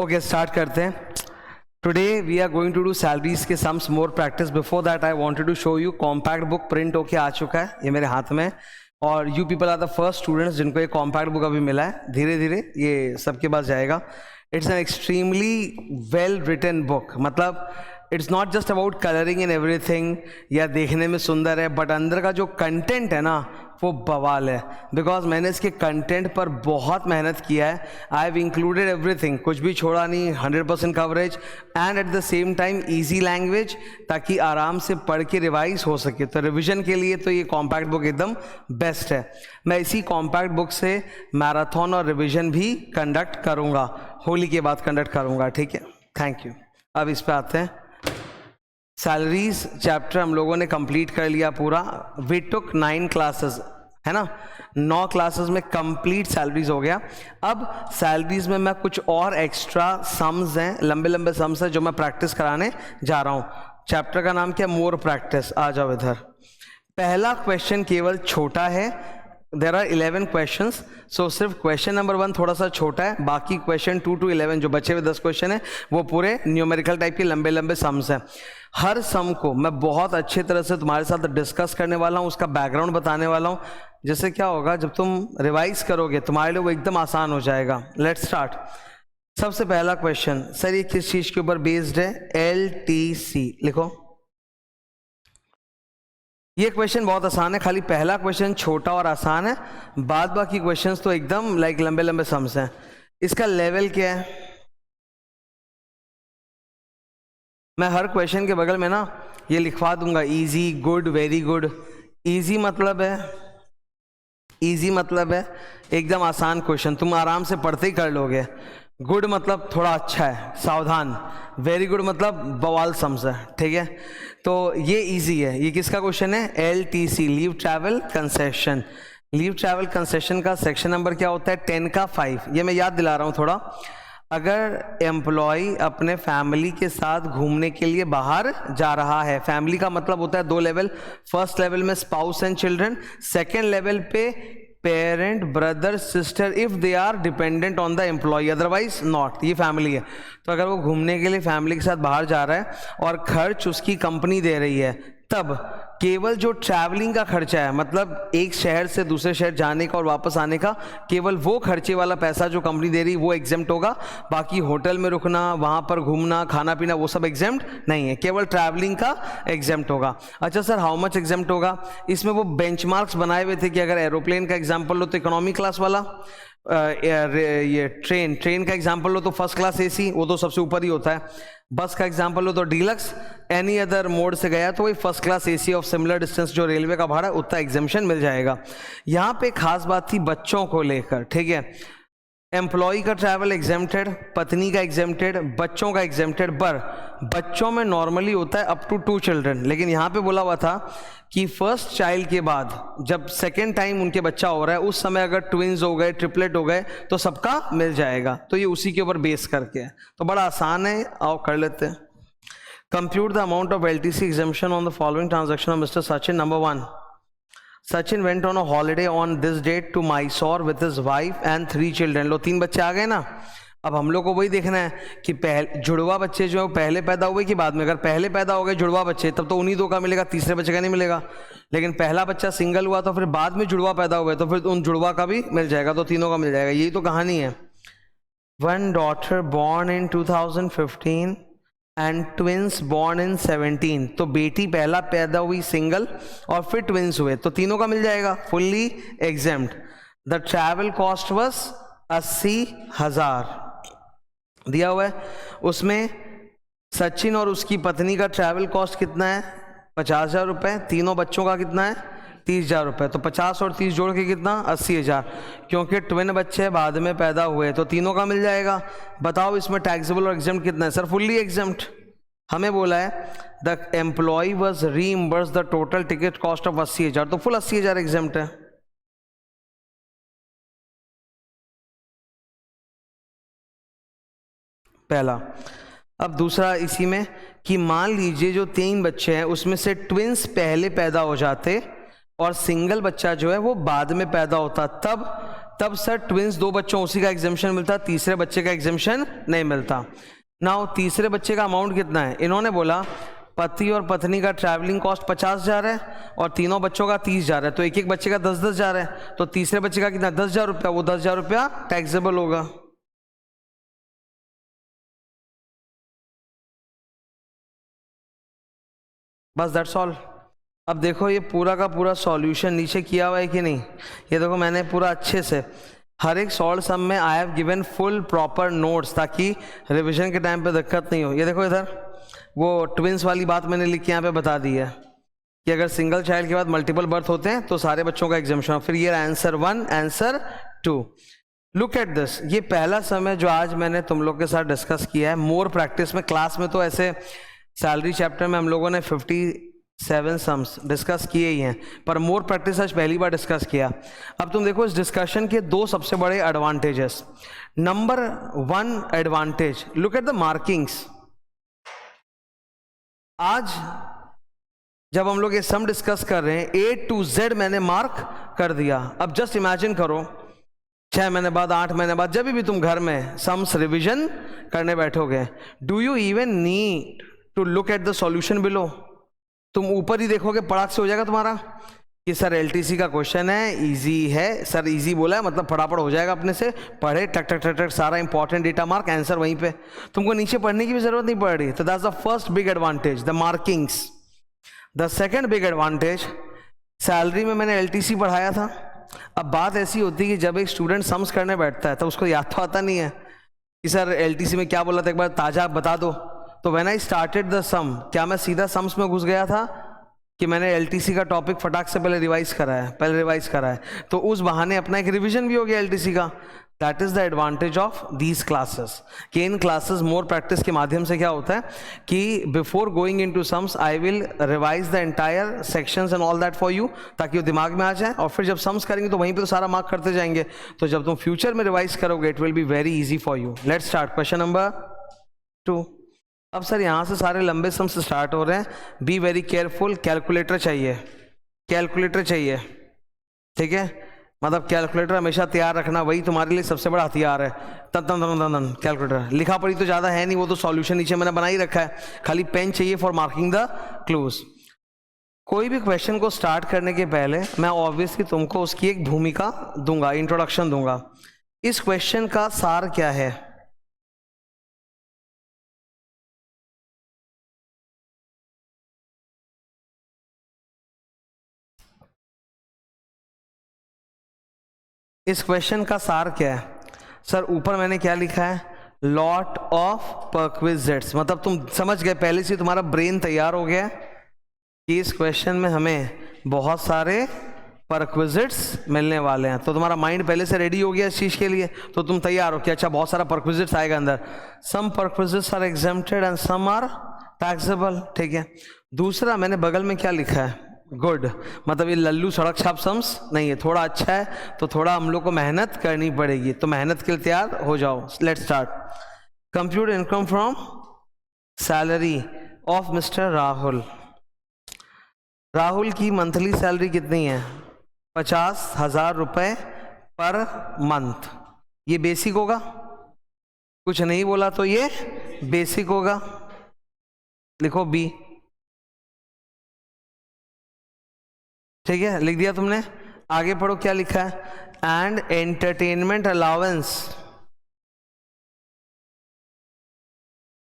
Okay start करते हैं। Today we are going to do salaries के sums more practice. Before that I wanted to show you compact book print होके आ चुका है, ये मेरे हाथ में, और you people are the first students जिनको ये कॉम्पैक्ट बुक अभी मिला है। धीरे धीरे ये सबके पास जाएगा। It's an extremely well written book, मतलब it's not just about colouring in everything या देखने में सुंदर है, बट अंदर का जो कंटेंट है ना वो बवाल है। बिकॉज मैंने इसके कंटेंट पर बहुत मेहनत किया है। आई हैव इंक्लूडेड एवरीथिंग, कुछ भी छोड़ा नहीं, 100% coverage and at the same time easy language, ताकि आराम से पढ़ के रिवाइज हो सके। तो रिविजन के लिए तो ये कॉम्पैक्ट बुक एकदम बेस्ट है। मैं इसी कॉम्पैक्ट बुक से मैराथन और रिविजन भी कंडक्ट करूँगा, होली के बाद कंडक्ट करूँगा, ठीक है। Thank you. अब इस पर आते हैं। सैलरीज चैप्टर हम लोगों ने कंप्लीट कर लिया पूरा। वी टुक 9 क्लासेस, है ना, 9 क्लासेस में कंप्लीट सैलरीज हो गया। अब सैलरीज में मैं कुछ और एक्स्ट्रा सम्स हैं, लंबे लंबे सम्स हैं जो मैं प्रैक्टिस कराने जा रहा हूँ। चैप्टर का नाम क्या है? More practice. आ जाओ इधर। पहला क्वेश्चन केवल छोटा है, देर आर 11 क्वेश्चंस, सो सिर्फ क्वेश्चन नंबर 1 थोड़ा सा छोटा है, बाकी क्वेश्चन 2 to 11 जो बचे हुए 10 क्वेश्चन है वो पूरे न्यूमेरिकल टाइप के लंबे लंबे सम्स हैं। हर सम को मैं बहुत अच्छे तरह से तुम्हारे साथ डिस्कस करने वाला हूँ, उसका बैकग्राउंड बताने वाला हूँ, जिससे क्या होगा जब तुम रिवाइज करोगे तुम्हारे लिए वो एकदम आसान हो जाएगा। Let's start. सबसे पहला क्वेश्चन, सर ये किस चीज के ऊपर बेस्ड है? LTC लिखो। ये क्वेश्चन बहुत आसान है, खाली पहला क्वेश्चन छोटा और आसान है, बाद बाकी क्वेश्चंस तो एकदम लाइक लंबे लंबे सम्स हैं। इसका लेवल क्या है? मैं हर क्वेश्चन के बगल में ना ये लिखवा दूंगा, easy, good, very good. Easy मतलब है एकदम आसान क्वेश्चन, तुम आराम से पढ़ते ही कर लोगे। गुड मतलब थोड़ा अच्छा है, सावधान। वेरी गुड मतलब बवाल सम्स है, ठीक है। तो ये इजी है। ये किसका क्वेश्चन है? LTC, leave travel concession. Leave travel concession का सेक्शन नंबर क्या होता है? 10 का 5। ये मैं याद दिला रहा हूँ थोड़ा। अगर एम्प्लॉय अपने फैमिली के साथ घूमने के लिए बाहर जा रहा है, फैमिली का मतलब होता है 2 लेवल। फर्स्ट लेवल में spouse and children, second level पे parent, brother, sister, if they are dependent on the employ, otherwise not. ये फैमिली है। तो अगर वो घूमने के लिए फैमिली के साथ बाहर जा रहा है और खर्च उसकी कंपनी दे रही है, तब केवल जो ट्रैवलिंग का खर्चा है, मतलब एक शहर से दूसरे शहर जाने का और वापस आने का, केवल वो खर्चे वाला पैसा जो कंपनी दे रही वो एग्जेम्प्ट होगा। बाकी होटल में रुकना, वहाँ पर घूमना, खाना पीना, वो सब एग्जेम्प्ट नहीं है, केवल ट्रैवलिंग का एग्जेम्प्ट होगा। अच्छा सर, हाउ मच एग्जेम्प्ट होगा? इसमें वो बेंचमार्क्स बनाए हुए थे कि अगर एरोप्लेन का एग्जाम्पल लो तो इकोनॉमी क्लास वाला, ये ट्रेन का एग्जाम्पल लो तो फर्स्ट क्लास AC, वो तो सबसे ऊपर ही होता है। बस का एग्जाम्पल लो तो डीलक्स, एनी अदर मोड से गया तो वही first class AC of similar distance जो रेलवे का भाड़ा, उतना एग्जेम्पशन मिल जाएगा। यहाँ पे खास बात थी बच्चों को लेकर, ठीक है। एम्प्लॉय का ट्रैवल एग्जेम्प्टेड, पत्नी का एग्जेम्प्टेड, बच्चों का एग्जेम्प्टेड। पर बच्चों में नॉर्मली होता है अप टू 2 चिल्ड्रन, लेकिन यहाँ पे बोला हुआ था कि फर्स्ट चाइल्ड के बाद जब सेकेंड टाइम उनके बच्चा हो रहा है, उस समय अगर ट्विंस हो गए, ट्रिपलेट हो गए, तो सबका मिल जाएगा। तो ये उसी के ऊपर बेस करके है, तो बड़ा आसान है, आओ कर लेते हैं। Compute the amount of LTC exemption on the following transaction of mister Sachin. Number 1, Sachin went on a holiday on this date to Mysore with his wife and 3 children. लो 3 बच्चे आ गए ना। अब हम लोग को वही देखना है कि जुड़वा बच्चे जो पहले पैदा हुए कि बाद में। अगर पहले पैदा हो गए जुड़वा बच्चे, तब तो उन्हीं 2 का मिलेगा, तीसरे बच्चे का नहीं मिलेगा। लेकिन पहला बच्चा सिंगल हुआ तो फिर बाद में जुड़वा पैदा हुए तो फिर उन जुड़वा का भी मिल जाएगा, तो तीनों का मिल जाएगा। यही तो कहानी है। One daughter born in 2015 and twins born in 17। तो बेटी पहला पैदा हुई सिंगल और फिर ट्विंस हुए, तो तीनों का मिल जाएगा, fully exempt. The travel cost was 80,000 दिया हुआ है। उसमें सचिन और उसकी पत्नी का ट्रैवल कॉस्ट कितना है? 50,000 रुपये। तीनों बच्चों का कितना है? 30,000 रुपये। तो 50 और 30 जोड़ के कितना? 80,000। क्योंकि ट्विन बच्चे बाद में पैदा हुए तो तीनों का मिल जाएगा। बताओ इसमें टैक्सेबल और एग्जेम्प्ट कितना है? Sir fully exempt. हमें बोला है the employee was reimburse the total ticket cost of 80,000, तो फुल 80,000 एग्जेम्प्ट है। पहला। अब दूसरा इसी में कि मान लीजिए जो 3 बच्चे हैं उसमें से ट्विंस पहले पैदा हो जाते और सिंगल बच्चा जो है वो बाद में पैदा होता, तब तब सर ट्विंस दो बच्चों उसी का एग्जाम्शन मिलता, तीसरे बच्चे का एग्जाम्शन नहीं मिलता। नाउ तीसरे बच्चे का अमाउंट कितना है, इन्होंने बोला पति और पत्नी का ट्रैवलिंग कॉस्ट 50,000 है और तीनों बच्चों का 30,000 है, तो एक एक बच्चे का 10,000 है, तो तीसरे बच्चे का कितना 10,000 रुपया, वो 10,000 रुपया टैक्सेबल होगा। बस दैट्स ऑल। अब देखो ये पूरा का पूरा सॉल्यूशन नीचे किया हुआ है कि नहीं, ये देखो मैंने पूरा अच्छे से हर एक सॉल्व सम में I have given full proper notes, ताकि रिवीजन के टाइम पे दिक्कत नहीं हो। ये देखो इधर वो ट्विंस वाली बात मैंने लिख के यहाँ पे बता दी है कि अगर सिंगल चाइल्ड के बाद मल्टीपल बर्थ होते हैं तो सारे बच्चों का एग्जाम्शन। फिर ये answer 1, answer 2। Look at this, ये पहला सम है जो आज मैंने तुम लोग के साथ डिस्कस किया है। मोर प्रैक्टिस में क्लास में तो ऐसे सैलरी चैप्टर में हम लोगों ने 57 सम्स डिस्कस किए ही हैं, पर मोर प्रैक्टिस आज पहली बार डिस्कस किया। अब तुम देखो इस डिस्कशन के दो सबसे बड़े advantages. Number 1 advantage, look at the markings. आज जब हम लोग ये सम डिस्कस कर रहे हैं A to Z मैंने मार्क कर दिया। अब जस्ट इमेजिन करो 6 महीने बाद, 8 महीने बाद, जब भी तुम घर में सम्स रिवीजन करने बैठोगे, do you even need to look at the solution below? तुम ऊपर ही देखोगे, पड़ाक से हो जाएगा तुम्हारा कि सर LTC का क्वेश्चन है, इजी है, सर इजी बोला है मतलब फटाफट हो जाएगा, अपने से पढ़े टक टक टक टक सारा इंपॉर्टेंट डेटा मार्क, आंसर वहीं पे, तुमको नीचे पढ़ने की भी जरूरत नहीं पड़ रही। तो that's the first big advantage, the markings. The second big advantage, salary में मैंने LTC पढ़ाया था। अब बात ऐसी होती है कि जब एक स्टूडेंट सम्स करने बैठता है तो उसको याद तो आता नहीं है कि सर LTC में क्या बोला था, एक बार ताजा बता दो। तो व्हेन आई स्टार्टेड द सम, क्या मैं सीधा सम्स में घुस गया था कि मैंने LTC का टॉपिक फटाक से पहले रिवाइज करा है, तो उस बहाने अपना एक रिवीजन भी हो गया LTC का। That is the advantage of these classes, कि इन क्लासेस मोर प्रैक्टिस के माध्यम से क्या होता है कि before going into sums I will revise the entire sections and all that for you, ताकि वो दिमाग में आ जाए, और फिर जब सम्स करेंगे तो वहीं पे तो सारा मार्क करते जाएंगे। तो जब तुम फ्यूचर में रिवाइज करोगे it will be very easy for you. Let's start question number 2। अब सर यहाँ से सारे लंबे सम्स स्टार्ट हो रहे हैं, बी वेरी केयरफुल। कैलकुलेटर चाहिए, ठीक है, मतलब कैलकुलेटर हमेशा तैयार रखना, वही तुम्हारे लिए सबसे बड़ा हथियार है। तन तन तन तन तन कैलकुलेटर, लिखा पढ़ी तो ज़्यादा है नहीं, वो तो सॉल्यूशन नीचे मैंने बना ही रखा है, खाली पेन चाहिए फॉर मार्किंग द क्लूज। कोई भी क्वेश्चन को स्टार्ट करने के पहले मैं ऑब्वियसली तुमको उसकी एक भूमिका दूंगा, इंट्रोडक्शन दूंगा। इस क्वेश्चन का सार क्या है? इस क्वेश्चन का सार क्या है? सर ऊपर मैंने क्या लिखा है, लॉट ऑफ परक्विजिट्स, मतलब तुम समझ गए, पहले से तुम्हारा ब्रेन तैयार हो गया कि इस क्वेश्चन में हमें बहुत सारे परक्विजिट्स मिलने वाले हैं, तो तुम्हारा माइंड पहले से रेडी हो गया इस चीज़ के लिए, तो तुम तैयार हो कि अच्छा बहुत सारा परक्विजिट्स आएगा अंदर। Some perquisites are exempted and some are taxable, ठीक है। दूसरा मैंने बगल में क्या लिखा है, गुड, मतलब ये लल्लू सड़क छाप सम्स नहीं है, थोड़ा अच्छा है, तो थोड़ा हम लोग को मेहनत करनी पड़ेगी, तो मेहनत के लिए तैयार हो जाओ। Let's start. Compute income from salary of mister Rahul. Rahul की मंथली सैलरी कितनी है? 50,000 रुपये पर मंथ। ये बेसिक होगा, कुछ नहीं बोला तो ये बेसिक होगा, लिखो बी, ठीक है, लिख दिया तुमने। आगे पढ़ो क्या लिखा है, and entertainment allowance.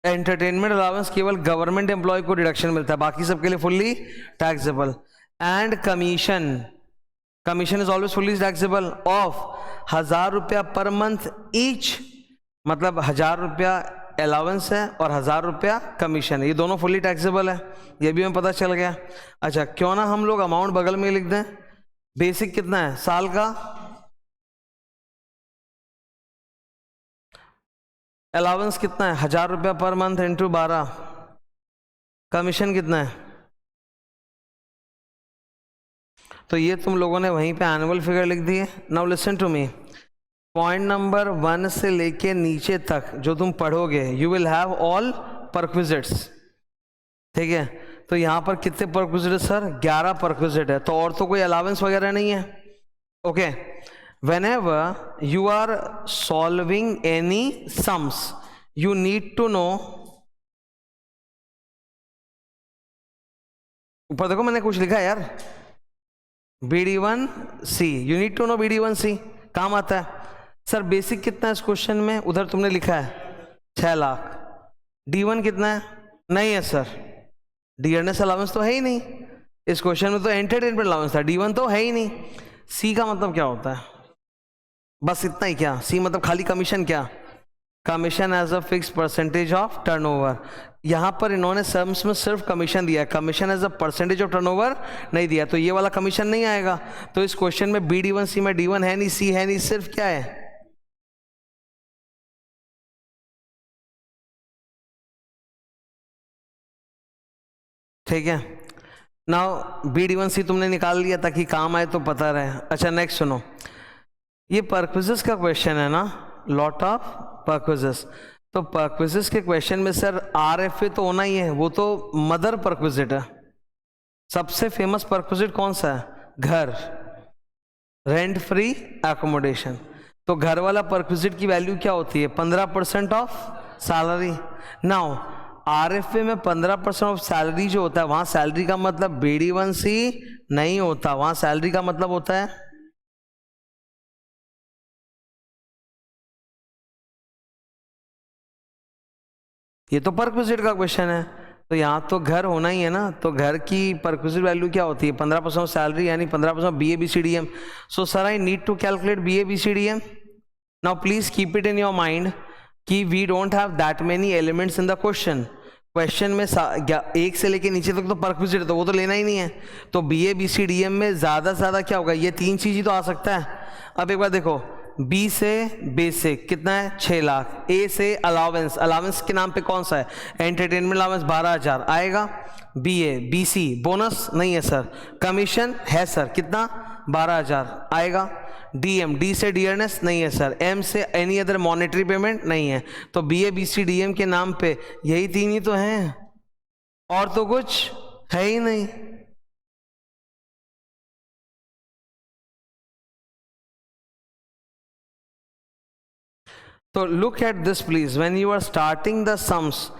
Entertainment allowance केवल गवर्नमेंट एम्प्लॉय को डिडक्शन मिलता है, बाकी सबके लिए fully taxable. And commission, commission is always fully taxable of 1,000 रुपया पर मंथ ईच, मतलब 1,000 रुपया अलाउंस है और 1,000 रुपया कमीशन है, ये दोनों फुल्ली टैक्सेबल है, ये भी हमें पता चल गया। अच्छा क्यों ना हम लोग अमाउंट बगल में लिख दें। बेसिक कितना है साल का, अलाउंस कितना है 1,000 रुपया पर मंथ इंटू 12, कमीशन कितना है, तो ये तुम लोगों ने वहीं पे एनुअल फिगर लिख दिए। Now listen to me, point number 1 से लेके नीचे तक जो तुम पढ़ोगे you will have all perquisites, ठीक है। तो यहाँ पर कितने परक्विजिट सर? 11 परक्विजिट है, तो और तो कोई अलाउंस वगैरह नहीं है, okay. whenever you are solving any sums you need to know, ऊपर देखो मैंने कुछ लिखा है यार, BD1C, you need to know BD1C काम आता है। सर बेसिक कितना है इस क्वेश्चन में, उधर तुमने लिखा है 6 लाख। D1 कितना है, नहीं है सर, डियरनेस अलाउंस तो है ही नहीं इस क्वेश्चन में, तो एंटरटेनमेंट अलाउंस था, D1 तो है ही नहीं। C का मतलब क्या होता है, बस इतना ही क्या, C मतलब खाली कमीशन, क्या commission as a fix percentage of turnover. यहाँ पर इन्होंने सम्स में सिर्फ कमीशन दिया है, commission as a percentage of turnover नहीं दिया, तो ये वाला कमीशन नहीं आएगा। तो इस क्वेश्चन में BD1C में D1 है नहीं, C है नहीं, सिर्फ क्या है, ठीक है। नाउ BD1C तुमने निकाल लिया ताकि काम आए तो पता रहे। अच्छा नेक्स्ट सुनो, ये परक्विजिस का क्वेश्चन है ना, लॉट ऑफ परक्विजिस। तो परक्विजिस के क्वेश्चन में सर RFA तो होना ही है, वो तो मदर परक्विजिट है। सबसे फेमस परक्विजिट कौन सा है, घर, रेंट फ्री एकोमोडेशन। तो घर वाला परक्विजिट की वैल्यू क्या होती है, 15% ऑफ सैलरी। नाउ RFA में 15% ऑफ सैलरी जो होता है, वहां सैलरी का मतलब BD1C नहीं होता, वहां सैलरी का मतलब होता है ये तो परक्विजिट का क्वेश्चन है, तो यहाँ तो घर होना ही है ना। तो घर की परक्विजिट वैल्यू क्या होती है, 15% ऑफ सैलरी यानी 15% of BABCDM। So sir I need to calculate BABCDM। Now please keep it in your mind कि we don't have that many elements in the question. Question में 1 से लेके नीचे तक तो परक्विजिट है, तो वो तो लेना ही नहीं है। तो BABCDM में ज़्यादा से ज़्यादा क्या होगा, ये 3 चीज़ ही तो आ सकता है। अब एक बार देखो, B से बेसिक कितना है 6 लाख, A से अलाउंस, अलाउंस के नाम पे कौन सा है, एंटरटेनमेंट अलाउंस 12,000 आएगा। BA BC बोनस नहीं है सर, कमीशन है सर कितना 12,000 आएगा। DM D से डियरनेस नहीं है सर, M से एनी अदर मॉनेटरी पेमेंट नहीं है। तो BABCDM के नाम पे यही 3 ही तो हैं, और तो कुछ है ही नहीं। So look at this please, when you are starting the sums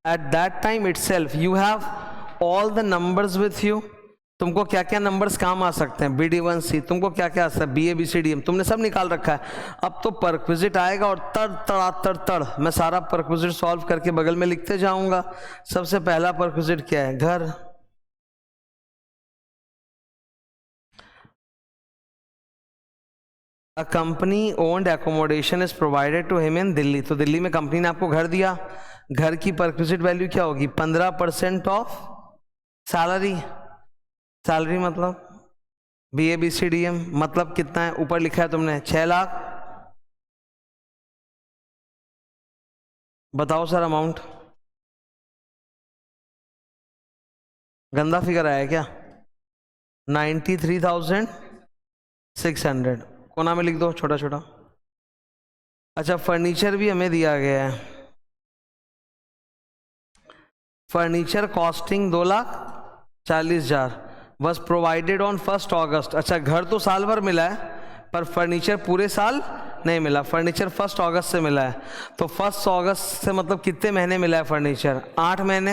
at that time itself you have all the numbers with you। तुमको क्या क्या नंबर्स काम आ सकते हैं, BD1C, तुमको क्या क्या आ सकता है, BABCDM तुमने सब निकाल रखा है। अब तो परक्विजिट आएगा और तड़ मैं सारा परक्विजिट सॉल्व करके बगल में लिखते जाऊंगा। सबसे पहला परक्विजिट क्या है, घर। A company owned accommodation is provided to him in Delhi. तो दिल्ली में कंपनी ने आपको घर दिया, घर की परक्विजिट वैल्यू क्या होगी, 15% ऑफ सैलरी। सैलरी मतलब BABCDM मतलब कितना है, ऊपर लिखा है तुमने 6 लाख। बताओ सर अमाउंट, गंदा फिगर आया क्या, 93,600 कोना में लिख दो छोटा छोटा। अच्छा फर्नीचर भी हमें दिया गया है, फर्नीचर कॉस्टिंग 2,40,000 बस प्रोवाइडेड ऑन 1 अगस्त। अच्छा घर तो साल भर मिला है पर फर्नीचर पूरे साल नहीं मिला, फर्नीचर 1 अगस्त से मिला है। तो 1 अगस्त से मतलब कितने महीने मिला है फर्नीचर, 8 महीने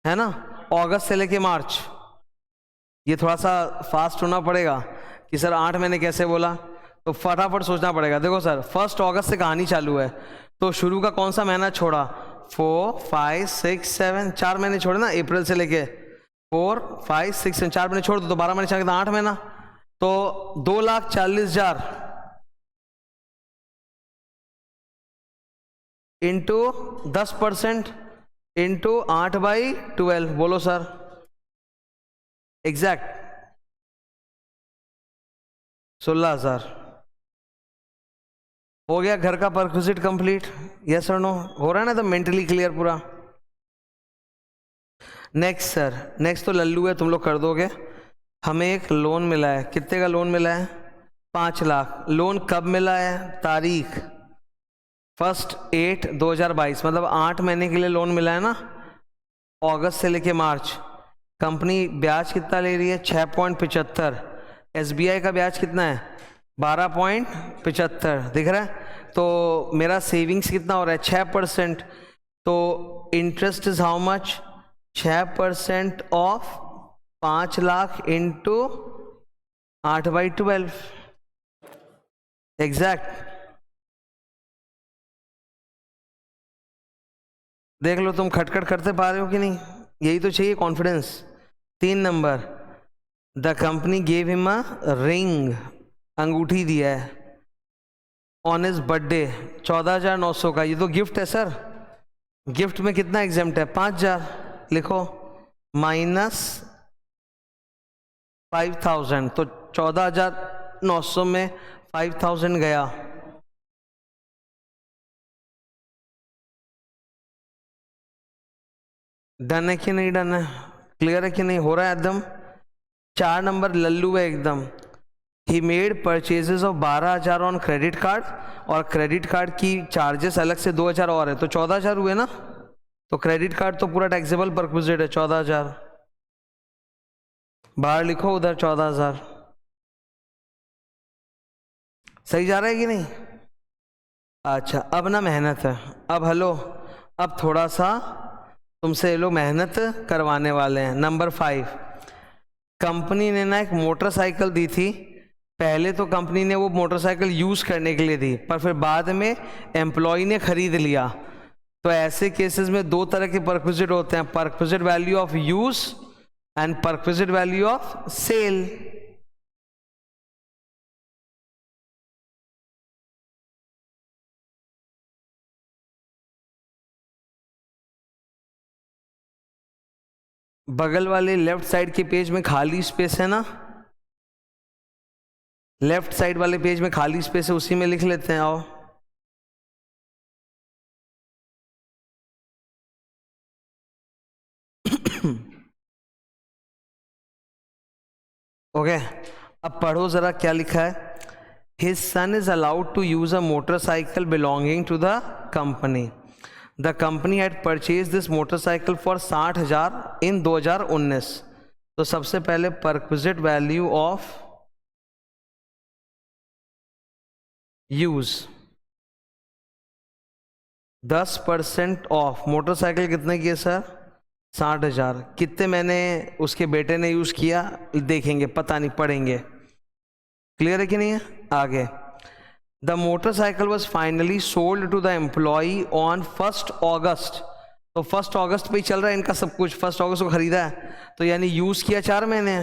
है ना, अगस्त से लेके मार्च। ये थोड़ा सा फास्ट होना पड़ेगा कि सर 8 महीने कैसे बोला, तो फटाफट सोचना पड़ेगा। देखो सर 1 अगस्त से कहानी चालू है, तो शुरू का कौन सा महीना छोड़ा, 4, 5, 6, 7, 4 महीने छोड़े ना, अप्रैल से लेके 4, 5, 6, 7 4 महीने छोड़ दो तो 12 महीने चाहिए, 8 महीना। तो 2,40,000 इंटू 10% इंटू 8/12 बोलो सर एग्जैक्ट 16,000 हो गया घर का परक्विजिट कंप्लीट। यस और नो, हो रहा है ना, तो मेंटली क्लियर पूरा। नेक्स्ट सर, नेक्स्ट तो लल्लू है, तुम लोग कर दोगे। हमें एक लोन मिला है, कितने का लोन मिला है, 5 लाख। लोन कब मिला है, तारीख 1/8/2022 मतलब 8 महीने के लिए लोन मिला है ना, अगस्त से लेके मार्च। कंपनी ब्याज कितना ले रही है, 6.75। SBI का ब्याज कितना है, 12.75 दिख रहा है। तो मेरा सेविंग्स कितना हो रहा है 6%। तो interest is how much, 6% of 5 lakh into 8/12 exact. देख लो तुम खटखट करते पा रहे हो कि नहीं, यही तो चाहिए confidence. 3 number, the company gave him a ring, अंगूठी दिया है ऑन हिज बर्थडे, 14,900 का। ये तो गिफ्ट है सर, गिफ्ट में कितना एग्जाम्प्ट है 5,000 लिखो, माइनस 5,000, तो 14,900 में 5,000 गया। डन है कि नहीं डन है, क्लियर है कि नहीं, हो रहा है एकदम। 4 नंबर लल्लू है एकदम। He made purchases of 12,000 on credit card, और क्रेडिट कार्ड की चार्जेस अलग से 2,000 और है, तो 14,000 हुए ना। तो क्रेडिट कार्ड तो पूरा टैक्सेबल परक्विजिट है, 14,000 बाहर लिखो, उधर 14,000। सही जा रहा है कि नहीं। अच्छा अब ना मेहनत है, अब हेलो, अब थोड़ा सा तुमसे ये लोग मेहनत करवाने वाले हैं। नंबर 5, कंपनी ने ना एक मोटरसाइकिल दी थी। पहले तो कंपनी ने वो मोटरसाइकिल यूज करने के लिए दी, पर फिर बाद में एम्प्लॉय ने खरीद लिया। तो ऐसे केसेस में 2 तरह के परक्विजिट होते हैं, perquisite value of use and perquisite value of sale. बगल वाले लेफ्ट साइड के पेज में खाली स्पेस है ना, लेफ्ट साइड वाले पेज में खाली स्पेस है, उसी में लिख लेते हैं। आओ, ओके अब पढ़ो जरा क्या लिखा है। His son is allowed to use a motorcycle belonging to the company. The company had purchased this motorcycle for 60,000 in 2019. तो सबसे पहले perquisite value of use 10% of, motorcycle कितने की है सर 60,000, कितने मैंने उसके बेटे ने यूज किया देखेंगे, पता नहीं पढ़ेंगे। क्लियर है कि नहीं है। आगे, the motorcycle was finally sold to the employee on 1 अगस्त। तो 1 अगस्त पे ही चल रहा है इनका सब कुछ, 1 अगस्त को खरीदा है, तो यानी यूज किया 4 महीने।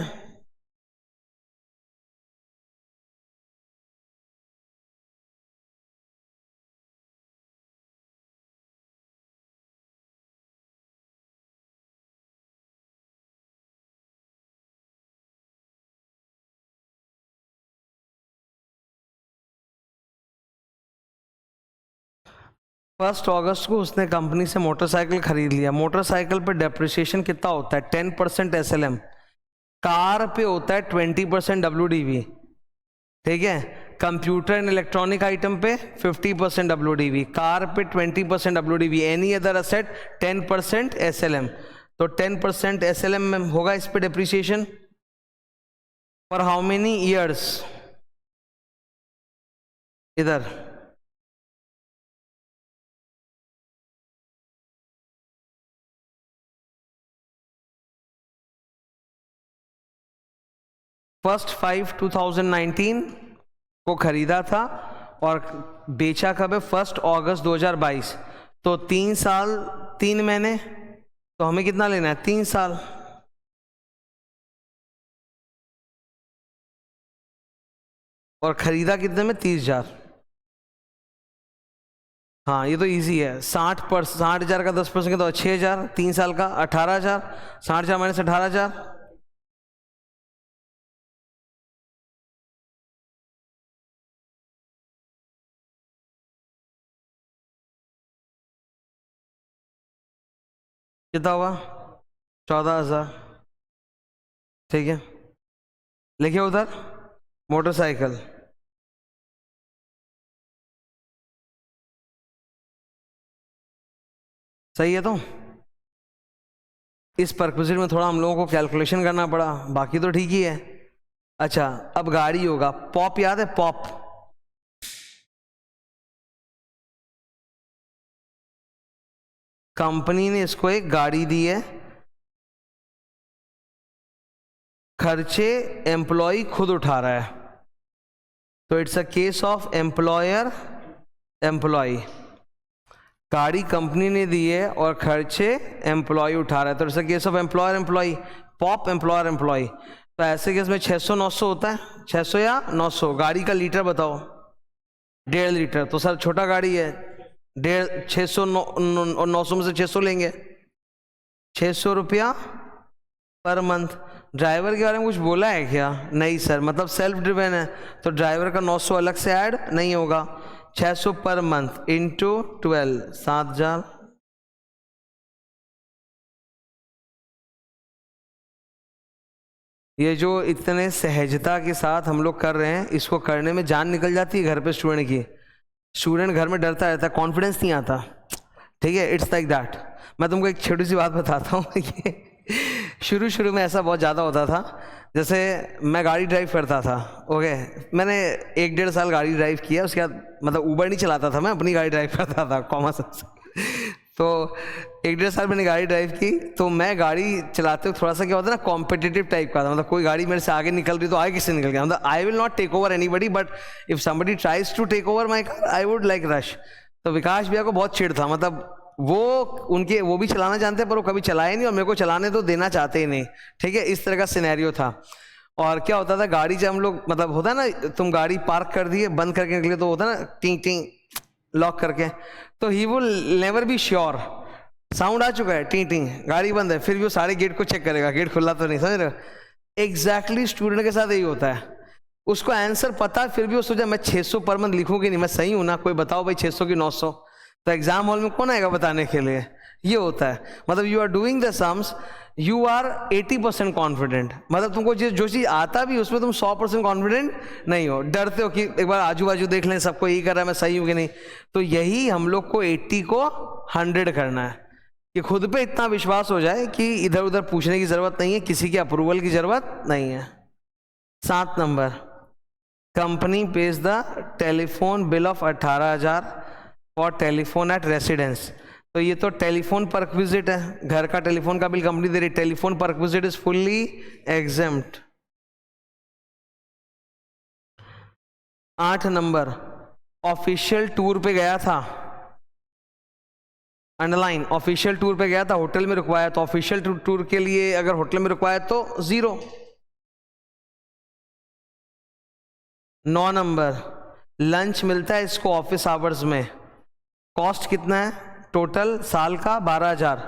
फर्स्ट अगस्त को उसने कंपनी से मोटरसाइकिल खरीद लिया। मोटरसाइकिल पे डेप्रिसिएशन कितना होता है 10% SLM, कार पे होता है 20% WDV, ठीक है। कंप्यूटर एंड इलेक्ट्रॉनिक आइटम पे 50% WDV, कार पे 20% WDV, any other asset 10% SLM। तो 10% SLM में होगा इस पे depreciation for how many years, इधर फर्स्ट 5/2019 को खरीदा था और बेचा कब है 1 अगस्त 2022। तो 3 साल 3 महीने, तो हमें कितना लेना है 3 साल। और खरीदा कितने में 30,000। हाँ ये तो इजी है, 60,000 का 10% तो 6,000, 3 साल का 18,000, 60,000 माइनस 18,000, कितना हुआ 14,000, ठीक है। लिखिए उधर मोटरसाइकिल, सही है। तो इस परक्विजिट में थोड़ा हम लोगों को कैलकुलेशन करना पड़ा, बाकी तो ठीक ही है। अच्छा अब गाड़ी होगा, पॉप याद है, पॉप, कंपनी ने इसको एक गाड़ी दी है, खर्चे एम्प्लॉय खुद उठा रहा है, तो it's a case of employer employee. गाड़ी कंपनी ने दी है और खर्चे एम्प्लॉय उठा रहा है, तो it's a case of employer employee, pop employer employee. तो ऐसे केस में 600 900 होता है, 600 या 900। गाड़ी का लीटर बताओ, 1.5 लीटर, तो सर छोटा गाड़ी है, 1.5 600 900 में से 600 लेंगे, 600 रुपया पर मंथ। ड्राइवर के बारे में कुछ बोला है क्या? नहीं सर, मतलब सेल्फ ड्रिवन है तो ड्राइवर का 900 अलग से ऐड नहीं होगा। 600 पर मंथ इंटू 12, 7,000। ये जो इतने सहजता के साथ हम लोग कर रहे हैं, इसको करने में जान निकल जाती है घर पे स्टूडेंट की। स्टूडेंट घर में डरता रहता है, कॉन्फिडेंस नहीं आता, ठीक है, इट्स लाइक दैट। मैं तुमको एक छोटी सी बात बताता हूँ ये शुरू में ऐसा बहुत ज़्यादा होता था। जैसे मैं गाड़ी ड्राइव करता था, ओके, मैंने 1-1.5 साल गाड़ी ड्राइव किया, उसके बाद मतलब ऊबर नहीं चलाता था मैं, अपनी गाड़ी ड्राइव करता था कॉमर्स तो 1-1.5 साल मैंने गाड़ी ड्राइव की। तो मैं गाड़ी चलाते हुए थोड़ा सा क्या होता है ना, कॉम्पिटिटिव टाइप का था, मतलब कोई गाड़ी मेरे से आगे निकल रही तो आगे किससे निकल गया, मतलब I will not take over anybody, but if somebody tries to take over my car I would like rush. तो विकास भैया को बहुत चिढ़ था, मतलब वो भी चलाना जानते हैं पर वो कभी चलाए नहीं और मेरे को चलाने तो देना चाहते ही नहीं, ठीक है, इस तरह का सिनेरियो था। और क्या होता था, गाड़ी जब हम लोग मतलब होता है ना, तुम गाड़ी पार्क कर दिए बंद करके निकले तो होता है ना टिंग टिंग लॉक करके, तो he will never be sure, sound आ चुका है टिंग टिंग, गाड़ी बंद है, फिर भी वो सारे गेट को चेक करेगा, गेट खुला तो नहीं, समझ रहे हो। एग्जैक्टली स्टूडेंट के साथ यही होता है, उसको आंसर पता है फिर भी वो सोचा मैं 600 पर मंथ लिखूंगी नहीं, मैं सही हूं ना, कोई बताओ भाई 600 की 900, तो एग्जाम हॉल में कौन आएगा बताने के लिए। ये होता है, मतलब you are doing the sums, you are 80% confident, मतलब तुमको जो चीज़ आता भी उसमें तुम 100% कॉन्फिडेंट नहीं हो, डरते हो कि एक बार आजू बाजू देख लें सबको यही कर रहा है, मैं सही हूँ कि नहीं। तो यही हम लोग को 80 को 100 करना है, कि खुद पे इतना विश्वास हो जाए कि इधर उधर पूछने की ज़रूरत नहीं है, किसी की अप्रूवल की ज़रूरत नहीं है। 7 number, company pays the telephone bill of 18,000 for telephone at residence. तो ये तो टेलीफोन पर रिक्विजिट है, घर का टेलीफोन का बिल कंपनी दे रही, टेलीफोन पर requisite is fully exempt. 8 number, official tour पे गया था, अंडरलाइन, ऑफिशियल टूर पे गया था, होटल में रुकवाया, तो ऑफिशियल टूर के लिए अगर होटल में रुकवाया तो 0। 9 नंबर, लंच मिलता है इसको ऑफिस आवर्स में, कॉस्ट कितना है टोटल साल का 12,000,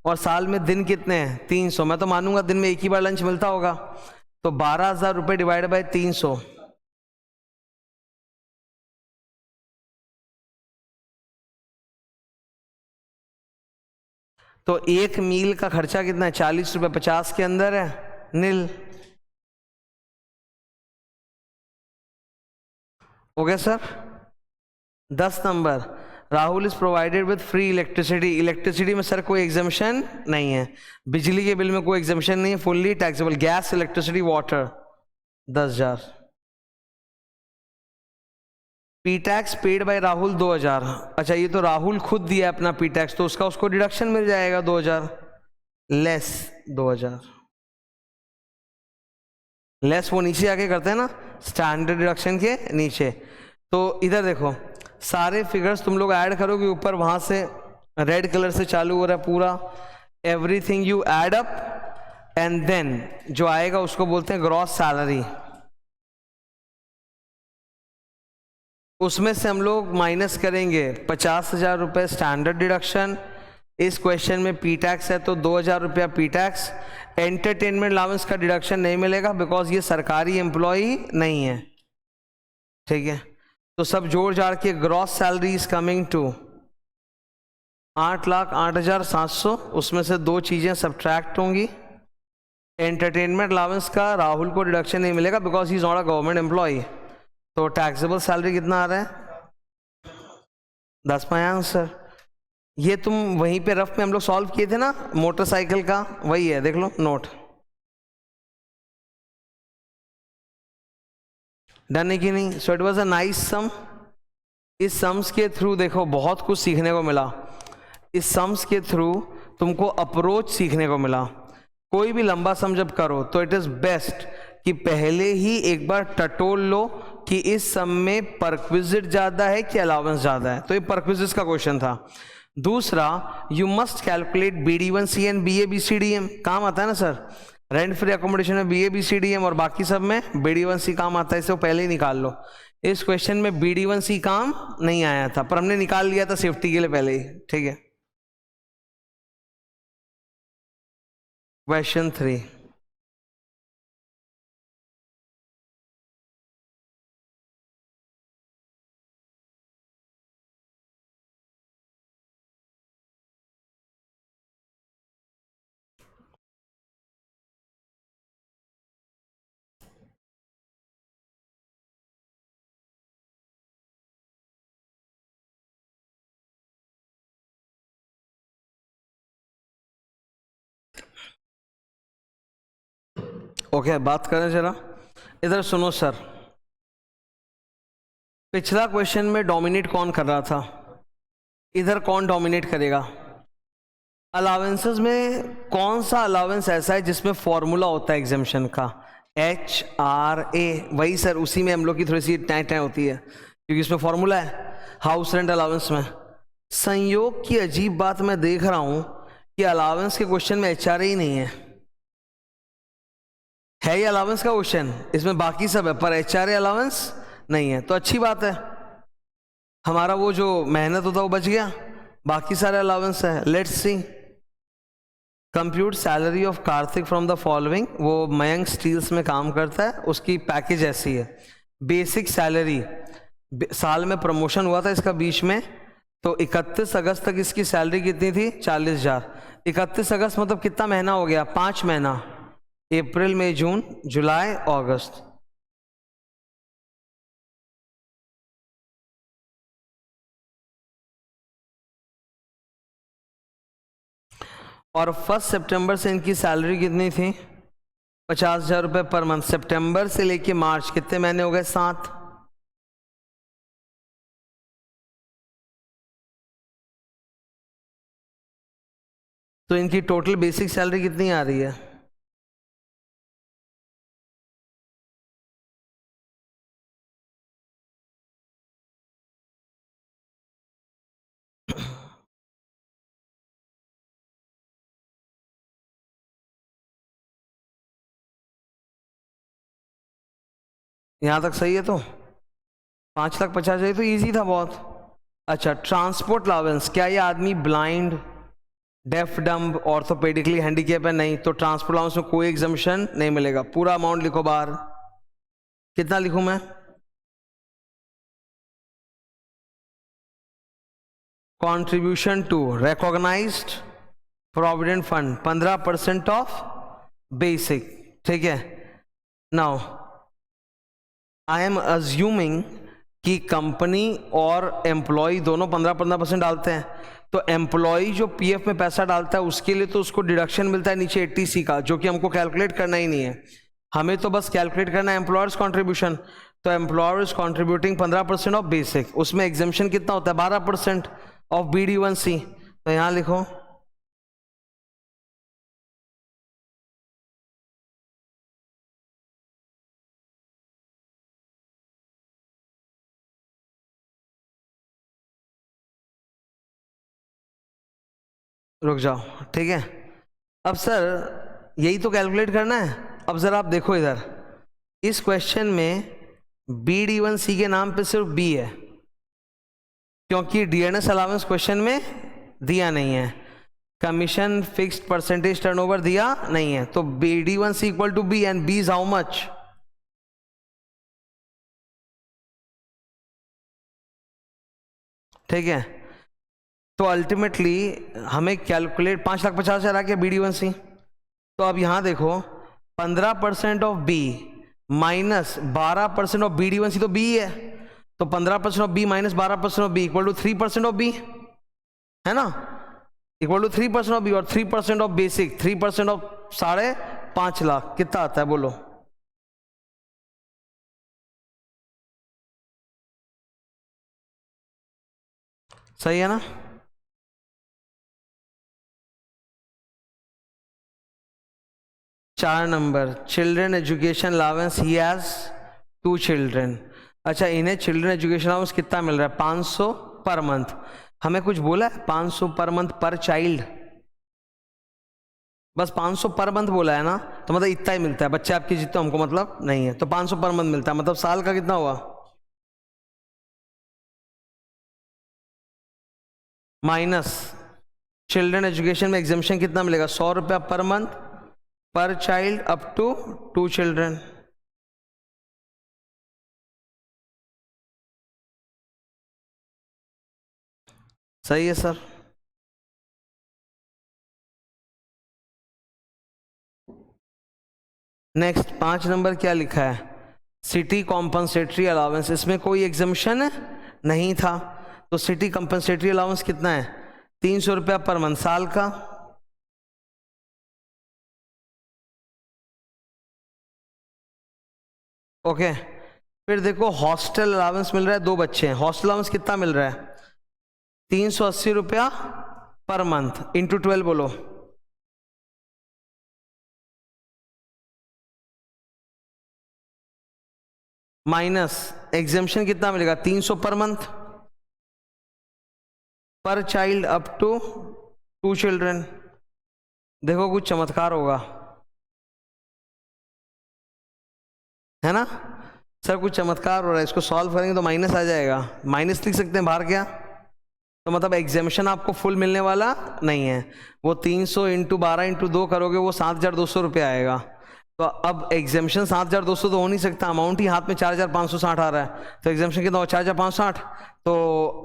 और साल में दिन कितने हैं 300, मैं तो मानूंगा दिन में एक ही बार लंच मिलता होगा, तो 12,000 रुपये डिवाइड बाय 300, तो एक मील का खर्चा कितना है 40 रुपये, 50 के अंदर है, नील। हो गया sir. 10 number, Rahul is provided with free electricity, electricity में सर कोई एग्जामिशन नहीं है, बिजली के बिल में कोई एग्जामिशन नहीं है, fully taxable, gas electricity water 10,000। P tax paid bye Rahul 2,000, अच्छा ये तो राहुल खुद दिया अपना पी टैक्स, तो उसका उसको डिडक्शन मिल जाएगा 2,000 लेस 2,000 लेस, वो नीचे आके करते हैं ना स्टैंडर्ड डिडक्शन के नीचे। तो इधर देखो सारे फिगर्स तुम लोग ऐड करोगे ऊपर, वहां से रेड कलर से चालू हो रहा है पूरा, everything you add up and then जो आएगा उसको बोलते हैं ग्रॉस सैलरी, उसमें से हम लोग माइनस करेंगे 50,000 रुपये स्टैंडर्ड डिडक्शन, इस क्वेश्चन में पी टैक्स है तो 2,000 रुपया पी टैक्स, एंटरटेनमेंट अलाउंस का डिडक्शन नहीं मिलेगा बिकॉज ये सरकारी एम्प्लॉई नहीं है, ठीक है। तो सब जोड़ जाड़ के gross salary is coming to 8,08,700, उसमें से दो चीज़ें सब्ट्रैक्ट होंगी, एंटरटेनमेंट अलाउंस का राहुल को डिडक्शन नहीं मिलेगा because he is not a government employee, तो टैक्सेबल सैलरी कितना आ रहा है 10 पाया आंसर। ये तुम वहीं पे रफ में हम लोग सॉल्व किए थे ना मोटरसाइकिल का, वही है, देख लो नोट। डन है कि नहीं? So it was a nice sum. इस सम्स के थ्रू देखो बहुत कुछ सीखने को मिला। इस सम्स के थ्रू तुमको अप्रोच सीखने को मिला। कोई भी लंबा सम जब करो तो इट इज बेस्ट कि पहले ही एक बार टटोल लो कि इस सम में परक्विजिट ज्यादा है कि अलाउंस ज्यादा है। तो ये परक्विजिट का क्वेश्चन था। दूसरा, you must calculate BD1C and BA-BCDM। काम आता है ना सर, रेंट फ्री अकोमोडेशन में BA-BCDM और बाकी सब में BD1C काम आता है, इसे पहले ही निकाल लो। इस क्वेश्चन में BD1C काम नहीं आया था पर हमने निकाल लिया था सेफ्टी के लिए पहले ही, ठीक है। क्वेश्चन 3, ओके बात करें जरा। इधर सुनो सर, पिछला क्वेश्चन में डोमिनेट कौन कर रहा था? इधर कौन डोमिनेट करेगा? अलाउंसेस में कौन सा अलाउंस ऐसा है जिसमें फॉर्मूला होता है एग्जामिशन का? HRA, वही सर, उसी में हम लोग की थोड़ी सी टाइट होती है क्योंकि इसमें फॉर्मूला है हाउस रेंट अलाउंस में। संयोग की अजीब बात मैं देख रहा हूं कि अलाउंस के क्वेश्चन में HRA ही नहीं है। ये अलाउंस का क्वेश्चन, इसमें बाकी सब है पर HRA अलाउंस नहीं है। तो अच्छी बात है, हमारा वो जो मेहनत होता वो बच गया, बाकी सारे अलाउंस है। Let's see, compute salary of Kartik from the following. वो मयंक स्टील्स में काम करता है, उसकी पैकेज ऐसी है। बेसिक सैलरी, साल में प्रमोशन हुआ था इसका बीच में, तो 31 अगस्त तक इसकी सैलरी कितनी थी? 40,000। 31 अगस्त मतलब कितना महीना हो गया? 5 महीना, अप्रैल मई जून जुलाई अगस्त। और 1 सितंबर से इनकी सैलरी कितनी थी? 50,000 रुपये पर मंथ। सितंबर से लेके मार्च कितने महीने हो गए? 7। तो इनकी टोटल बेसिक सैलरी कितनी आ रही है? यहां तक सही है? तो 5,50,000 तो इजी था बहुत। अच्छा, ट्रांसपोर्ट अलाउंस, क्या ये आदमी blind, def, dumb, orthopaedically handicap है? नहीं, तो ट्रांसपोर्ट अलाउंस में कोई एग्जामिशन नहीं मिलेगा। पूरा अमाउंट लिखो बाहर। कितना लिखूं मैं? Contribution to recognised provident fund 15% of basic, ठीक है। नाउ आई एम अज्यूमिंग कि कंपनी और एम्प्लॉय दोनों 15% डालते हैं, तो एम्प्लॉय जो पीएफ में पैसा डालता है उसके लिए तो उसको डिडक्शन मिलता है नीचे 80C का, जो कि हमको कैलकुलेट करना ही नहीं है। हमें तो बस कैलकुलेट करना है एम्प्लॉयर्स कॉन्ट्रीब्यूशन। तो एम्प्लॉयर्स कॉन्ट्रीब्यूटिंग 15% ऑफ बेसिक, उसमें एग्जाम्पशन कितना होता है? 12% ऑफ BD1C। तो यहां लिखो रुक जाओ, ठीक है। अब सर यही तो कैलकुलेट करना है। अब जरा आप देखो इधर, इस क्वेश्चन में BD1C के नाम पे सिर्फ B है क्योंकि DNS अलाउंस क्वेश्चन में दिया नहीं है, कमीशन फिक्स्ड परसेंटेज टर्नओवर दिया नहीं है। तो BD1C equal to B and B is how much? ठीक है। तो अल्टीमेटली हमें कैलकुलेट 5,50,000 आ गया BD1C। तो अब यहां देखो 15% of B minus 12% of BD1C, तो B है, तो 15% of B minus 12% of B equal to 3% of B, है ना? इक्वल टू 3% ऑफ B, और 3% ऑफ बेसिक 3% ऑफ 5.5 लाख कितना आता है बोलो? सही है ना? चार number, children education allowance, he has 2 children. अच्छा, इन्हें चिल्ड्रन एजुकेशन अलाउंस कितना मिल रहा है? 500 पर मंथ। हमें कुछ बोला है 500 पर मंथ पर चाइल्ड? बस 500 पर मंथ बोला है ना, तो मतलब इतना ही मिलता है। बच्चे आपके जितने हमको मतलब नहीं है, तो 500 पर मंथ मिलता है, मतलब साल का कितना हुआ? माइनस चिल्ड्रन एजुकेशन में एग्जामिशन कितना मिलेगा? 100 रुपया पर मंथ पर चाइल्ड अप टू 2 चिल्ड्रन। सही है सर। नेक्स्ट 5 नंबर क्या लिखा है? City compensatory allowance. इसमें कोई एग्जामिशन नहीं था, तो सिटी कॉम्पनसेटरी अलाउंस कितना है? 300 रुपया पर मंथ साल का। ओके, फिर देखो हॉस्टल अलाउंस मिल रहा है, 2 बच्चे हैं, हॉस्टल अलाउंस कितना मिल रहा है? 380 रुपया पर मंथ इंटू 12 बोलो। माइनस एग्जामिशन कितना मिलेगा? 300 पर मंथ पर चाइल्ड अप टू 2 चिल्ड्रन। देखो कुछ चमत्कार होगा, है ना सर? कुछ चमत्कार हो रहा है। इसको सॉल्व करेंगे तो माइनस आ जाएगा, माइनस लिख सकते हैं बाहर क्या, तो मतलब एग्जामिशन आपको फुल मिलने वाला नहीं है। वो 300 इंटू 12 इंटू 2 करोगे वो 7,200 रुपये आएगा। तो अब एग्जामिशन 7,200 तो हो नहीं सकता, अमाउंट ही हाथ में 4,560 आ रहा है, तो एग्जामिशन कितना हो? 4,560। तो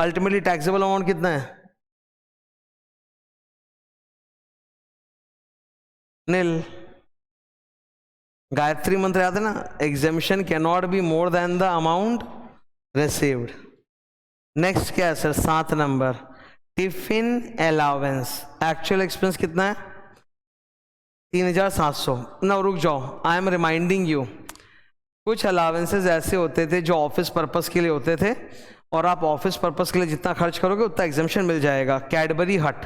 अल्टीमेटली टैक्सेबल अमाउंट कितना है? नील। गायत्री मंत्र याद है ना? Exemption can not be more than the amount received. Next क्या है sir? 7 number, tiffin allowance. Actual expense कितना है? 3,700। ना रुक जाओ, आई एम रिमाइंडिंग यू, कुछ अलाउंसेस ऐसे होते थे जो ऑफिस पर्पस के लिए होते थे, और आप ऑफिस पर्पस के लिए जितना खर्च करोगे उतना एग्जामिशन मिल जाएगा। कैडबरी हट,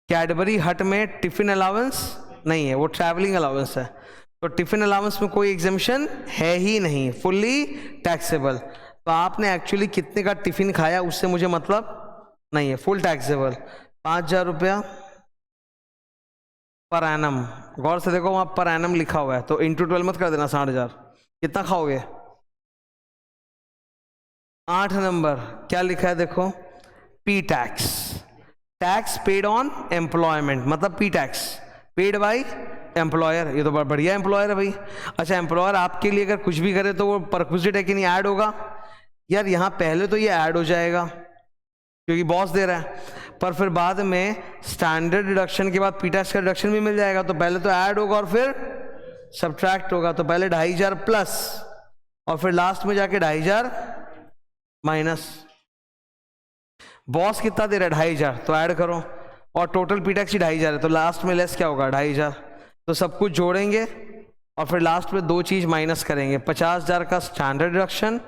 कैडबरी हट में टिफिन अलाउंस नहीं है, वो ट्रैवलिंग अलाउंस है। तो टिफिन अलाउंस में कोई एग्जामिशन है ही नहीं, फुल्ली टैक्सेबल। तो आपने एक्चुअली कितने का टिफिन खाया उससे मुझे मतलब नहीं है, फुल टैक्सेबल। 5,000 रुपया पर एनम। गौर से देखो वहां पर एनम लिखा हुआ है, तो इंटू 12 मत कर देना 60,000। कितना खाओगे? 8 नंबर क्या लिखा है देखो? P tax, tax paid on employment, मतलब P tax paid by employer. ये तो बढ़िया एम्प्लॉयर है भाई। अच्छा, एम्प्लॉयर आपके लिए अगर कुछ भी करे तो वो परक्विजिट है कि नहीं? ऐड होगा यार। यहाँ पहले तो ये ऐड हो जाएगा क्योंकि बॉस दे रहा है, पर फिर बाद में स्टैंडर्ड डिडक्शन के बाद पी टैक्स का डिडक्शन भी मिल जाएगा। तो पहले तो ऐड होगा और फिर सब्ट्रैक्ट होगा। तो पहले 2,500 प्लस और फिर लास्ट में जाके 2,500 माइनस। बॉस कितना दे रहा है? 2,500, तो ऐड करो, और टोटल पी टैक्स ही 2,500 है, तो लास्ट में लेस क्या होगा? 2,500। तो सब कुछ जोड़ेंगे और फिर लास्ट में 2 चीज माइनस करेंगे, 50,000 का स्टैंडर्ड डिडक्शन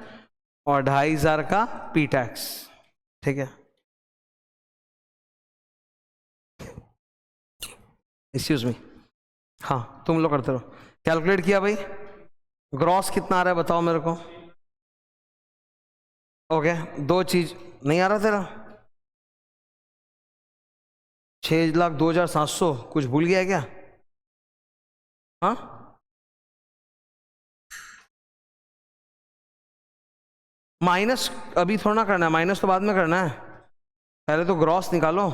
और 2,500 का पी टैक्स। ठीक है, एक्सक्यूज मी। हाँ, तुम लोग करते रहो। कैलकुलेट किया भाई? ग्रॉस कितना आ रहा है बताओ मेरे को? ओके, 2 चीज नहीं आ रहा तेरा? 6,02,700, कुछ भूल गया क्या? हाँ, माइनस अभी थोड़ा ना करना है, माइनस तो बाद में करना है, पहले तो ग्रॉस निकालो,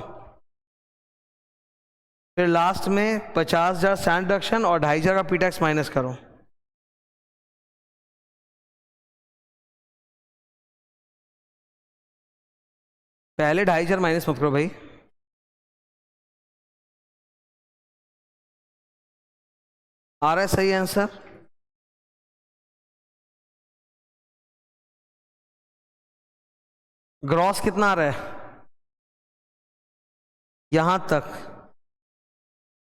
फिर लास्ट में 50,000 स्टैंड डिडक्शन और 2,500 का पी टैक्स माइनस करो। पहले 2,500 माइनस मत करो भाई। आ रहा है सही आंसर? ग्रॉस कितना आ रहा है यहां तक?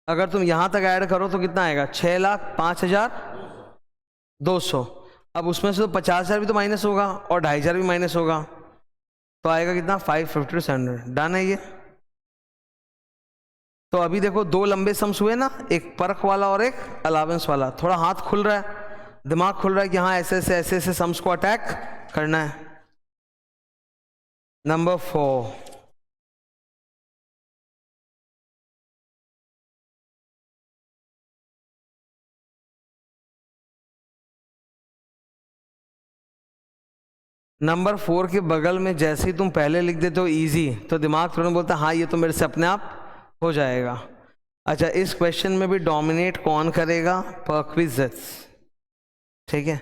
अगर तुम यहां तक ऐड करो तो कितना आएगा? 6,05,200। अब उसमें से तो 50,000 भी तो माइनस होगा और 2,500 भी माइनस होगा, तो आएगा कितना 550 to 700। डन है ये। तो अभी देखो दो लंबे सम्स हुए ना, एक पर्क वाला और एक अलावेंस वाला। थोड़ा हाथ खुल रहा है, दिमाग खुल रहा है कि हाँ ऐसे ऐसे सम्स को अटैक करना है। नंबर 4, नंबर 4 के बगल में जैसे ही तुम पहले लिख देते हो इजी, तो दिमाग तुरंत बोलता है हाँ ये तो मेरे से अपने आप हो जाएगा। अच्छा, इस क्वेश्चन में भी डोमिनेट कौन करेगा? परक्विजिट्स। ठीक है,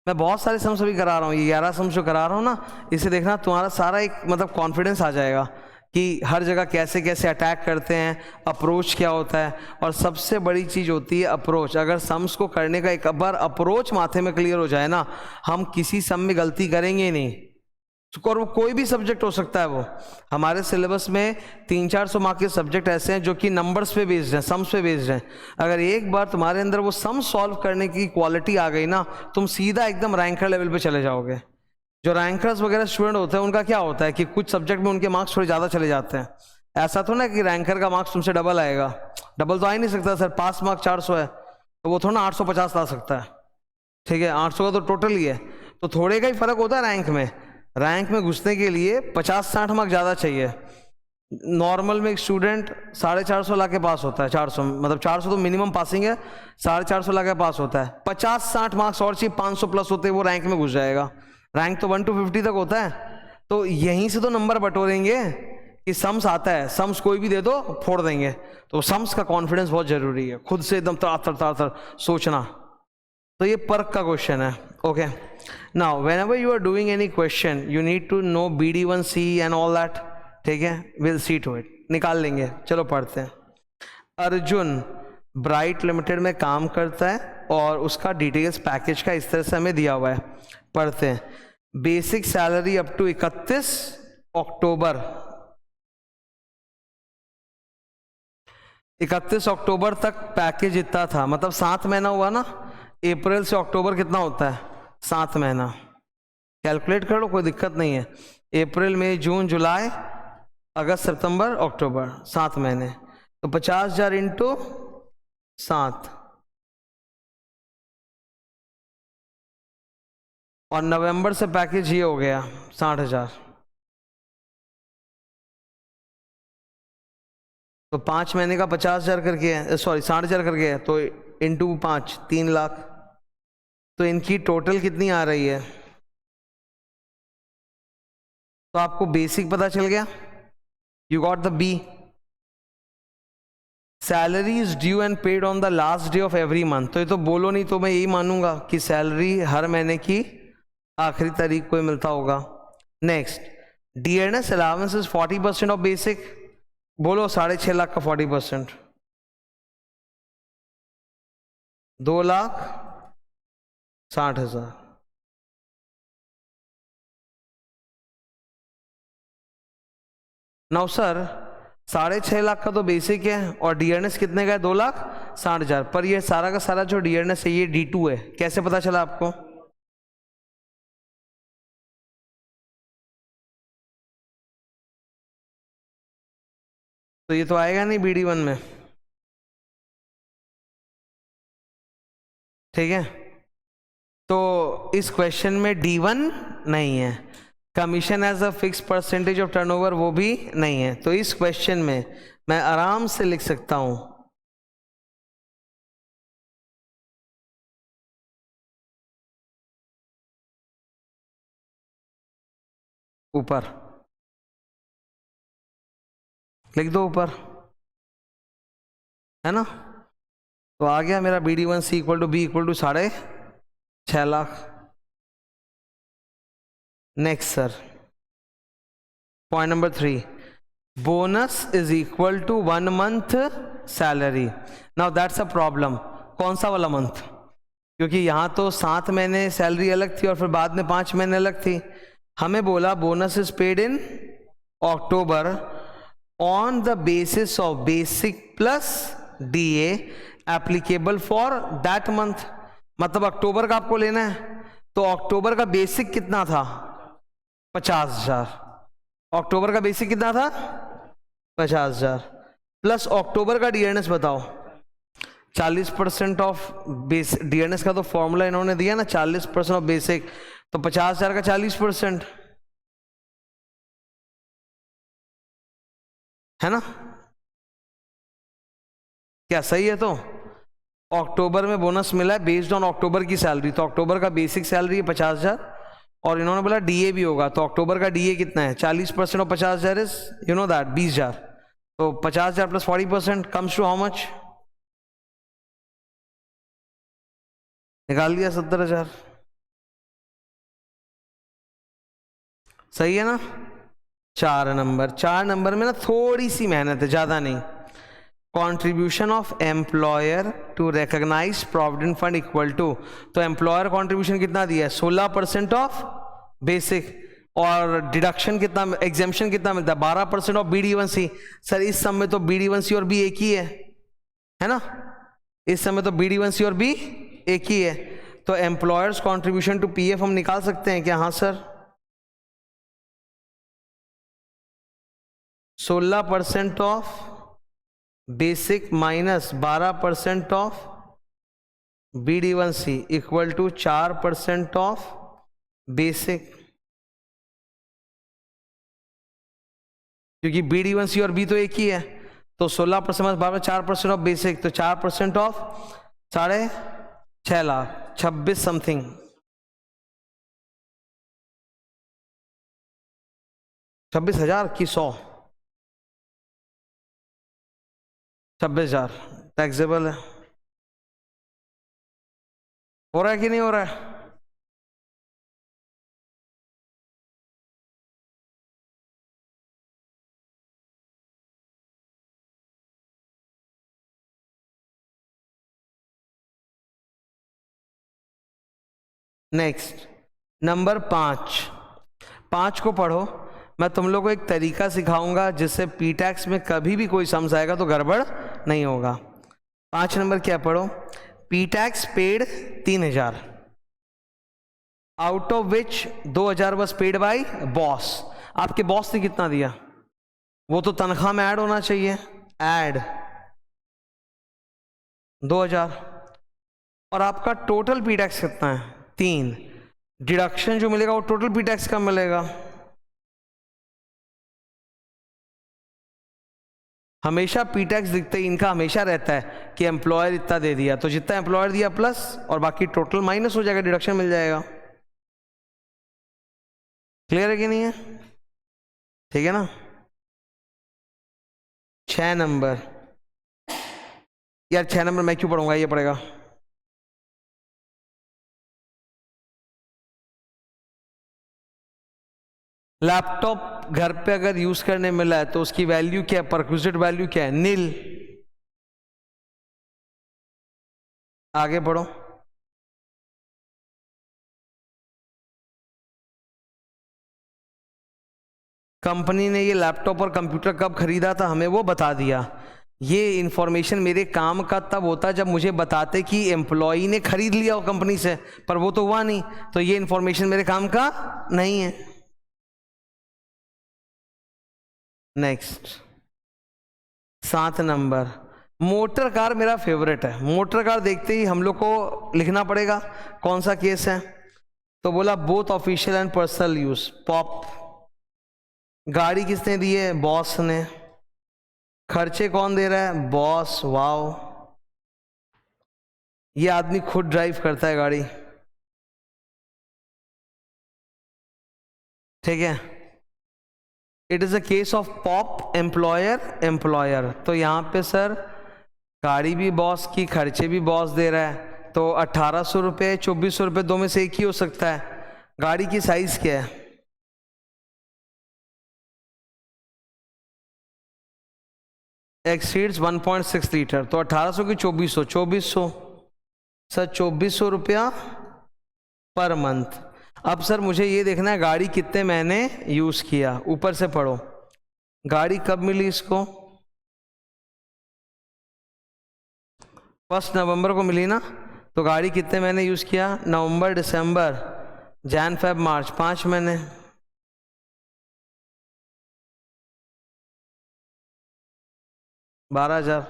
मैं बहुत सारे सम्स अभी करा रहा हूँ, ये 11 सम्स जो करा रहा हूँ ना, इसे देखना तुम्हारा सारा एक मतलब कॉन्फिडेंस आ जाएगा कि हर जगह कैसे कैसे अटैक करते हैं, अप्रोच क्या होता है। और सबसे बड़ी चीज़ होती है अप्रोच। अगर सम्स को करने का एक बार अप्रोच माथे में क्लियर हो जाए ना, हम किसी सम में गलती करेंगे ही नहीं। और वो कोई भी सब्जेक्ट हो सकता है। वो हमारे सिलेबस में 300-400 मार्क के सब्जेक्ट ऐसे हैं जो कि नंबर्स पे बेस्ड हैं, सम्स पे बेस्ड हैं। अगर एक बार तुम्हारे अंदर वो सम सॉल्व करने की क्वालिटी आ गई ना, तुम सीधा एकदम रैंकर लेवल पे चले जाओगे। जो रैंकर्स वगैरह स्टूडेंट होते हैं उनका क्या होता है कि कुछ सब्जेक्ट में उनके मार्क्स थोड़े ज़्यादा चले जाते हैं। ऐसा तो ना कि रैंकर का मार्क्स तुमसे डबल आएगा, डबल तो आ ही नहीं सकता सर। पास मार्क 400 है तो वो थोड़ा ना 850 ला सकता है। ठीक है, 800 का तो टोटल ही है, तो थोड़े का ही फर्क होता है रैंक में। रैंक में घुसने के लिए 50-60 मार्क ज़्यादा चाहिए। नॉर्मल में एक स्टूडेंट 450 ला के पास होता है, 400 मतलब 400 तो मिनिमम पासिंग है, 450 ला के पास होता है। 50-60 मार्क्स और चाहिए, 500 प्लस होते वो रैंक में घुस जाएगा। रैंक तो 1 to 50 तक होता है। तो यहीं से तो नंबर बटोरेंगे कि सम्स आता है, सम्स कोई भी दे दो फोड़ देंगे। तो सम्स का कॉन्फिडेंस बहुत जरूरी है, खुद से एकदम तर सोचना। तो ये पर्क का क्वेश्चन है। Okay, now whenever you are doing any question you need to know BD1C and all that. ठीक है, विल सी टू इट, निकाल लेंगे। चलो पढ़ते हैं। अर्जुन ब्राइट लिमिटेड में काम करता है और उसका डिटेल्स पैकेज का इस तरह से हमें दिया हुआ है। पढ़ते हैं। बेसिक सैलरी अप टू 31 अक्टूबर, 31 अक्टूबर तक पैकेज इतना था, मतलब 7 महीना हुआ ना। अप्रैल से अक्टूबर कितना होता है? 7 महीना। कैलकुलेट कर लो, कोई दिक्कत नहीं है। अप्रैल मई जून जुलाई अगस्त सितंबर अक्टूबर, 7 महीने। तो 50,000 इंटू 7, और नवंबर से पैकेज ये हो गया 60,000। तो 5 महीने का 50,000 करके है, सॉरी 60,000 करके है, तो इंटू 5 3 लाख। तो इनकी टोटल कितनी आ रही है? तो आपको बेसिक पता चल गया, you got the B. Salary is due and paid on the last day of every month. तो ये तो बोलो नहीं तो मैं यही मानूंगा कि सैलरी हर महीने की आखिरी तारीख को ही मिलता होगा। Next, dearness allowance is 40% of basic. बोलो 6.5 लाख का 40%, 2,60,000। नाउ सर 6.5 लाख का तो बेसिक है और डियरनेस कितने का है? 2,60,000। पर ये सारा का सारा जो डियरनेस है ये D2 है, कैसे पता चला आपको? तो ये तो आएगा नहीं BD1 में। ठीक है, तो इस क्वेश्चन में D1 नहीं है, commission as a fix percentage of turnover वो भी नहीं है। तो इस क्वेश्चन में मैं आराम से लिख सकता हूं ऊपर, लिख दो ऊपर, है ना। तो आ गया मेरा BD1C equal to B equal to 6.5 lakh. Next sir, point number 3, bonus is equal to 1 month salary. Now that's a problem. कौन सा वाला मंथ? क्योंकि यहां तो 7 महीने सैलरी अलग थी और फिर बाद में 5 महीने अलग थी। हमें बोला bonus is paid in October on the basis of basic plus DA applicable for that month. मतलब अक्टूबर का आपको लेना है, तो अक्टूबर का बेसिक कितना था? 50,000। अक्टूबर का बेसिक कितना था 50,000 प्लस अक्टूबर का डीएनएस बताओ 40% ऑफ बेस डीएनएस का तो फॉर्मूला इन्होंने दिया ना 40% ऑफ बेसिक, तो 50,000 का 40% है ना, क्या सही है? तो अक्टूबर में बोनस मिला है बेस्ड ऑन अक्टूबर की सैलरी, तो अक्टूबर का बेसिक सैलरी है 50,000 और इन्होंने बोला डीए भी होगा, तो अक्टूबर का डीए कितना है 40% of 50,000 is you know that 20,000, तो 50,000 plus 40% comes to how much? निकाल दिया 70,000। सही है ना? 4 नंबर में ना थोड़ी सी मेहनत है, ज्यादा नहीं। Contribution of employer to recognise provident fund equal to, तो एम्प्लॉयर कॉन्ट्रीब्यूशन कितना दिया है 16% ऑफ बेसिक, और डिडक्शन कितना, एग्जेम्पशन कितना मिलता है 12% ऑफ BD1C। सर इस समय तो BD1C और B एक ही है ना, इस समय तो BD1C और B एक ही है, तो एम्प्लॉयर्स कॉन्ट्रीब्यूशन टू PF हम निकाल सकते हैं क्या? हाँ sir, 16% of basic minus 12% of BD1C equal to 4% of basic, क्योंकि BD1C और B तो एक ही है, तो 16% माइनस 12 4% ऑफ बेसिक, तो 4% ऑफ 6.5 लाख 26 समथिंग, 26,000 की 100 26,000 टैक्सेबल है। हो रहा है कि नहीं हो रहा है? नेक्स्ट नंबर 5 को पढ़ो। मैं तुम लोग को एक तरीका सिखाऊंगा जिससे पीटैक्स में कभी भी कोई सम्स आएगा तो गड़बड़ नहीं होगा। 5 नंबर क्या पढ़ो? पीटैक्स पेड 3,000, आउट ऑफ विच 2,000 बस पेड बाय बॉस। आपके बॉस ने कितना दिया? वो तो तनख्वाह में ऐड होना चाहिए, ऐड 2,000, और आपका टोटल पीटैक्स कितना है 3, डिडक्शन जो मिलेगा वो टोटल पीटैक्स का मिलेगा। हमेशा पीटैक्स दिखते ही इनका हमेशा रहता है कि एम्प्लॉयर इतना दे दिया, तो जितना एम्प्लॉयर दिया प्लस और बाकी टोटल माइनस हो जाएगा, डिडक्शन मिल जाएगा। क्लियर है कि नहीं है? ठीक है ना? 6 नंबर, यार 6 नंबर मैं क्यों पढ़ूंगा, ये पढ़ेगा। लैपटॉप घर पे अगर यूज करने मिला है तो उसकी वैल्यू क्या है, परक्विजिट वैल्यू क्या है, नील। आगे बढ़ो। कंपनी ने ये लैपटॉप और कंप्यूटर कब खरीदा था हमें वो बता दिया। ये इंफॉर्मेशन मेरे काम का तब होता जब मुझे बताते कि एम्प्लॉई ने खरीद लिया हो कंपनी से, पर वो तो हुआ नहीं, तो ये इंफॉर्मेशन मेरे काम का नहीं है। नेक्स्ट 7 नंबर, मोटर कार मेरा फेवरेट है। मोटर कार देखते ही हम लोग को लिखना पड़ेगा कौन सा केस है, तो बोला both official and personal use. Pop, गाड़ी किसने दी है, बॉस ने। खर्चे कौन दे रहा है, बॉस। वाओ, ये आदमी खुद ड्राइव करता है गाड़ी, ठीक है। It is a case of pop, employer. तो यहां पे सर गाड़ी भी बॉस की, खर्चे भी बॉस दे रहा है, तो 1,800 रुपये 2,400 रुपये दो में से एक ही हो सकता है। गाड़ी की साइज क्या है, एक्सीड्स 1.6 लीटर, तो 1,800 की 2,400 सर 2,400 रुपया पर मंथ। अब सर मुझे ये देखना है गाड़ी कितने महीने यूज किया। ऊपर से पढ़ो, गाड़ी कब मिली इसको, 1 नवंबर को मिली ना, तो गाड़ी कितने महीने यूज किया, नवंबर, दिसंबर, जैन, फेब, मार्च, 5 महीने। 12,000।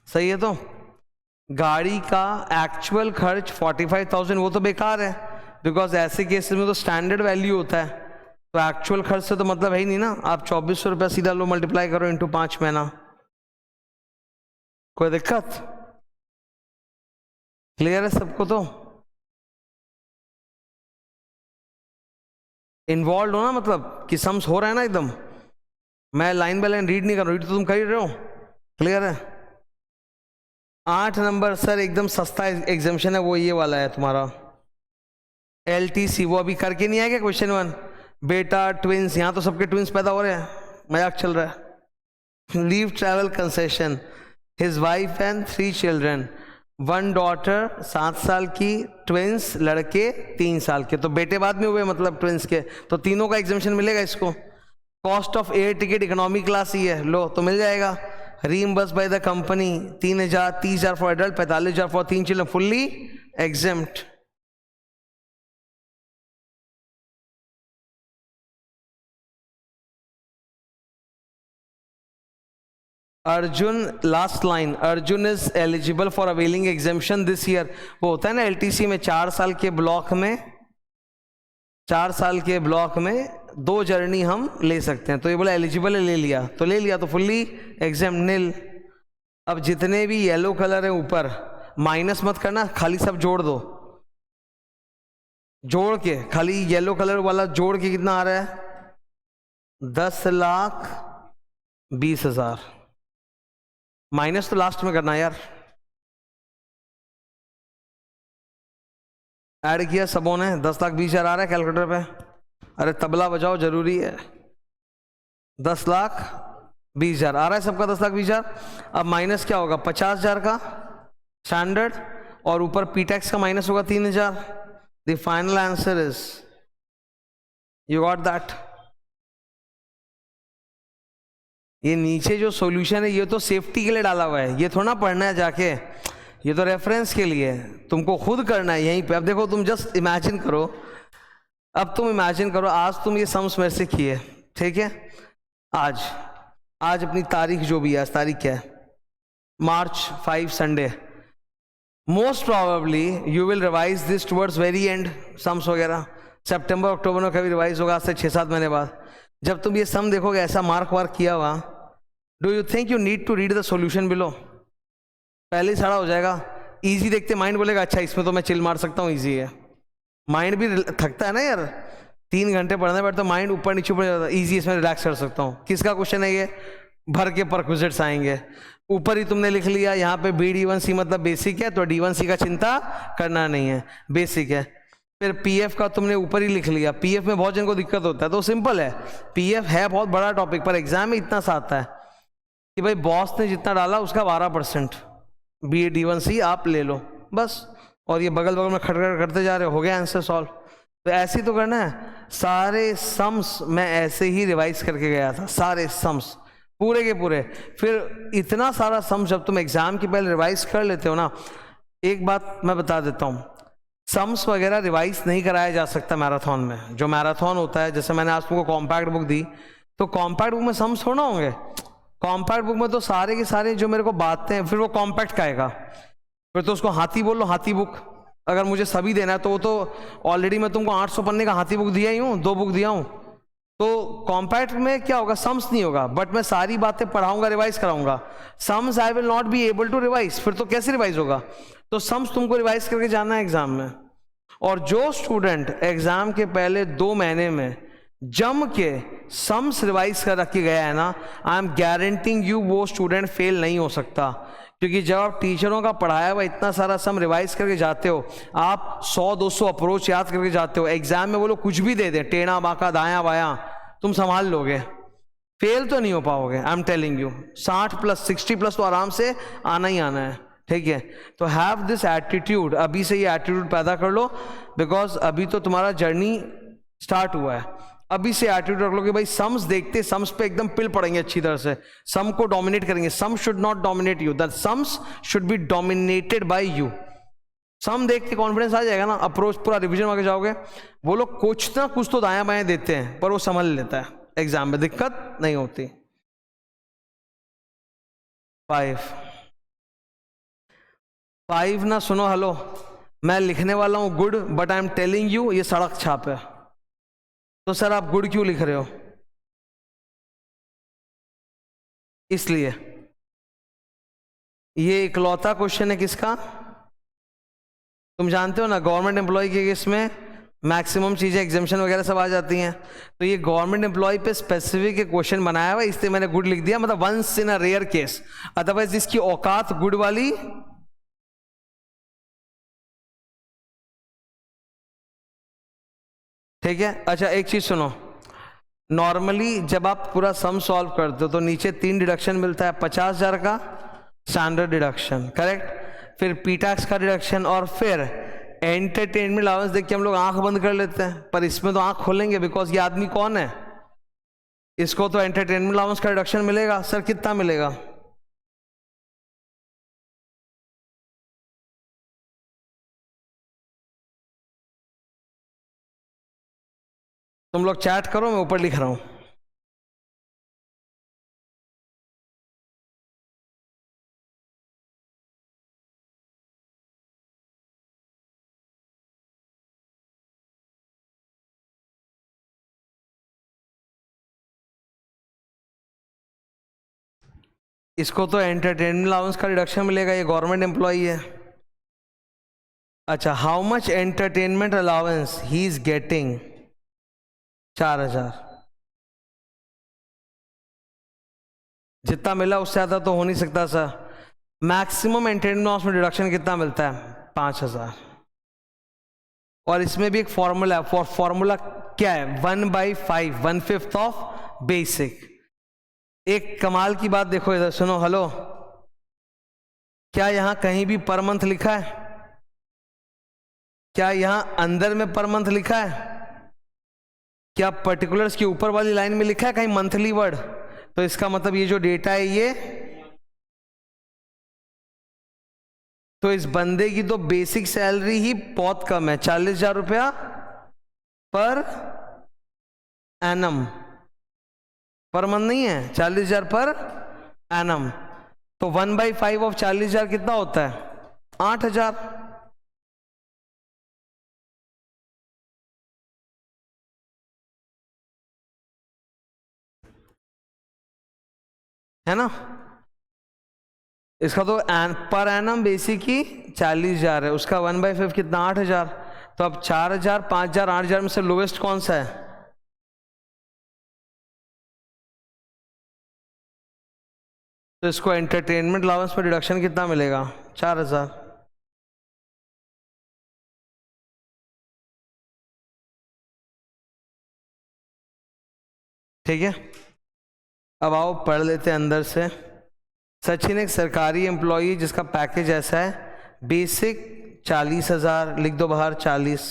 सही है। तो गाड़ी का एक्चुअल खर्च 45,000, वो तो बेकार है, बिकॉज ऐसे केसेस में तो स्टैंडर्ड वैल्यू होता है, तो एक्चुअल खर्च से तो मतलब है ही नहीं ना। आप 2400 रुपया सीधा लो, मल्टीप्लाई करो इंटू 5 महीना। कोई दिक्कत? क्लियर है सबको? तो इन्वॉल्व हो ना, मतलब कि सम्स हो रहा है ना एकदम। मैं लाइन बाय लाइन रीड नहीं कर रहा हूँ, रीड तो तुम कर ही रहे हो। क्लियर है? 8 नंबर सर एकदम सस्ता एग्जाम्शन है, वो ये वाला है तुम्हारा LTC। वो अभी करके नहीं आया क्या क्वेश्चन 1? बेटा ट्विंस, यहाँ तो सबके ट्विंस पैदा हो रहे हैं, मजाक चल रहा है। Leave travel concession, his wife and 3 children, 1 daughter 7 साल की, ट्विंस लड़के 3 साल के। तो बेटे बाद में हुए मतलब ट्विंस के, तो तीनों का एग्जाम्शन मिलेगा इसको। Cost of air ticket economy class ही है, लो तो मिल जाएगा। Reimburse by the company 3,000, 30,000 for adult, 45,000 for 3 children, fully exempt. Arjun, last line, Arjun is eligible for availing exemption this year. वो होता है ना LTC में 4 साल के ब्लॉक में, 4 साल के ब्लॉक में 2 जर्नी हम ले सकते हैं। तो ये बोला एलिजिबल है, ले लिया तो ले लिया, तो फुल्ली एग्जाम नील। अब जितने भी येलो कलर है ऊपर, माइनस मत करना, खाली सब जोड़ दो। जोड़ के खाली येलो कलर वाला जोड़ के कितना आ रहा है? 10,20,000। माइनस तो लास्ट में करना यार। ऐड किया सबों ने, 10,20,000 आ रहा है कैलकुलेटर पे। अरे तबला बजाओ, जरूरी है। 10,20,000 आ रहा है सबका, 10,20,000। अब माइनस क्या होगा? 50,000 का स्टैंडर्ड, और ऊपर पीटैक्स का माइनस होगा 3,000। The final answer is, you got that? ये नीचे जो सॉल्यूशन है ये तो सेफ्टी के लिए डाला हुआ है, ये थोड़ा पढ़ना है जाके, ये तो रेफरेंस के लिए तुमको खुद करना है यहीं पे। अब देखो तुम जस्ट इमेजिन करो, अब तुम इमेजिन करो आज तुम ये सम्स मेरे से किए, ठीक है? आज अपनी तारीख जो भी है, आज तारीख क्या है? March 5 Sunday. Most probably you will revise this towards very and, sums वगैरह सितंबर अक्टूबर में कभी रिवाइज होगा, आज से 6-7 महीने बाद। जब तुम ये सम देखोगे ऐसा मार्क वार्क किया हुआ, do you think you need to read the solution below? पहले ही सारा हो जाएगा। इजी देखते माइंड बोलेगा अच्छा इसमें तो मैं चिल मार सकता हूँ, इजी है। माइंड भी थकता है ना यार, 3 घंटे पढ़ने बैठे तो माइंड ऊपर नीचे ऊपर जाता है, ईजी इसमें रिलैक्स कर सकता हूँ। किसका क्वेश्चन है ये? भर के परक्विजिट्स आएंगे। ऊपर ही तुमने लिख लिया यहाँ पे BD1C मतलब बेसिक है, तो D1C का चिंता करना नहीं है, बेसिक है। फिर PF का तुमने ऊपर ही लिख लिया। PF में बहुत जन को दिक्कत होता है, तो सिंपल है, PF है बहुत बड़ा टॉपिक, पर एग्जाम में इतना सा आता है कि भाई बॉस ने जितना डाला उसका 12% BD1C आप ले लो बस, और ये बगल बगल में खटखट करते जा रहे हो गया आंसर सॉल्व। तो ऐसे ही तो करना है। सारे सम्स मैं ऐसे ही रिवाइज करके गया था, सारे सम्स पूरे के पूरे। फिर इतना सारा सम्स जब तुम एग्जाम के पहले रिवाइज कर लेते हो ना, एक बात मैं बता देता हूँ, सम्स वगैरह रिवाइज नहीं कराया जा सकता मैराथन में। जो मैराथन होता है, जैसे मैंने आज तुमको कॉम्पैक्ट बुक दी, तो कॉम्पैक्ट बुक में सम्स थोड़ा होंगे। कॉम्पैक्ट बुक में तो सारे के सारे जो मेरे को बातें हैं, फिर वो कॉम्पैक्ट का आएगा, फिर तो उसको हाथी बोल लो, हाथी बुक। अगर मुझे सभी देना है तो वो तो ऑलरेडी मैं तुमको 800 पन्ने का हाथी बुक दिया ही हूँ, 2 बुक दिया हूँ। तो कॉम्पैक्ट में क्या होगा? सम्स नहीं होगा, बट मैं सारी बातें पढ़ाऊंगा, रिवाइज कराऊंगा। Sums I will not be able to revise, फिर तो कैसे रिवाइज होगा? तो सम्स तुमको रिवाइज करके जाना है एग्जाम में। और जो स्टूडेंट एग्जाम के पहले 2 महीने में जम के सम्स रिवाइज कर रख के गया है ना, आई एम गारंटिंग यू वो स्टूडेंट फेल नहीं हो सकता। क्योंकि जब आप टीचरों का पढ़ाया हुआ इतना सारा सम रिवाइज करके जाते हो, आप 100-200 अप्रोच याद करके जाते हो, एग्जाम में वो लोग कुछ भी दे दें, टेढ़ा बांका दायां बायां, तुम संभाल लोगे, फेल तो नहीं हो पाओगे। आई एम टेलिंग यू, 60+ 60+ तो आराम से आना ही आना है, ठीक है? तो हैव दिस एटीट्यूड, अभी से ये एटीट्यूड पैदा कर लो, बिकॉज अभी तो तुम्हारा जर्नी स्टार्ट हुआ है। अभी से एटीट्यूड रख लो कि भाई सम्स देखते, सम्स पे एकदम पिल पड़ेंगे अच्छी तरह से, सम को डोमिनेट करेंगे। Sum should not dominate you, the sums should be dominated by you. Sum देख के कॉन्फिडेंस आ जाएगा ना, अप्रोच पूरा रिवीजन में जाओगे। वो लोग कुछ ना कुछ तो दायां बायां देते हैं, पर वो समझ लेता है, एग्जाम में दिक्कत नहीं होती। 5 ना, सुनो हेलो, मैं लिखने वाला हूं good, but I am telling you ये सड़क छाप है। तो सर आप गुड क्यों लिख रहे हो? इसलिए ये इकलौता क्वेश्चन है किसका? तुम जानते हो ना, गवर्नमेंट एम्प्लॉय के केस में मैक्सिमम चीजें एग्जामिशन वगैरह सब आ जाती हैं, तो ये गवर्नमेंट एम्प्लॉय पे स्पेसिफिक एक क्वेश्चन बनाया हुआ है, इसलिए मैंने गुड लिख दिया, मतलब once in a rare case, otherwise इसकी औकात गुड वाली ठीक है। अच्छा एक चीज सुनो, नॉर्मली जब आप पूरा सम सॉल्व करते हो तो नीचे 3 डिडक्शन मिलता है, 50,000 का स्टैंडर्ड डिडक्शन, करेक्ट, फिर पी टैक्स का डिडक्शन, और फिर एंटरटेनमेंट अलाउंस देख के हम लोग आंख बंद कर लेते हैं, पर इसमें तो आंख खोलेंगे, बिकॉज ये आदमी कौन है, इसको तो एंटरटेनमेंट अलाउंस का डिडक्शन मिलेगा। सर कितना मिलेगा? तुम लोग चैट करो, मैं ऊपर लिख रहा हूं। इसको तो एंटरटेनमेंट अलाउंस का डिडक्शन मिलेगा, ये गवर्नमेंट एम्प्लॉई है। अच्छा, how much entertainment allowance he is getting? 4,000। जितना मिला उससे ज़्यादा तो हो नहीं सकता सर। मैक्सिमम एंटरटेनमेंट अलाउंस में डिडक्शन कितना मिलता है? 5,000। और इसमें भी एक फॉर्मूला है, फॉर्मूला क्या है? 1/5, 1/5 ऑफ बेसिक। एक कमाल की बात देखो इधर, सुनो हेलो, क्या यहां कहीं भी पर मंथ लिखा है? क्या यहां अंदर में पर मंथ लिखा है? क्या पर्टिकुलर्स के ऊपर वाली लाइन में लिखा है कहीं मंथली वर्ड? तो इसका मतलब ये जो डेटा है ये, तो इस बंदे की तो बेसिक सैलरी ही बहुत कम है, 40,000 रुपया पर एनम, पर मंथ नहीं है, 40,000 पर एनम। तो 1/5 ऑफ 40,000 कितना होता है? 8,000। है ना? इसका तो पर एनम बेसिक ही 40,000 है, उसका 1/5 कितना? 8,000। तो अब 4,000, 5,000, 8,000 में से लोवेस्ट कौन सा है? तो इसको एंटरटेनमेंट अलाउंस पर डिडक्शन कितना मिलेगा? 4,000। ठीक है, अब आओ पढ़ लेते हैं अंदर से। सचिन एक सरकारी एम्प्लॉई जिसका पैकेज ऐसा है, बेसिक 40,000, लिख दो बाहर 40,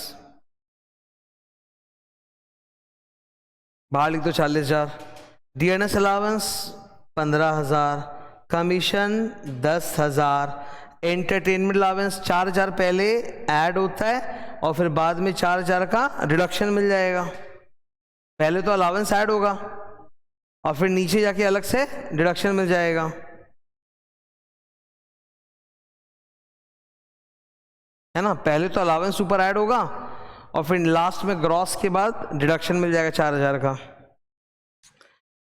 बाहर लिख दो 40,000, DNS allowance 15,000, commission 10,000, entertainment allowance 4,000 पहले ऐड होता है और फिर बाद में 4,000 का रिडक्शन मिल जाएगा। पहले तो अलाउंस ऐड होगा और फिर नीचे जाके अलग से डिडक्शन मिल जाएगा, है ना? पहले तो अलाउंस ऊपर ऐड होगा और फिर लास्ट में ग्रॉस के बाद डिडक्शन मिल जाएगा 4,000 का।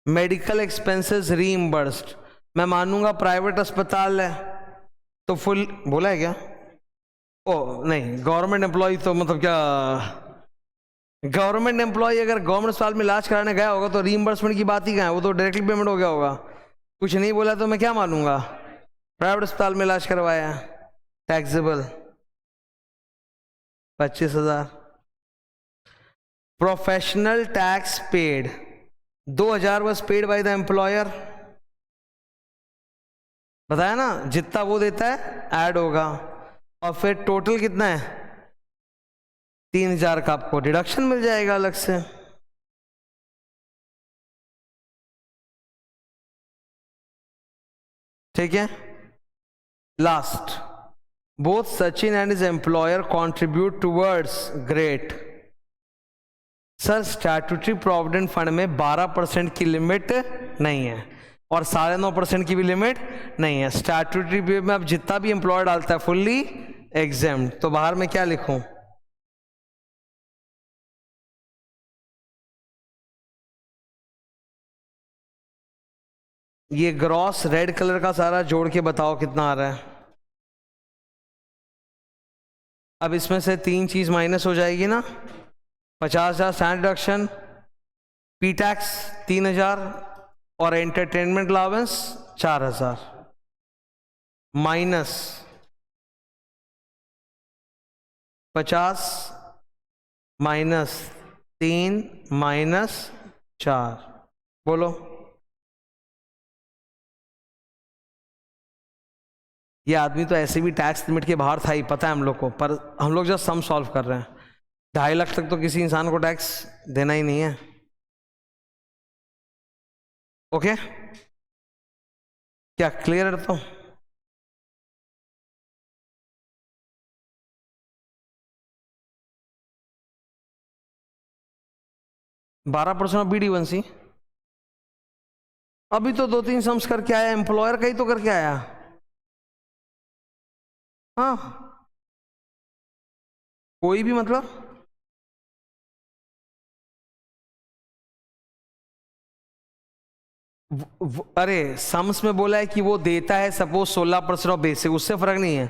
मेडिकल एक्सपेंसेस रीइंबर्स्ड, मैं मानूंगा प्राइवेट अस्पताल है तो फुल, बोला है क्या? ओ नहीं, गवर्नमेंट एम्प्लॉय तो मतलब क्या, गवर्नमेंट एम्प्लॉय अगर गवर्नमेंट अस्पताल में इलाज कराने गया होगा तो रीइंबर्समेंट की बात ही कहाँ है, वो तो डायरेक्टली पेमेंट हो गया होगा। कुछ नहीं बोला तो मैं क्या मानूंगा? प्राइवेट अस्पताल में इलाज करवाया, taxable 25,000। Professional tax paid 2,000 was paid by the employer, बताया ना, जितना वो देता है ऐड होगा, और फिर टोटल कितना है? 3,000 का आपको डिडक्शन मिल जाएगा अलग से। ठीक है, last both Sachin and his employer contribute towards great. Sir statutory provident fund में 12% की लिमिट नहीं है और 9.5% की भी लिमिट नहीं है। स्टैट्यूटरी में अब जितना भी एम्प्लॉयर डालता है फुल्ली एग्जेम्प्ट। तो बाहर में क्या लिखूं? ये ग्रॉस रेड कलर का सारा जोड़ के बताओ कितना आ रहा है। अब इसमें से 3 चीज माइनस हो जाएगी ना। 50,000 स्टैंड डिडक्शन, पी टैक्स 3,000 और entertainment allowance 4,000 minus 50 minus 3 minus 4। बोलो ये आदमी तो ऐसे भी टैक्स लिमिट के बाहर था ही, पता है हम लोग को, पर हम लोग जस्ट सम सॉल्व कर रहे हैं। 2.5 लाख तक तो किसी इंसान को टैक्स देना ही नहीं है। ओके क्या क्लियर है? तो 12% ऑफ BD1C। अभी तो 2-3 सम्स करके आया, एम्प्लॉयर का ही तो करके आया। हाँ कोई भी मतलब अरे सम्स में बोला है कि वो देता है सपोज 16% ऑफ बेसिक, उससे फर्क नहीं है।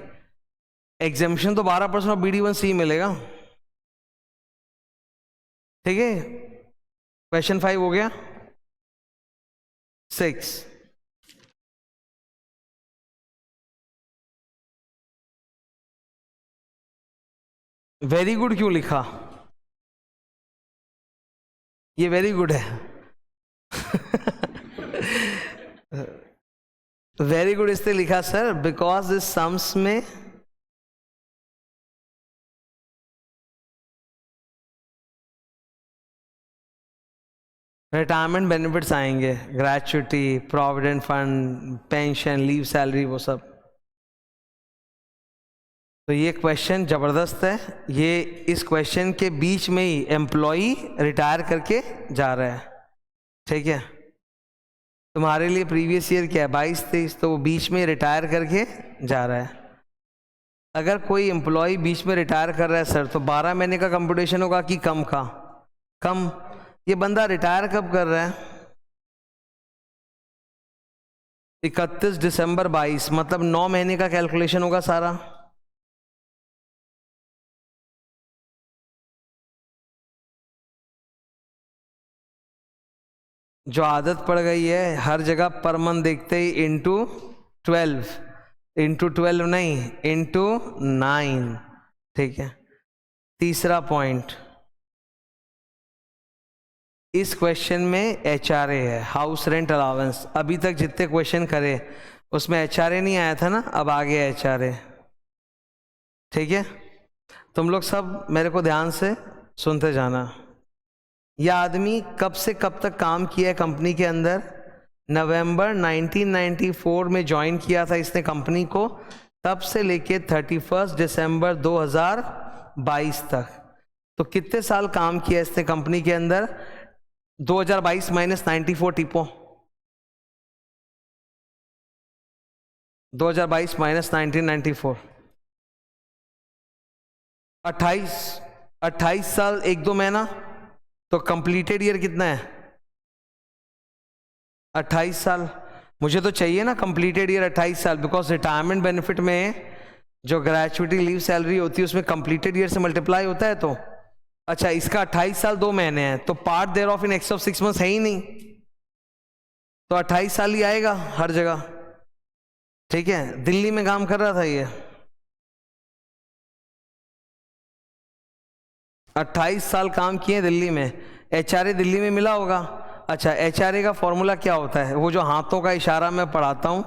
एग्जेम्पशन तो 12% ऑफ BD1C मिलेगा। ठीक है क्वेश्चन 5 हो गया। 6 वेरी गुड क्यों लिखा? ये वेरी गुड है। वेरी गुड इसलिए लिखा सर बिकॉज इस सम्स में रिटायरमेंट बेनिफिट्स आएंगे, gratuity, provident fund, pension, leave, salary, वो सब। तो ये क्वेश्चन जबरदस्त है। ये इस क्वेश्चन के बीच में ही एम्प्लॉई रिटायर करके जा रहा है। ठीक है तुम्हारे लिए प्रीवियस ईयर क्या है 22-23, तो वो बीच में रिटायर करके जा रहा है। अगर कोई एम्प्लॉय बीच में रिटायर कर रहा है सर तो 12 महीने का कंप्यूटेशन होगा कि कम का? कम। ये बंदा रिटायर कब कर रहा है? 31 दिसंबर 22, मतलब 9 महीने का कैलकुलेशन होगा सारा। जो आदत पड़ गई है हर जगह पर मंथ देखते ही इंटू 12 नहीं इंटू 9। ठीक है तीसरा पॉइंट, इस क्वेश्चन में HRA है, हाउस रेंट अलाउंस। अभी तक जितने क्वेश्चन करे उसमें HRA नहीं आया था ना, अब आ गया HRA। ठीक है तुम लोग सब मेरे को ध्यान से सुनते जाना। यह आदमी कब से कब तक काम किया है कंपनी के अंदर? नवंबर 1994 में ज्वाइन किया था इसने कंपनी को, तब से लेके 31 दिसंबर 2022 तक। तो कितने साल काम किया इसने कंपनी के अंदर? 2022 माइनस 94 टिपो, 2022 माइनस 1994, 28 साल 1-2 महीना। तो कंप्लीटेड ईयर कितना है? 28 साल। मुझे तो चाहिए ना कंप्लीटेड ईयर 28 साल, बिकॉज रिटायरमेंट बेनिफिट में जो ग्रेच्युटी, लीव, सैलरी होती है उसमें कंप्लीटेड ईयर से मल्टीप्लाई होता है। तो अच्छा इसका 28 साल 2 महीने हैं, तो part thereof in excess of 6 months है ही नहीं, तो 28 साल ही आएगा हर जगह। ठीक है दिल्ली में काम कर रहा था ये, 28 साल काम किए दिल्ली में। HRA दिल्ली में मिला होगा। अच्छा HRA का फॉर्मूला क्या होता है? वो जो हाथों का इशारा मैं पढ़ाता हूं।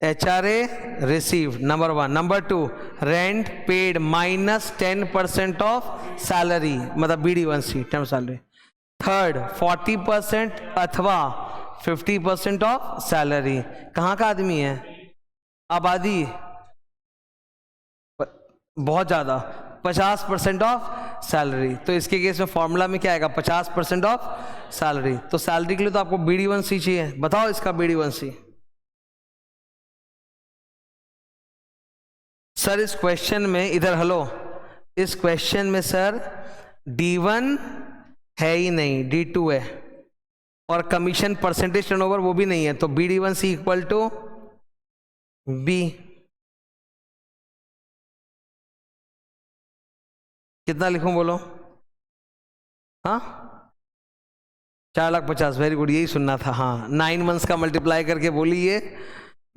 HRA receive number 1, number 2 rent paid minus 10% of salary, मतलब BD1C टर्म सैलरी। थर्ड 40% अथवा 50% ऑफ सैलरी। कहाँ का आदमी है? आबादी बहुत ज़्यादा, 50% ऑफ सैलरी। तो इसके केस में फॉर्मूला में क्या आएगा, 50% ऑफ सैलरी। तो सैलरी के लिए तो आपको BD1C चाहिए, बताओ इसका BD1C। सर इस क्वेश्चन में, इधर हेलो, इस क्वेश्चन में सर D1 है ही नहीं, D2 है, और कमीशन परसेंटेज टर्नओवर वो भी नहीं है, तो BD1C इक्वल टू B। कितना लिखूं बोलो? हाँ 4,50,000, वेरी गुड, यही सुनना था। हाँ 9 मंथ्स का मल्टीप्लाई करके बोलिए।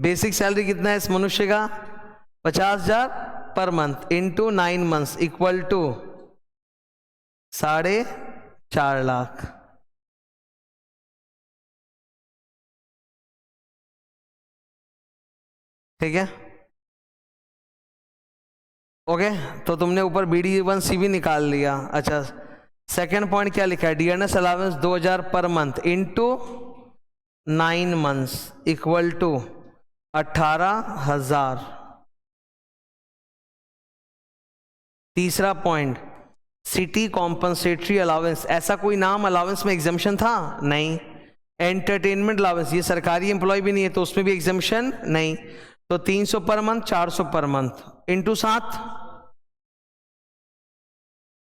बेसिक सैलरी कितना है इस मनुष्य का, 50,000 पर month into 9 months equal to 4,50,000। ठीक है, ओके। तो तुमने ऊपर BD1C भी निकाल लिया। अच्छा, सेकेंड पॉइंट क्या लिखा है, डियरनेस अलाउंस 2,000 पर month into 9 months equal to 18,000। तीसरा पॉइंट, सिटी कॉम्पनसेटरी अलाउंस, ऐसा कोई नाम अलाउंस में एग्जम्पशन था? नहीं। एंटरटेनमेंट अलाउंस, ये सरकारी एम्प्लॉय भी नहीं है तो उसमें भी एग्जम्पशन नहीं। तो 300 पर मंथ, 400 पर मंथ इंटू 7,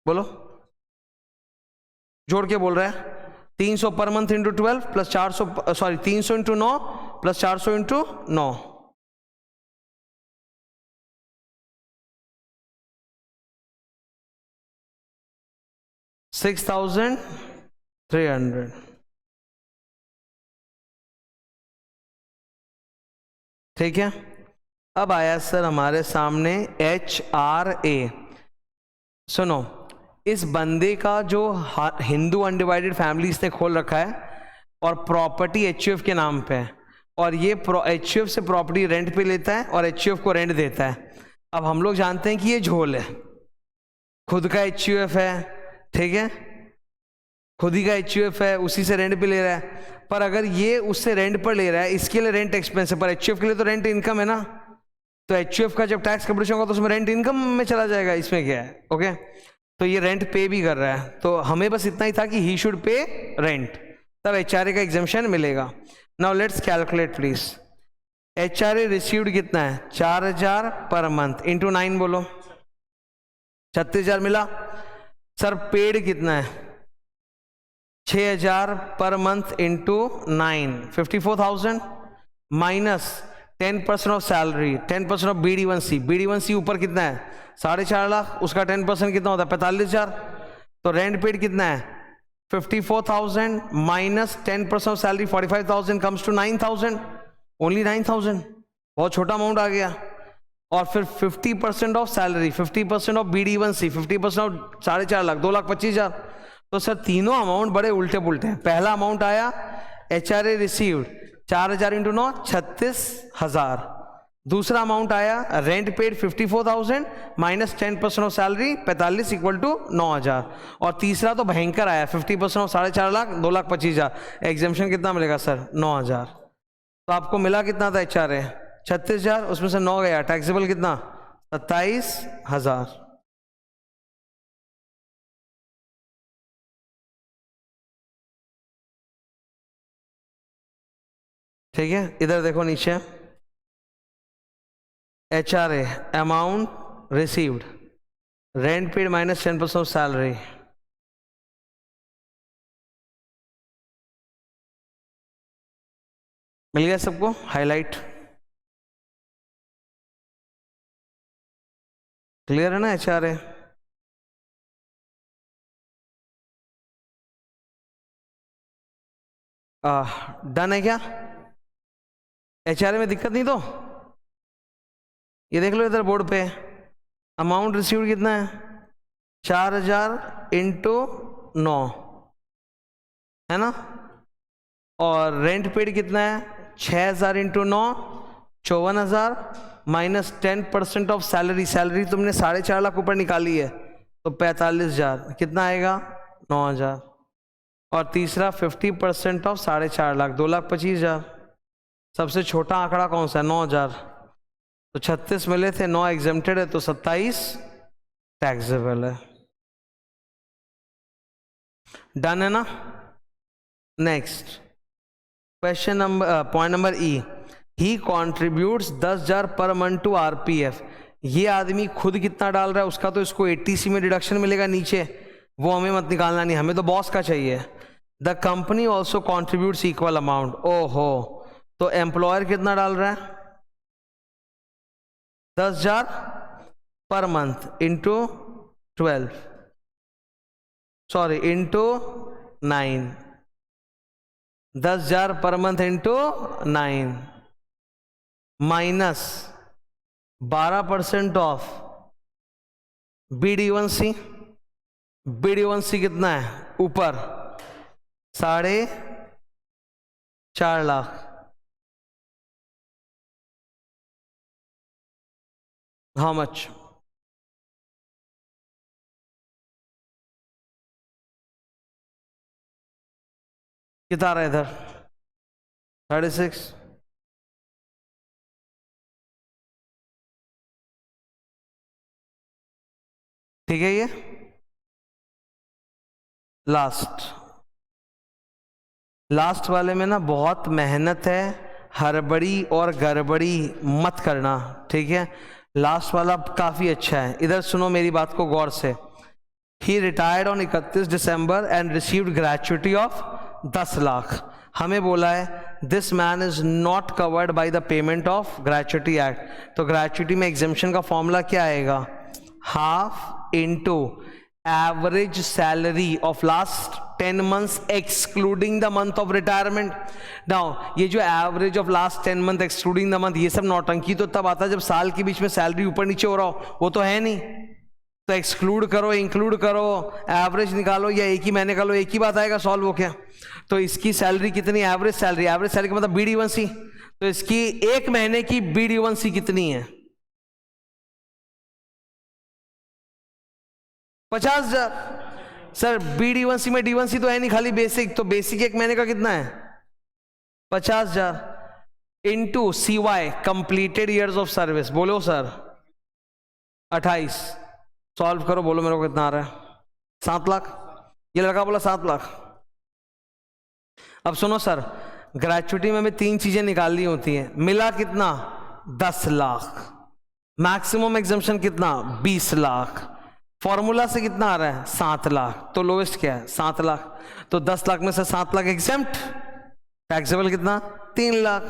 बोलो, जोड़ के बोल रहा है, 300 पर month into 12 plus 400, sorry 300 into 9 plus 400 into 9, 6,300। ठीक है, अब आया सर हमारे सामने HRA। सुनो, इस बंदे का जो हिंदू अनडिवाइडेड फैमिली इसने खोल रखा है और प्रॉपर्टी HUF के नाम पे है, और ये HUF से प्रॉपर्टी रेंट पे लेता है और HUF को रेंट देता है। अब हम लोग जानते हैं कि ये झोल है, खुद का HUF है, ठीक है, खुद ही का HUF है, उसी से रेंट पे ले रहा है। पर अगर ये उससे रेंट पर ले रहा है, इसके लिए रेंट एक्सपेंस है, पर HUF के लिए तो रेंट इनकम है ना, तो HUF का जब टैक्स कंप्यूटेशन होगा तो उसमें रेंट इनकम में चला जाएगा, इसमें क्या है, ओके। तो ये रेंट पे भी कर रहा है, तो हमें बस इतना ही था कि ही शुड पे रेंट, तब HRA का एग्जम्पशन मिलेगा। Now let's calculate please. HRA received कितना है, 4,000 पर मंथ इंटू 9 बोलो, 36,000 मिला। सर पेड कितना है, 6,000 पर month into 9, 54,000 minus 10% of salary, 10% of BD1C। BD1C ऊपर कितना है, 4.5 लाख, उसका 10% कितना होता है, 45,000। तो रेंट पेड कितना है, 54,000 minus 10% of salary 45,000 comes to 9,000, only 9,000, बहुत छोटा अमाउंट आ गया। और फिर 50% of salary, 50% of BD1C, 50% of 4.5 lakh, 2,25,000। तो सर तीनों अमाउंट बड़े उल्टे पुल्टे हैं। पहला अमाउंट आया HRA रिसीव्ड 4,000 इंटू 9, 36,000। दूसरा अमाउंट आया rent paid 54,000 minus 10% of salary 45 equal to 9,000। और तीसरा तो भयंकर आया 50% ऑफ 4.5 लाख, 2,25,000। एग्जेम्पशन कितना मिलेगा सर, 9,000। तो आपको मिला कितना था HRA, 36,000, उसमें से 9 गया, टैक्सेबल कितना, 27,000। ठीक है, इधर देखो नीचे, HRA amount received, rent paid minus 10% of salary, मिल गया सबको हाईलाइट, क्लियर है ना HRA? डन है क्या, HRA में दिक्कत नहीं? तो ये देख लो इधर बोर्ड पे, अमाउंट रिसीव्ड कितना है, 4,000 इंटू 9 है ना, और रेंट पेड कितना है, 6,000 into 9, 54,000 minus 10% of salary, salary तुमने 4.5 लाख ऊपर निकाली है तो 45,000, कितना आएगा, 9,000। और तीसरा 50% ऑफ 4.5 लाख, 2,25,000। सबसे छोटा आंकड़ा कौन सा है, 9,000। तो 36 मिले थे, 9 एग्जेम्प्टेड है, तो 27 टैक्सेबल है। डन है ना। Next question number, point number E, he contributes 10,000 per month to RPF. ये आदमी खुद कितना डाल रहा है उसका तो इसको 80C में डिडक्शन मिलेगा नीचे, वो हमें मत निकालना, नहीं हमें तो बॉस का चाहिए। The company also contributes equal amount. ओहो, तो एम्प्लॉयर कितना डाल रहा है? 10,000 per month into 12, sorry into 9, 10,000 per month into 9 minus 12% of BD1C। BD1C कितना है ऊपर? 4.5 लाख। How much? कितना आ रहा है इधर? 36। ठीक है, ये लास्ट वाले में ना बहुत मेहनत है, हड़बड़ी और गड़बड़ी मत करना, ठीक है। लास्ट वाला काफी अच्छा है। इधर सुनो मेरी बात को गौर से। He retired on 31 December and received gratuity of 10 lakh. हमें बोला है this man is not covered by the payment of gratuity act. तो ग्रेचुटी में एग्जेम्पशन का फॉर्मूला क्या आएगा? Half into average salary of last 10 months excluding the month of retirement। Now ये जो average of last 10 month excluding the month, ये सब नौटंकी तो तब आता है जब साल के बीच में सैलरी ऊपर नीचे हो रहा हो, वो तो है नहीं। तो एक्सक्लूड करो, इंक्लूड करो, एवरेज निकालो या एक ही महीने का लो, एक ही बात आएगा, सॉल्व हो क्या। तो इसकी सैलरी कितनी? एवरेज सैलरी का मतलब BD1C। तो इसकी एक महीने की BD1C कितनी है? 50,000। सर BD1C में D1C तो है नहीं, खाली बेसिक। तो बेसिक एक महीने का कितना है? 50,000 into CY completed years of service. बोलो सर 28। सॉल्व करो, बोलो मेरे को कितना आ रहा है? 7 लाख। ये लड़का बोला 7 लाख। अब सुनो सर, ग्रेचुटी में हमें 3 चीजें निकालनी होती हैं। मिला कितना? 10 लाख। मैक्सिमम एग्जम्पशन कितना? 20 लाख। फॉर्मूला से कितना आ रहा है? 7 लाख। तो लोवेस्ट क्या है? 7 लाख। तो 10 लाख में से 7 लाख एग्जेम्प्ट, टैक्सेबल कितना? 3 लाख।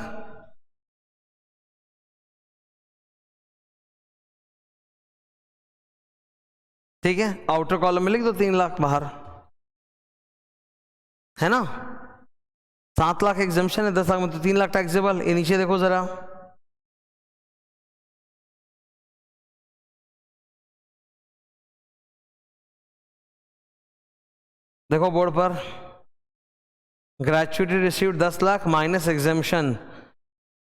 ठीक है, आउटर कॉलम में लिख दो 3 लाख बाहर, है ना। 7 लाख एग्जेम्पशन है, 10 लाख में तो 3 लाख टैक्सेबल। ये नीचे देखो जरा, देखो बोर्ड पर, gratuity received 10 lakh minus exemption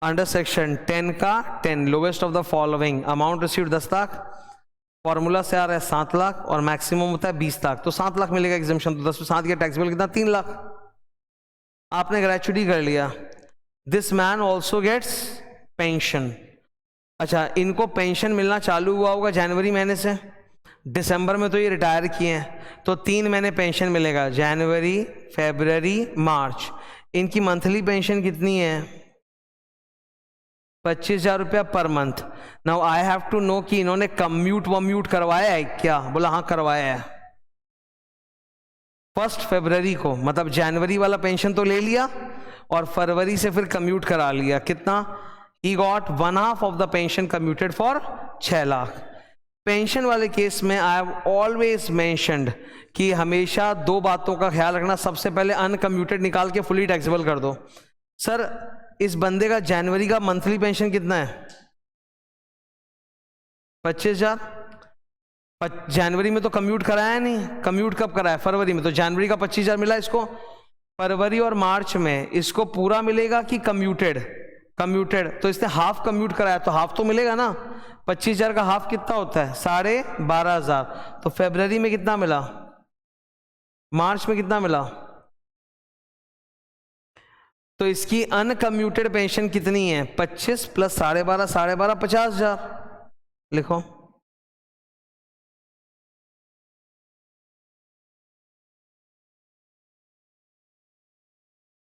under section 10 का 10, lowest of the following. Amount received 10 lakh, formula से आ रहा है 7 लाख और मैक्सिमम होता है 20 लाख। तो 7 लाख मिलेगा एग्जेम्पशन। तो 10 में 7 के टैक्सेबल कितना? 3 लाख। आपने ग्रेचुटी कर लिया। This man also gets pension. अच्छा, इनको पेंशन मिलना चालू हुआ होगा जनवरी महीने से, दिसंबर में तो ये रिटायर किए हैं, तो 3 महीने पेंशन मिलेगा, जनवरी, फरवरी, मार्च। इनकी मंथली पेंशन कितनी है? 25,000 रुपया पर month. Now I have to know कि इन्होंने कम्यूट करवाया है क्या? बोला हाँ करवाया है। 1 फरवरी को, मतलब जनवरी वाला पेंशन तो ले लिया और फरवरी से फिर कम्यूट करा लिया। कितना? He got 1/2 of the pension commuted for 6 lakh. Pension वाले केस में आई हैव ऑलवेज मेंशन्ड कि हमेशा 2 बातों का ख्याल रखना। सबसे पहले अनकम्यूटेड निकाल के फुली टैक्सेबल कर दो। सर इस बंदे का जनवरी का मंथली पेंशन कितना है? 25,000। जनवरी में तो कम्यूट कराया नहीं, कम्यूट कब कराया? फरवरी में। तो जनवरी का 25,000 मिला इसको। फरवरी और मार्च में इसको पूरा मिलेगा कि कम्यूटेड? तो इसने हाफ कम्यूट कराया तो हाफ तो मिलेगा ना। 25,000 का हाफ कितना होता है? 12,500। तो फरवरी में कितना मिला? मार्च में कितना मिला? तो इसकी अनकम्यूटेड पेंशन कितनी है? 25 प्लस 12.5, 12.5 50,000 लिखो।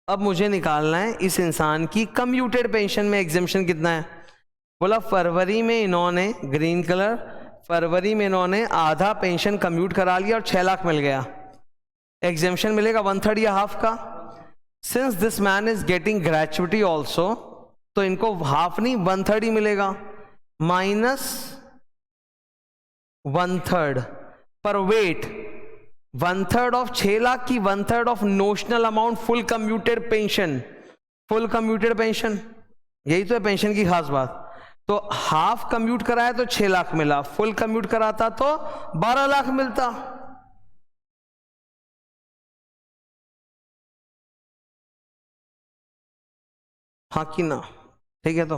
अब मुझे निकालना है इस इंसान की कम्यूटेड पेंशन में एग्जेम्पशन कितना है। बोला फरवरी में इन्होंने, ग्रीन कलर, फरवरी में इन्होंने आधा पेंशन कम्यूट करा लिया और 6 लाख मिल गया। एग्जेम्पशन मिलेगा 1/3 या हाफ का। Since this man is getting gratuity also, तो इनको हाफ नहीं 1/3 ही मिलेगा, माइनस 1/3 पर वेट 1/3 ऑफ 6 लाख की 1/3 of notional amount full commuted pension. Full commuted pension, यही तो है पेंशन की खास बात। तो हाफ कम्यूट कराया तो 6 लाख मिला, फुल कम्यूट कराता तो 12 लाख मिलता। हाँ कि ना? ठीक है, तो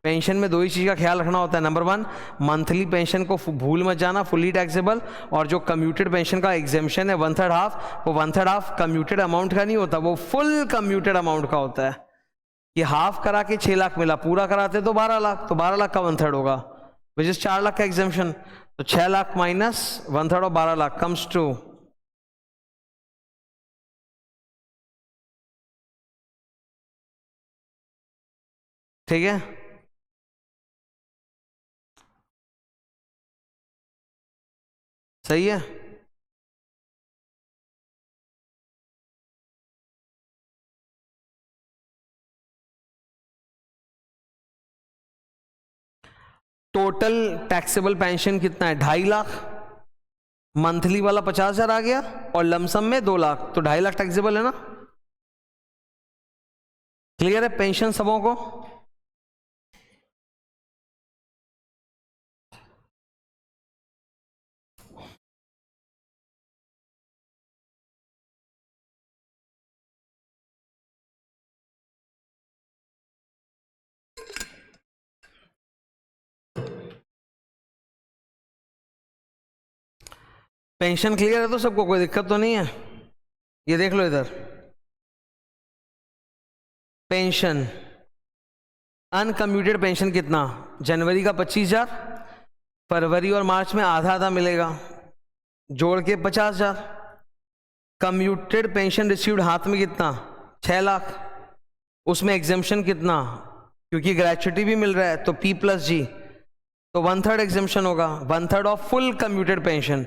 पेंशन में 2 ही चीज का ख्याल रखना होता है। नंबर 1, मंथली पेंशन को भूल मत जाना, फुली टैक्सेबल। और जो कम्यूटेड पेंशन का एग्जेम्पशन है 1/3 हाफ, वो 1/3 हाफ कम्यूटेड अमाउंट का नहीं होता, वो फुल कम्यूटेड अमाउंट का होता है। कि हाफ करा के 6 लाख मिला, पूरा कराते तो 12 लाख, तो 12 लाख का 1/3 होगा, विच इज 4 लाख का एग्जेम्पशन। तो 6 lakh minus 1/3 of 12 lakh comes to, ठीक है, सही है। टोटल टैक्सेबल पेंशन कितना है? 2.5 लाख। मंथली वाला 50,000 आ गया और लमसम में 2 लाख, तो 2.5 लाख टैक्सेबल है ना? क्लियर है पेंशन सबों को? पेंशन क्लियर है तो सबको, कोई दिक्कत तो नहीं है? ये देख लो इधर, पेंशन अनकम्यूटेड पेंशन कितना? जनवरी का 25,000, फरवरी और मार्च में आधा आधा मिलेगा, जोड़ के 50,000। कम्यूटेड पेंशन रिसीव्ड हाथ में कितना? 6 लाख। उसमें एग्जेम्पशन कितना? क्योंकि ग्रेचुइटी भी मिल रहा है तो P प्लस G, तो 1/3 एग्जेम्पशन होगा, 1/3 of full commuted pension,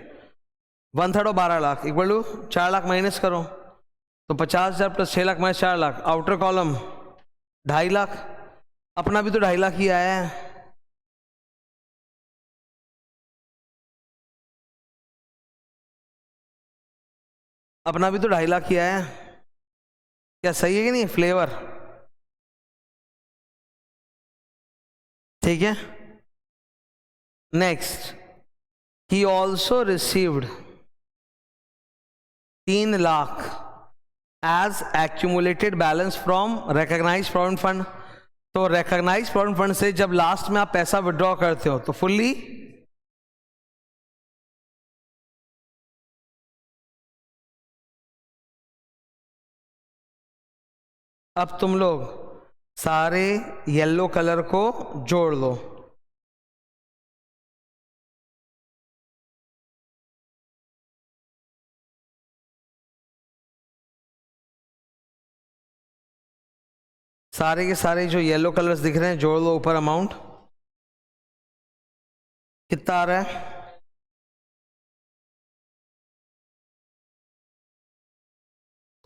1/3 of 12 lakh equal to 4 lakh minus करो, तो 50,000 plus 6 lakh minus 4 lakh, outer column 2.5 lakh. अपना भी तो 2.5 लाख ही आया है। अपना भी तो 2.5 लाख ही आया है। क्या सही है कि नहीं? फ्लेवर, ठीक है। Next, he also received 3 lakh as accumulated balance from recognised provident fund. तो रिकॉग्नाइज्ड प्रोविडेंट फंड से जब लास्ट में आप पैसा विड्रॉ करते हो तो फुल्ली अब तुम लोग सारे येलो कलर को जोड़ लो। सारे के सारे जो येलो कलर्स दिख रहे हैं जोड़ लो ऊपर। अमाउंट कितना आ रहा है?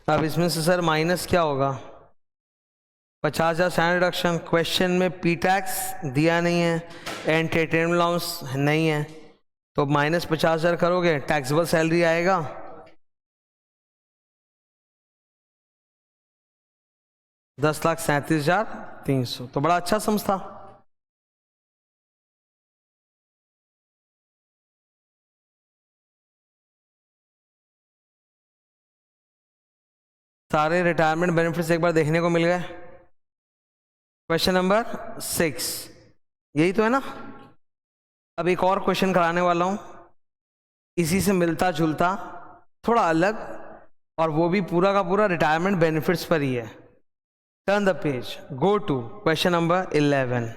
अब इसमें से सर माइनस क्या होगा? 50,000 स्टैंडर्ड डिडक्शन। क्वेश्चन में पी टैक्स दिया नहीं है, एंटरटेनमेंट अलाउंस नहीं है, तो माइनस 50,000 करोगे टैक्सेबल सैलरी आएगा 10,37,300। तो बड़ा अच्छा सम्स था। सारे रिटायरमेंट बेनिफिट्स एक बार देखने को मिल गए। क्वेश्चन नंबर 6 यही तो है ना? अब एक और क्वेश्चन कराने वाला हूं, इसी से मिलता जुलता, थोड़ा अलग, और वो भी पूरा का पूरा रिटायरमेंट बेनिफिट्स पर ही है। Turn the page, go to question number 11.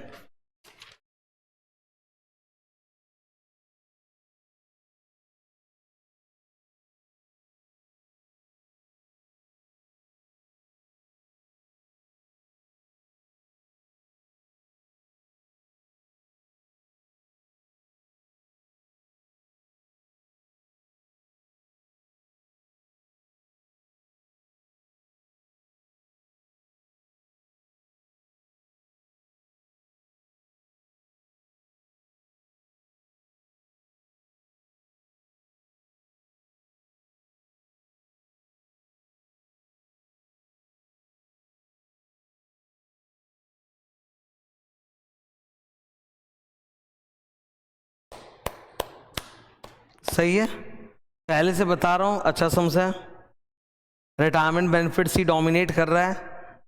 सही है, पहले से बता रहा हूं, अच्छा समझा. रिटायरमेंट बेनिफिट्स ही डोमिनेट कर रहा है.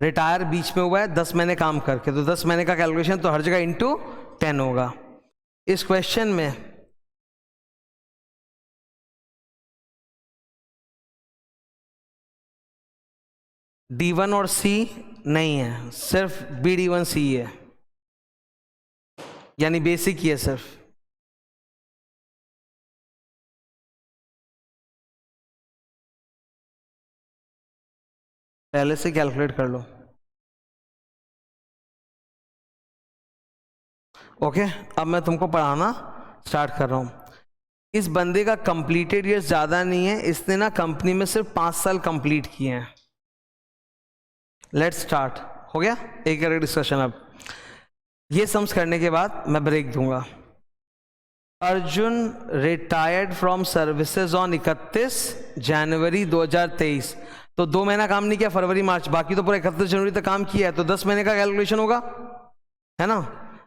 रिटायर बीच में हुआ है 10 महीने काम करके, तो 10 महीने का कैलकुलेशन तो हर जगह इंटू 10 होगा. इस क्वेश्चन में D1 और C नहीं है, सिर्फ BD1C है, यानी बेसिक ही है सिर्फ. पहले से कैलकुलेट कर लो. ओके, अब मैं तुमको पढ़ाना स्टार्ट कर रहा हूं. इस बंदे का कंप्लीटेड ईयर्स ज्यादा नहीं है, इसने ना कंपनी में सिर्फ 5 साल कंप्लीट किए हैं. Let's start. हो गया एक करके डिस्कशन. अब ये सम्स करने के बाद मैं ब्रेक दूंगा. Arjun retired from services on 31 जनवरी 2023. तो 2 महीना काम नहीं किया, फरवरी मार्च, बाकी तो पूरा 31 जनवरी तक काम किया है, तो 10 महीने का कैलकुलेशन होगा, है ना.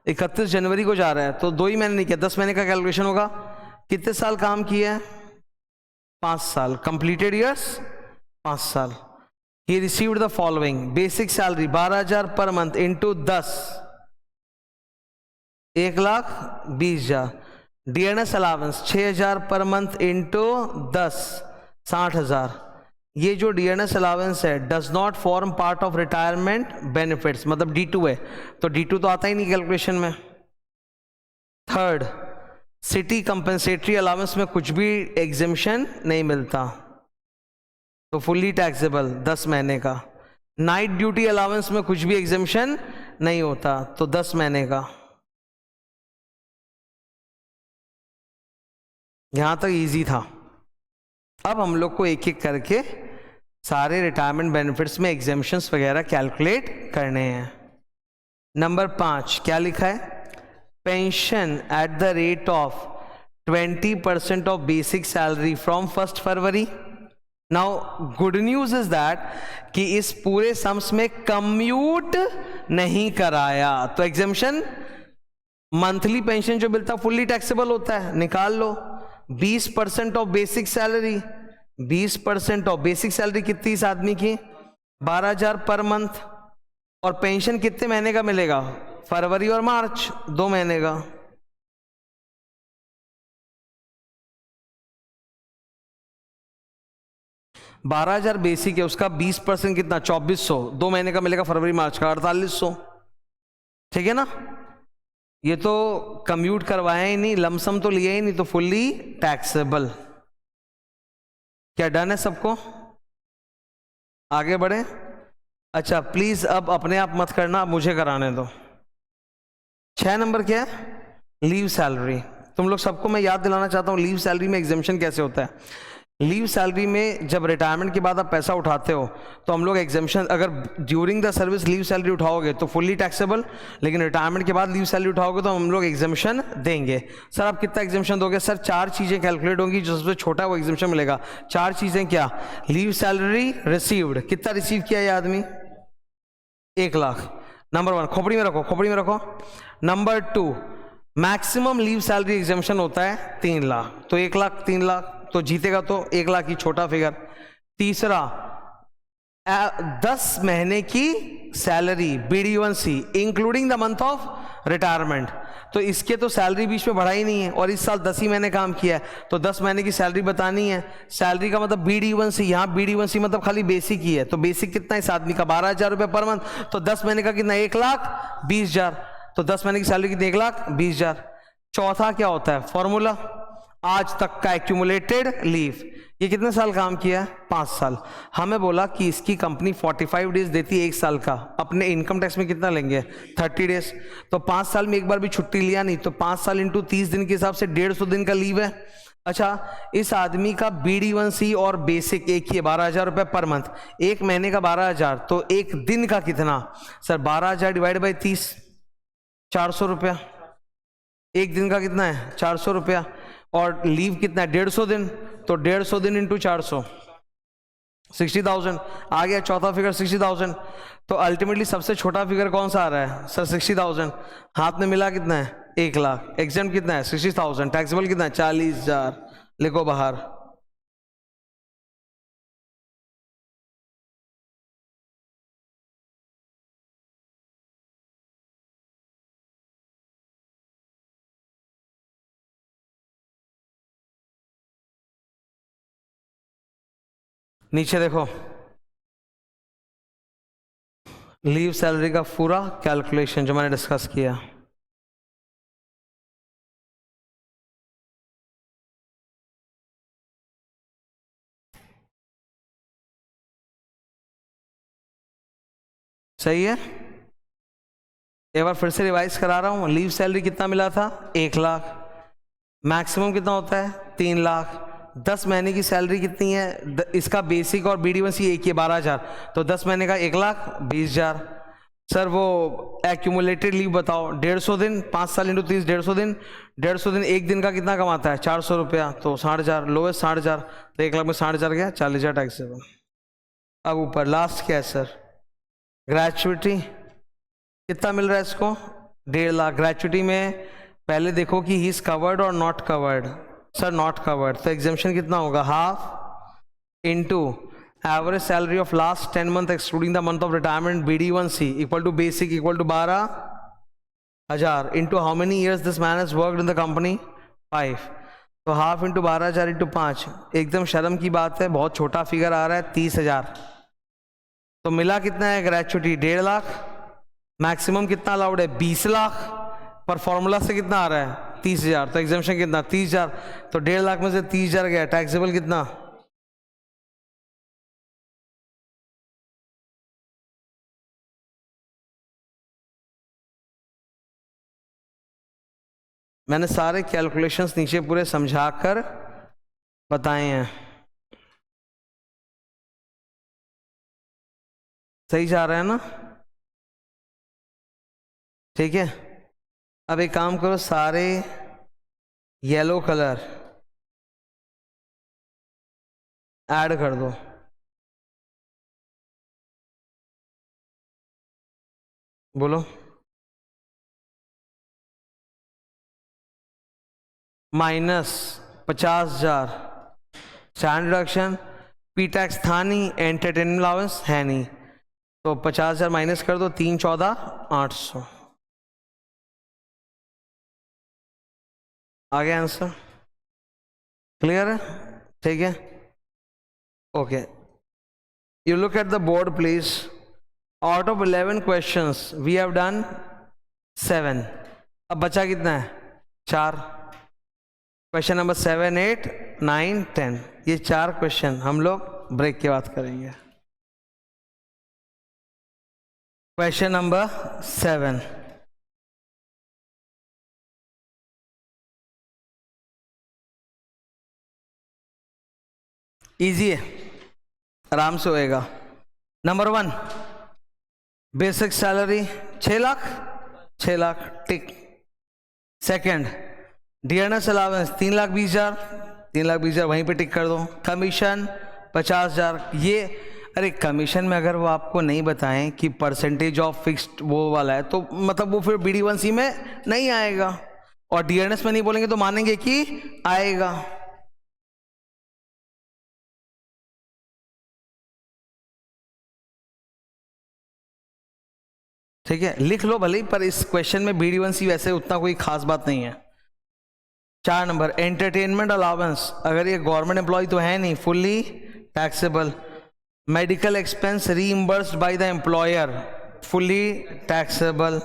31 जनवरी को जा रहा है, तो 2 ही महीने नहीं किया, 10 महीने का कैलकुलेशन होगा. कितने साल काम किया है? 5 साल. कंप्लीटेड ईयर्स 5 साल. He received the following. Basic salary 12,000 पर मंथ इंटू 10, 1,20,000. DNS अलावेंस 6,000 पर मंथ इंटू 10, 60,000. ये जो DNS अलावेंस है does not form part of retirement benefits, मतलब D2 है, तो D2 तो आता ही नहीं कैलकुलेशन में. थर्ड, सिटी कंपेंसेटरी अलावेंस में कुछ भी एग्जेम्पशन नहीं मिलता, तो फुल्ली टैक्सेबल 10 महीने का. नाइट ड्यूटी अलावेंस में कुछ भी एग्जेम्पशन नहीं होता, तो 10 महीने का. यहां तक इजी था. अब हम लोग को एक एक करके सारे रिटायरमेंट बेनिफिट्स में एग्जेम्पशंस वगैरह कैलकुलेट करने हैं. नंबर 5 क्या लिखा है? Pension at the rate of 20% of basic salary from 1 February. Now good news is that कि इस पूरे सम्स में कम्यूट नहीं कराया, तो एग्जेम्पशन मंथली पेंशन जो मिलता फुल्ली टैक्सेबल होता है, निकाल लो. 20% of basic salary, 20% of basic salary कितनी इस आदमी की? 12,000 पर मंथ. और पेंशन कितने महीने का मिलेगा? फरवरी और मार्च, 2 महीने का. बारह हजार बेसिक है, उसका 20% कितना? 2400. 2 महीने का मिलेगा फरवरी मार्च का 4800. ठीक है ना. ये तो कम्यूट करवाया ही नहीं, लमसम तो लिया ही नहीं, तो फुल्ली टैक्सेबल. क्या डन है सबको? आगे बढ़े. अच्छा प्लीज अब अपने आप मत करना, अब मुझे कराने दो. 6 नंबर क्या है? Leave salary. तुम लोग सबको मैं याद दिलाना चाहता हूं लीव सैलरी में एग्जेम्पशन कैसे होता है. लीव सैलरी में जब रिटायरमेंट के बाद आप पैसा उठाते हो तो हम लोग एग्जेम्पशन, अगर during the service leave salary उठाओगे तो फुल्ली टैक्सेबल, लेकिन रिटायरमेंट के बाद लीव सैलरी उठाओगे तो हम लोग एग्जेम्पशन देंगे. सर आप कितना एग्जेम्पशन दोगे? सर 4 चीजें कैलकुलेट होंगी, जो सबसे छोटा है वो एग्जेम्पशन मिलेगा. 4 चीजें क्या? लीव सैलरी रिसीव्ड, कितना रिसीव किया ये आदमी? 1 लाख. नंबर 1 खोपड़ी में रखो, खोपड़ी में रखो. Number 2 maximum leave salary exemption होता है 3 लाख, तो 1 लाख 3 लाख तो जीतेगा तो 1 लाख की छोटा फिगर. तीसरा 10 महीने की salary BD1C including the month of retirement. तो इसके तो सैलरी बीच में बढ़ा ही नहीं है, और इस साल 10 ही महीने काम किया है, तो 10 महीने की सैलरी बतानी है। सैलरी का मतलब BD1C, यहाँ BD1C मतलब खाली बेसिक ही है, तो बेसिक कितना इस आदमी का 12,000 रुपये पर मंथ, तो 10 महीने का कितना 1,20,000, तो 10 महीने की सैलरी कितनी 1,20,000। चौथा क्या होता है फॉर्मूला, आज तक का एक्यूमुलेटेड लीव। ये कितने साल काम किया है? 5 साल। हमें बोला कि इसकी कंपनी 45 डेज देती है 1 साल का, अपने इनकम टैक्स में कितना लेंगे 30 डेज, तो 5 साल में एक बार भी छुट्टी लिया नहीं, तो 5 साल इंटू 30 दिन के हिसाब से 150 दिन का लीव है। अच्छा, इस आदमी का BD1C और बेसिक एक ही है, 12,000 रुपये पर मंथ, एक महीने का 12,000, तो एक दिन का कितना सर? 12,000 डिवाइड बाई 30, 400 रुपया। एक दिन का कितना है 400 रुपया, और लीव कितना है 150 दिन, तो 150 दिन इंटू 400, 60,000 आ गया। चौथा फिगर 60,000। तो अल्टीमेटली सबसे छोटा फिगर कौन सा आ रहा है सर? 60,000। हाथ में मिला कितना है 1 लाख, एग्जाम कितना है 60,000, टैक्सेबल कितना है 40,000, लिखो बाहर। नीचे देखो, लीव सैलरी का पूरा कैलकुलेशन जो मैंने डिस्कस किया। सही है, एक बार फिर से रिवाइज करा रहा हूं। लीव सैलरी कितना मिला था 1 लाख, मैक्सिमम कितना होता है 3 लाख। 10 महीने की सैलरी कितनी है? इसका बेसिक और BD1C एक ही है 12,000, तो 10 महीने का 1,20,000। सर वो एक्यूमुलेटेड लीव बताओ, 150 दिन, 5 साल इंटू 30, 150 दिन, 150 दिन एक दिन का कितना कमाता है 400 रुपया, तो 60,000, लोएस्ट 60,000, तो 1 लाख में 60,000 गया, 40,000 टैक्सेबल। अब ऊपर लास्ट क्या है सर? ग्रेचुइटी कितना मिल रहा है इसको? 1.5 लाख। ग्रेचुइटी में पहले देखो कि ही इज कवर्ड और not covered. Sir not covered, तो एग्जाम्शन कितना होगा? Half into average salary of last 10 month excluding the month of retirement BD1C equal to basic equal to 12,000 into how many years this man has worked in the company 5, तो half into 12,000 into 5, एकदम शर्म की बात है बहुत छोटा figure आ रहा है 30,000। तो मिला कितना है ग्रेचुइटी 1.5 लाख, मैक्सिमम कितना अलाउड है 20 लाख, पर फॉर्मूला से कितना आ रहा है 30,000, तो एग्जाम्शन कितना 30,000, तो 1.5 लाख में से 30,000 गया, टैक्सेबल कितना? मैंने सारे कैलकुलेशंस नीचे पूरे समझा कर बताए हैं। सही जा रहा है ना? ठीक है, अब एक काम करो, सारे येलो कलर ऐड कर दो। बोलो। -50,000 स्टैंड डिडक्शन, पी टैक्स था नहीं, एंटरटेनमेंट अलाउंस है नहीं, तो 50,000 माइनस कर दो, 3 14 800 आ गया आंसर। क्लियर है? ठीक है, okay. You look at the board please. Out of 11 questions we have done 7, अब बचा कितना है 4। क्वेश्चन नंबर 7 8 9 10, ये 4 क्वेश्चन हम लोग ब्रेक के बाद करेंगे। क्वेश्चन नंबर 7, इजी है, आराम से होएगा। Number 1, basic salary 6 lakh, 6 lakh tick. Second, dearness allowance 3,20,000, 3,20,000 वहीं पे टिक कर दो। कमीशन 50,000, ये अरे कमीशन में अगर वो आपको नहीं बताएं कि परसेंटेज ऑफ फिक्स्ड वो वाला है, तो मतलब वो फिर BD1C में नहीं आएगा, और डियरनेस में नहीं बोलेंगे तो मानेंगे कि आएगा। ठीक है, लिख लो भले ही, पर इस क्वेश्चन में BD1C वैसे उतना कोई खास बात नहीं है। 4 नंबर एंटरटेनमेंट अलाउंस, अगर ये गवर्नमेंट एम्प्लॉय तो है नहीं, fully taxable. Medical expense reimbursed by the employer, fully taxable.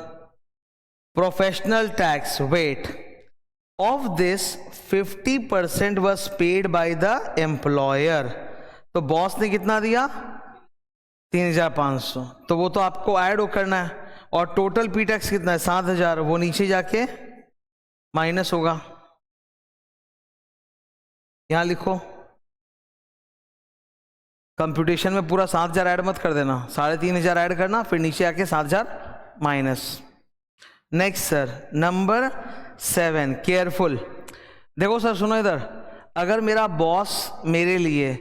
Professional tax, wait of this 50% was paid by the employer, तो बॉस ने कितना दिया 3,500, तो वो तो आपको ऐड करना है। और टोटल पी टैक्स कितना है 7,000, वो नीचे जाके माइनस होगा, यहां लिखो। कंप्यूटेशन में पूरा 7,000 ऐड मत कर देना, 3,500 ऐड करना, फिर नीचे आके 7,000 minus. Next sir number 7, careful. देखो सर सुनो इधर, अगर मेरा बॉस मेरे लिए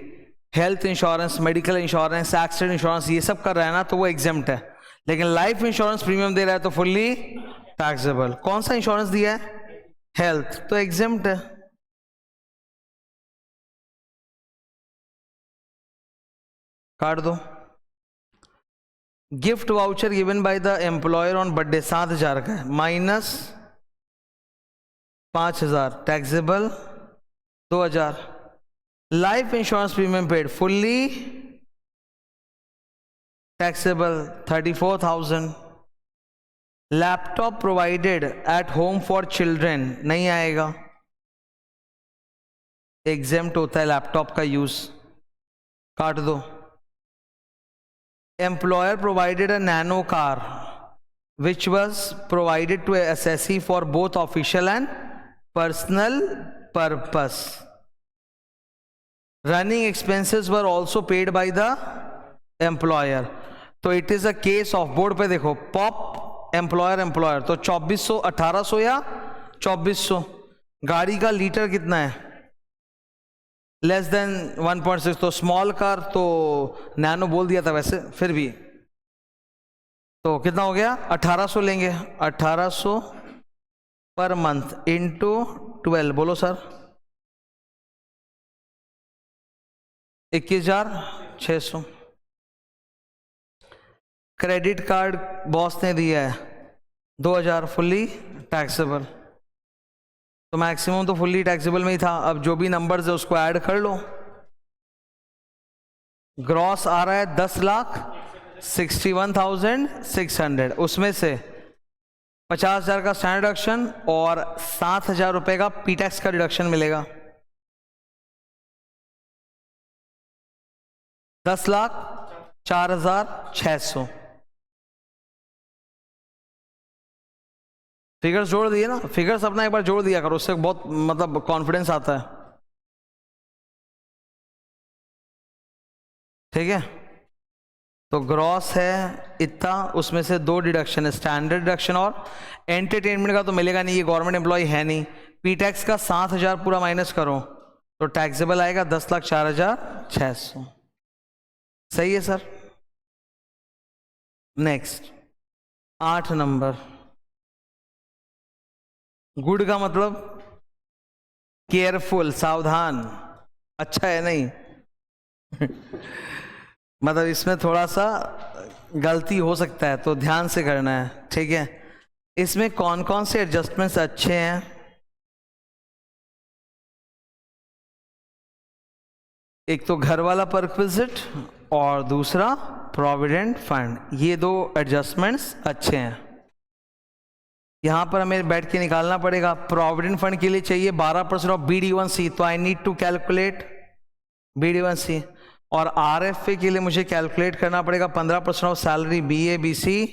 health insurance, medical insurance, accident insurance ये सब कर रहा है ना, तो वो एग्जेम्प्ट है। लेकिन लाइफ इंश्योरेंस प्रीमियम दे रहा है तो फुल्ली टैक्सेबल। कौन सा इंश्योरेंस दिया है? हेल्थ, तो एग्जेम्प्ट है। काट दो। Gift voucher given by the employer on birthday 7,000 का है, minus 5,000 taxable 2,000। Life insurance premium paid fully taxable 34,000। Laptop provided at home for children नहीं आएगा, एग्जेम्प्ट होता है लैपटॉप का यूज, काट दो। Employer provided a nano car which was provided to assessee for both official and personal purpose. Running expenses were also paid by the employer. तो it is a case of, board पे देखो, pop employer, तो 2400 1800 या 2400। गाड़ी का litre कितना है? Less than 1.6, तो स्मॉल कार तो नैनो बोल दिया था वैसे, फिर भी तो कितना हो गया 1800 लेंगे, 1800 पर मंथ इंटू 12, बोलो सर 21,600। क्रेडिट कार्ड बॉस ने दिया है 2,000, फुल्ली टैक्सेबल, तो मैक्सिमम तो फुल्ली टैक्सेबल में ही था। अब जो भी नंबर्स है उसको ऐड कर लो। ग्रॉस आ रहा है 10,61,600, उसमें से 50,000 का स्टैंडर्ड डिडक्शन और 7,000 रुपए का पी टैक्स का डिडक्शन मिलेगा। 10,04,600। फिगर्स जोड़ दिए ना, फिगर्स अपना एक बार जोड़ दिया करो, उससे बहुत मतलब कॉन्फिडेंस आता है। ठीक है, तो ग्रॉस है इतना, उसमें से 2 डिडक्शन है, स्टैंडर्ड डिडक्शन और एंटरटेनमेंट का तो मिलेगा नहीं, ये गवर्नमेंट एम्प्लॉय है नहीं। पी टैक्स का 7,000 पूरा माइनस करो तो टैक्सेबल आएगा 10,04,600। सही है सर। नेक्स्ट 8 नंबर, गुड का मतलब केयरफुल, सावधान, अच्छा है नहीं मतलब इसमें थोड़ा सा गलती हो सकता है तो ध्यान से करना है। ठीक है, इसमें कौन कौन से एडजस्टमेंट्स अच्छे हैं? एक तो घर वाला परक्विजिट और दूसरा प्रोविडेंट फंड, ये 2 एडजस्टमेंट्स अच्छे हैं। यहां पर हमें बैठ के निकालना पड़ेगा। प्रोविडेंट फंड के लिए चाहिए 12% ऑफ BD1C, तो आई नीड टू कैलकुलेट BD1C। और RFA के लिए मुझे कैलकुलेट करना पड़ेगा 15% of salary BA BC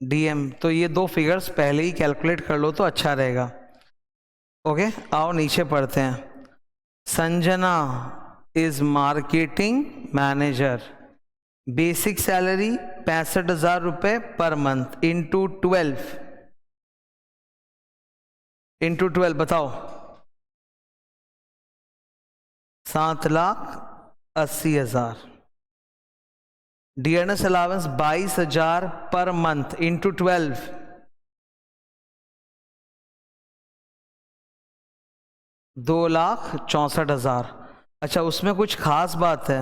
DM, तो ये 2 फिगर्स पहले ही कैलकुलेट कर लो तो अच्छा रहेगा। ओके, आओ नीचे पढ़ते हैं। Sanjana is marketing manager, basic salary 65,000 रुपए पर मंथ इंटू 12 बताओ 7,80,000। डियरनेस अलाउंस 22,000 पर मंथ इंटू 12, 2,64,000। अच्छा, उसमें कुछ खास बात है,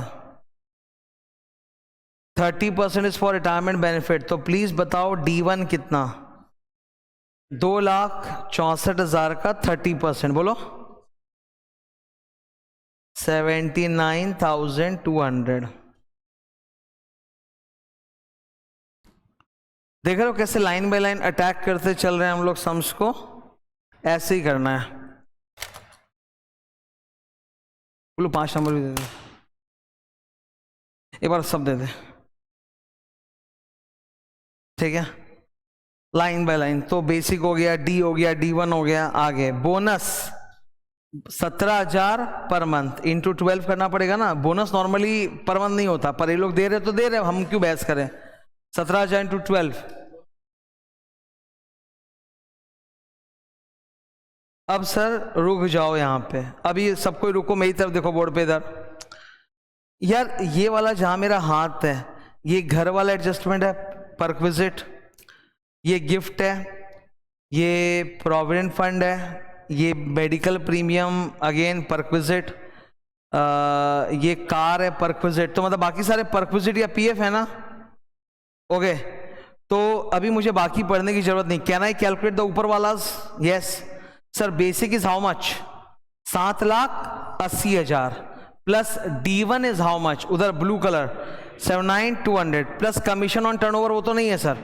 30% इज फॉर रिटायरमेंट बेनिफिट, तो प्लीज बताओ D1 कितना? 2,64,000 का 30%, बोलो 79,200। देख रहे हो कैसे लाइन बाय लाइन अटैक करते चल रहे हैं हम लोग सम्स को? ऐसे ही करना है। बोलो 5 नंबर भी दे दे, एक बार सब दे दे, ठीक है, लाइन बाय लाइन। तो बेसिक हो गया, डी हो गया, D1 हो गया। आगे बोनस 17,000 पर मंथ इंटू 12 करना पड़ेगा ना। बोनस नॉर्मली पर मंथ नहीं होता, पर ये लोग दे रहे तो दे रहे, हम क्यों बहस करें। 17,000 इंटू 12। अब सर रुक जाओ यहाँ पे, अभी सबको रुको, मेरी तरफ देखो बोर्ड पे इधर। यार ये वाला जहां मेरा हाथ है, ये घर वाला एडजस्टमेंट है, परक्विजिट, ये गिफ्ट है, ये प्रोविडेंट फंड है, ये मेडिकल प्रीमियम अगेन परक्विजिट, ये कार है परक्विजिट। तो मतलब बाकी सारे परक्विजिट या पीएफ है ना। ओके, तो अभी मुझे बाकी पढ़ने की जरूरत नहीं। कैन आई कैलकुलेट द ऊपर वाला? Yes sir. Basic is how much? 7,80,000 plus D1 is how much? उधर blue colour 79,200 plus commission on turnover, वो तो नहीं है सर।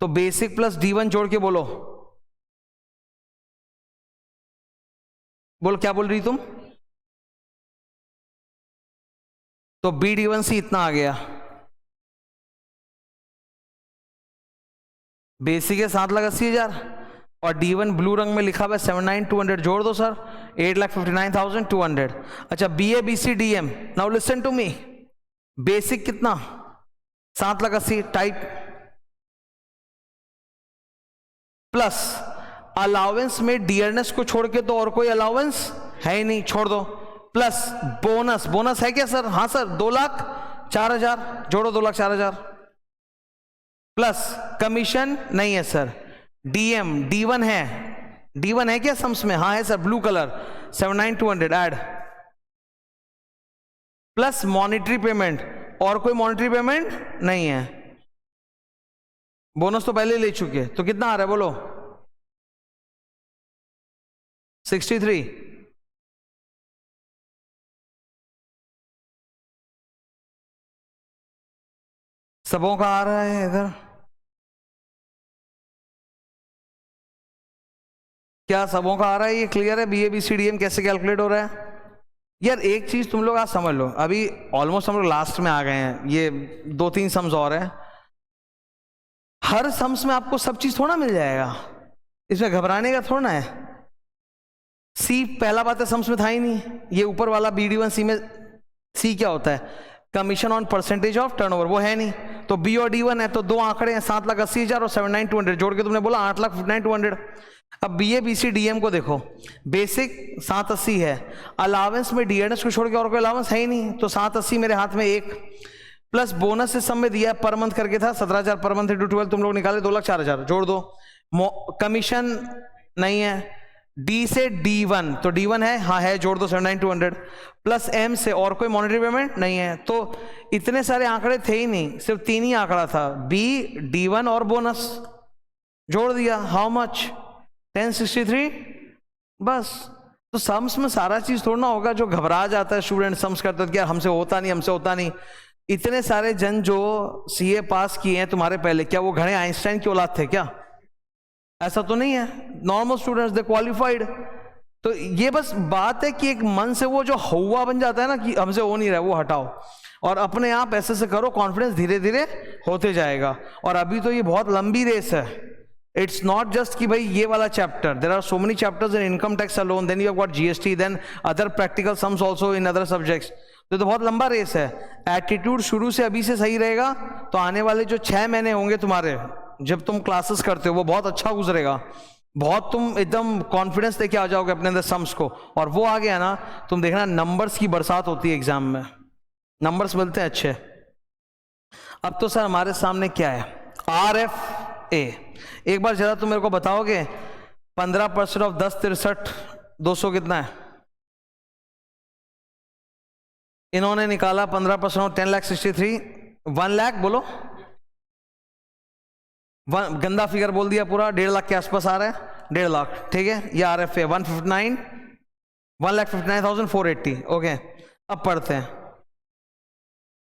तो बेसिक प्लस D1 जोड़ के बोलो, बोल क्या बोल रही तुम? तो BD1C इतना आ गया। बेसिक है 7,80,000 और D1 ब्लू रंग में लिखा हुआ है 79,200, जोड़ दो सर 8,59,200। अच्छा BABCDM, now listen to me. Basic कितना? 7,80,000 टाइप, प्लस अलाउंस में डियरनेस को छोड़ के तो और कोई अलाउंस है ही नहीं, छोड़ दो, प्लस बोनस। बोनस है क्या सर? हाँ सर, 2,04,000, जोड़ो 2,04,000, प्लस कमीशन नहीं है सर। D1 है, D1 है क्या सम्स में? हाँ है sir, blue colour 79,200 add, plus monetary payment, और कोई मॉनिटरी पेमेंट नहीं है। बोनस तो पहले ले चुके, तो कितना आ रहा है बोलो? 63। सबों का आ रहा है इधर? क्या सबों का आ रहा है? ये क्लियर है BABCDM कैसे कैलकुलेट हो रहा है? यार एक चीज तुम लोग आज समझ लो, अभी ऑलमोस्ट हम लोग लास्ट में आ गए हैं, ये 2-3 सम्स और हैं। हर सम्स में आपको सब चीज थोड़ा मिल जाएगा, इसमें घबराने का थोड़ा है। सी पहला बात है सम्स में था ही नहीं, ये ऊपर वाला BD1C में सी क्या होता है? Commission on percentage of turnover, वो है नहीं। तो B और D1 है, तो दो आंकड़े हैं 7,80,000 और 79,200, जोड़ के तुमने बोला 8,59,200। अब BABCDM को देखो, बेसिक 780 है, अलावेंस में डियरनेस को छोड़ के और कोई अलावेंस है ही नहीं, तो 780 मेरे हाथ में एक, प्लस बोनस इस सब में दिया पर मंथ करके था 17,000 पर मंथ इंटू 12, तुम लोग निकाले 2,04,000, जोड़ दो। कमीशन नहीं है। D से D1, तो D1 है, हाँ है, जोड़ दो 79,200, प्लस M से और कोई मॉनिटरी पेमेंट नहीं है। तो इतने सारे आंकड़े थे ही नहीं, सिर्फ 3 ही आंकड़ा था, B, D1 और बोनस, जोड़ दिया, हाउ मच? 1063, बस। तो सम्स में सारा चीज थोड़ा ना होगा। जो घबरा जाता है स्टूडेंट सम्स करते हैं कि यार हमसे होता नहीं, हमसे होता नहीं। इतने सारे जन जो CA पास किए हैं तुम्हारे पहले, क्या वो घणे आइंस्टाइन की औलाद थे क्या? ऐसा तो नहीं है, नॉर्मल स्टूडेंट्स दे क्वालिफाइड। तो ये बस बात है कि एक मन से वो जो हवा बन जाता है ना कि हमसे हो नहीं रहा, वो हटाओ और अपने आप ऐसे से करो, कॉन्फिडेंस धीरे धीरे होते जाएगा। और अभी तो ये बहुत लंबी रेस है, इट्स नॉट जस्ट कि भाई ये वाला chapter, there are so many chapters in income tax alone, then you have got GST, then other practical sums also in other subjects. तो बहुत लंबा रेस है। एटीट्यूड शुरू से अभी से सही रहेगा तो आने वाले जो 6 महीने होंगे तुम्हारे, जब तुम क्लासेस करते हो, वो बहुत अच्छा गुजरेगा। बहुत तुम एकदम कॉन्फिडेंस लेके आ जाओगे अपने अंदर सम्स को, और वो आ गया ना, तुम देखना नंबर्स की बरसात होती है एग्जाम में, नंबर्स मिलते हैं अच्छे। अब तो सर हमारे सामने क्या है? RFA। एक बार जरा तुम मेरे को बताओगे 15% ऑफ 1063 200 कितना है? इन्होंने निकाला 15% ऑफ 10,63,000 1 लाख बोलो, गंदा फिगर बोल दिया पूरा, 1.5 लाख के आसपास आ रहा है, 1.5 लाख, ठीक है। ये RFA 1,59,480। ओके, अब पढ़ते हैं,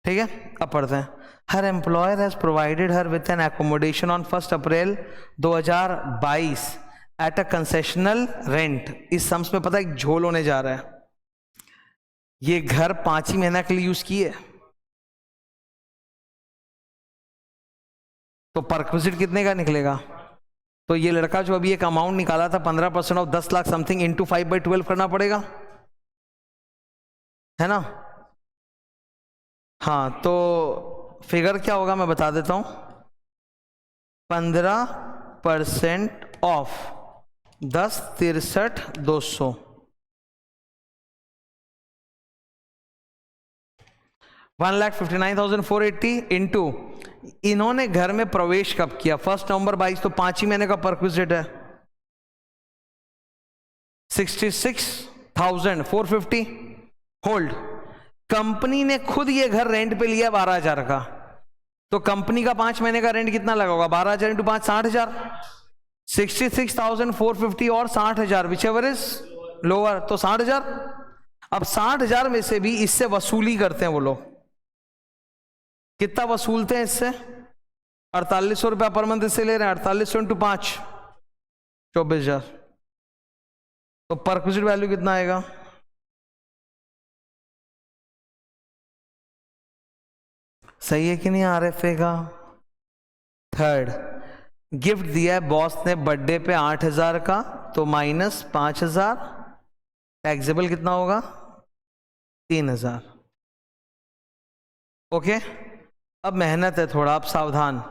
ठीक है, अब पढ़ते हैं। Her employer has provided her with an accommodation on 1 April 2022 at a concessional rent. इस सम्स में पता है एक झोल होने जा रहा है। ये घर 5 ही महीना के लिए यूज किए, तो परक्विजिट कितने का निकलेगा? तो ये लड़का जो अभी एक अमाउंट निकाला था 15% ऑफ 10 लाख समथिंग इंटू 5/12 करना पड़ेगा, है ना? हाँ, तो फिगर क्या होगा मैं बता देता हूं। 15% ऑफ 10,63,200, 1,59,480 इंटू इन्होंने घर में प्रवेश कब किया? 1 नवंबर 22, तो 5 ही महीने का परक्विजिट है, 66,450। होल्ड, कंपनी ने खुद ये घर रेंट पे लिया 12,000 का, तो कंपनी का 5 महीने का रेंट कितना लगा होगा? 12,000 इंटू 5, 60,000। 66,450 और 60,000, विच एवर इज लोअर, तो 60,000। अब 60,000 में से भी इससे वसूली करते हैं वो लोग। कितना वसूलते हैं इससे? 4800 रुपया पर मंथ इससे ले रहे हैं। 4800 इंटू 5, 24,000। तो परक्विजिट वैल्यू कितना आएगा? सही है कि नहीं RFA का? थर्ड, गिफ्ट दिया है बॉस ने बर्थडे पे 8,000 का, तो माइनस 5,000, टैक्सेबल कितना होगा? 3,000। ओके, अब मेहनत है थोड़ा, आप सावधान।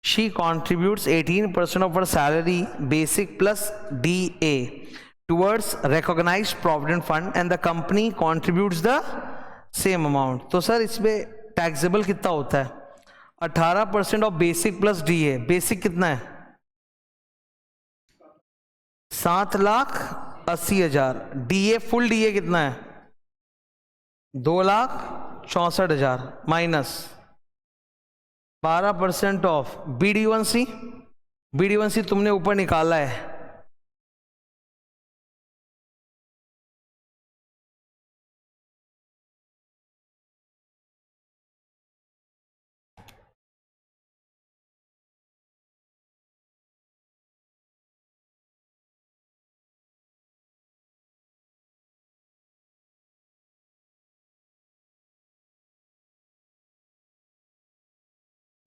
She contributes 18% of her salary basic plus DA towards recognised provident fund and the company contributes the same amount. तो सर इसमें टैक्सेबल कितना होता है? 18% of basic plus DA। Basic कितना है? 7,80,000। DA, फुल DA कितना है? 2,64,000 माइनस 12% ऑफ BD1C। BD1C तुमने ऊपर निकाला है,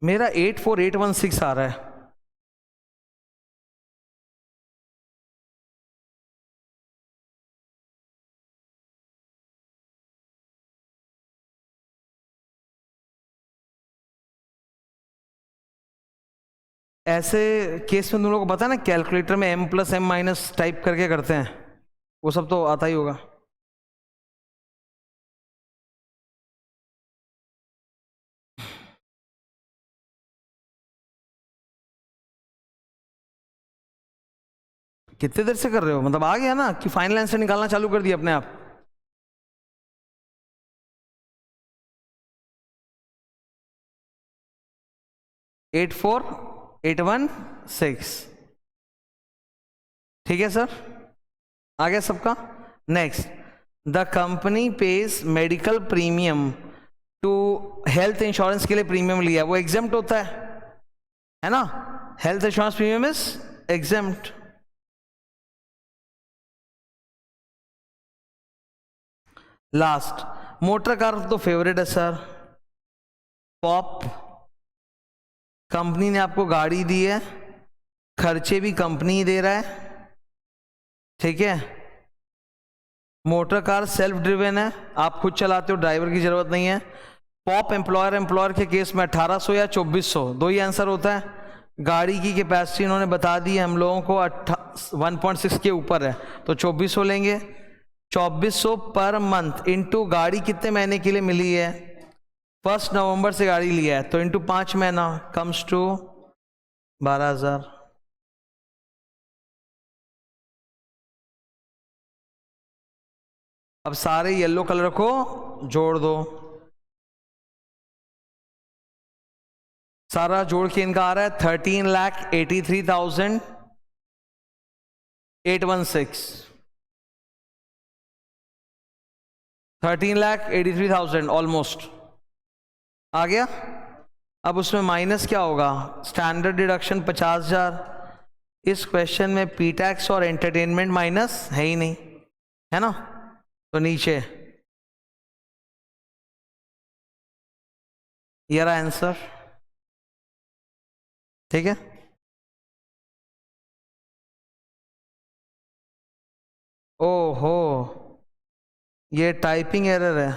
मेरा 84,816 आ रहा है। ऐसे केस में तुम लोगों को पता है ना, कैलकुलेटर में M+M- टाइप करके करते हैं, वो सब तो आता ही होगा। कितने देर से कर रहे हो? मतलब आ गया ना कि फाइनल आंसर निकालना चालू कर दिया अपने आप? एट 4,816, ठीक है सर, आ गया सबका। Next, the company pays medical premium too, health insurance के लिए प्रीमियम लिया, वो एग्जेम्प्ट होता है ना? Health insurance premium is exempt. Last, motor car तो फेवरेट है सर। पॉप, कंपनी ने आपको गाड़ी दी है, खर्चे भी कंपनी ही दे रहा है, ठीक है। मोटर कार सेल्फ ड्रिवन है, आप खुद चलाते हो, ड्राइवर की जरूरत नहीं है। पॉप एम्प्लॉयर के केस में 1,800 या 2,400, दो ही आंसर होता है। गाड़ी की कैपेसिटी इन्होंने बता दी है हम लोगों को 1.6 के ऊपर है, तो 2,400 लेंगे। 2,400 पर मंथ इंटू गाड़ी कितने महीने के लिए मिली है? 1 नवंबर से गाड़ी लिया है, तो इंटू 5 महीना कम्स टू 12,000। अब सारे येलो कलर को जोड़ दो, सारा जोड़ के इनका आ रहा है 13,83,816। 13,83,000 ऑलमोस्ट आ गया। अब उसमें माइनस क्या होगा, स्टैंडर्ड डिडक्शन 50,000। इस क्वेश्चन में पी टैक्स और एंटरटेनमेंट माइनस है ही नहीं, है ना, तो नीचे ये रहा आंसर। ठीक है, ओहो ये टाइपिंग एरर है।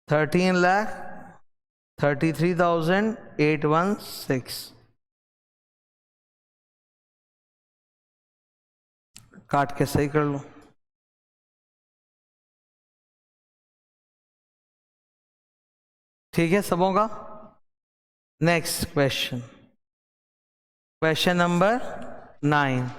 13,33,816 काट के सही कर लो। ठीक है सबों का। Next question, question number 9।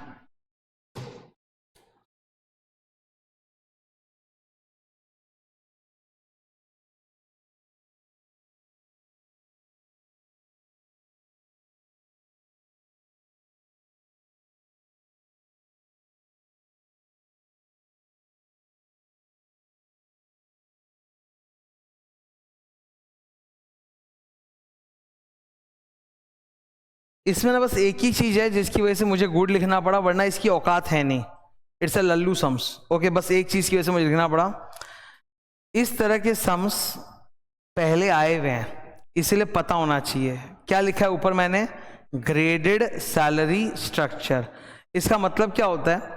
इसमें ना बस एक ही चीज है जिसकी वजह से मुझे गुड लिखना पड़ा, वरना इसकी औकात है नहीं। It's a Lallu sums. Okay, बस एक चीज की वजह से मुझे लिखना पड़ा। इस तरह के सम्स पहले आए हुए हैं, इसलिए पता होना चाहिए। क्या लिखा है ऊपर मैंने, ग्रेडेड सैलरी स्ट्रक्चर। इसका मतलब क्या होता है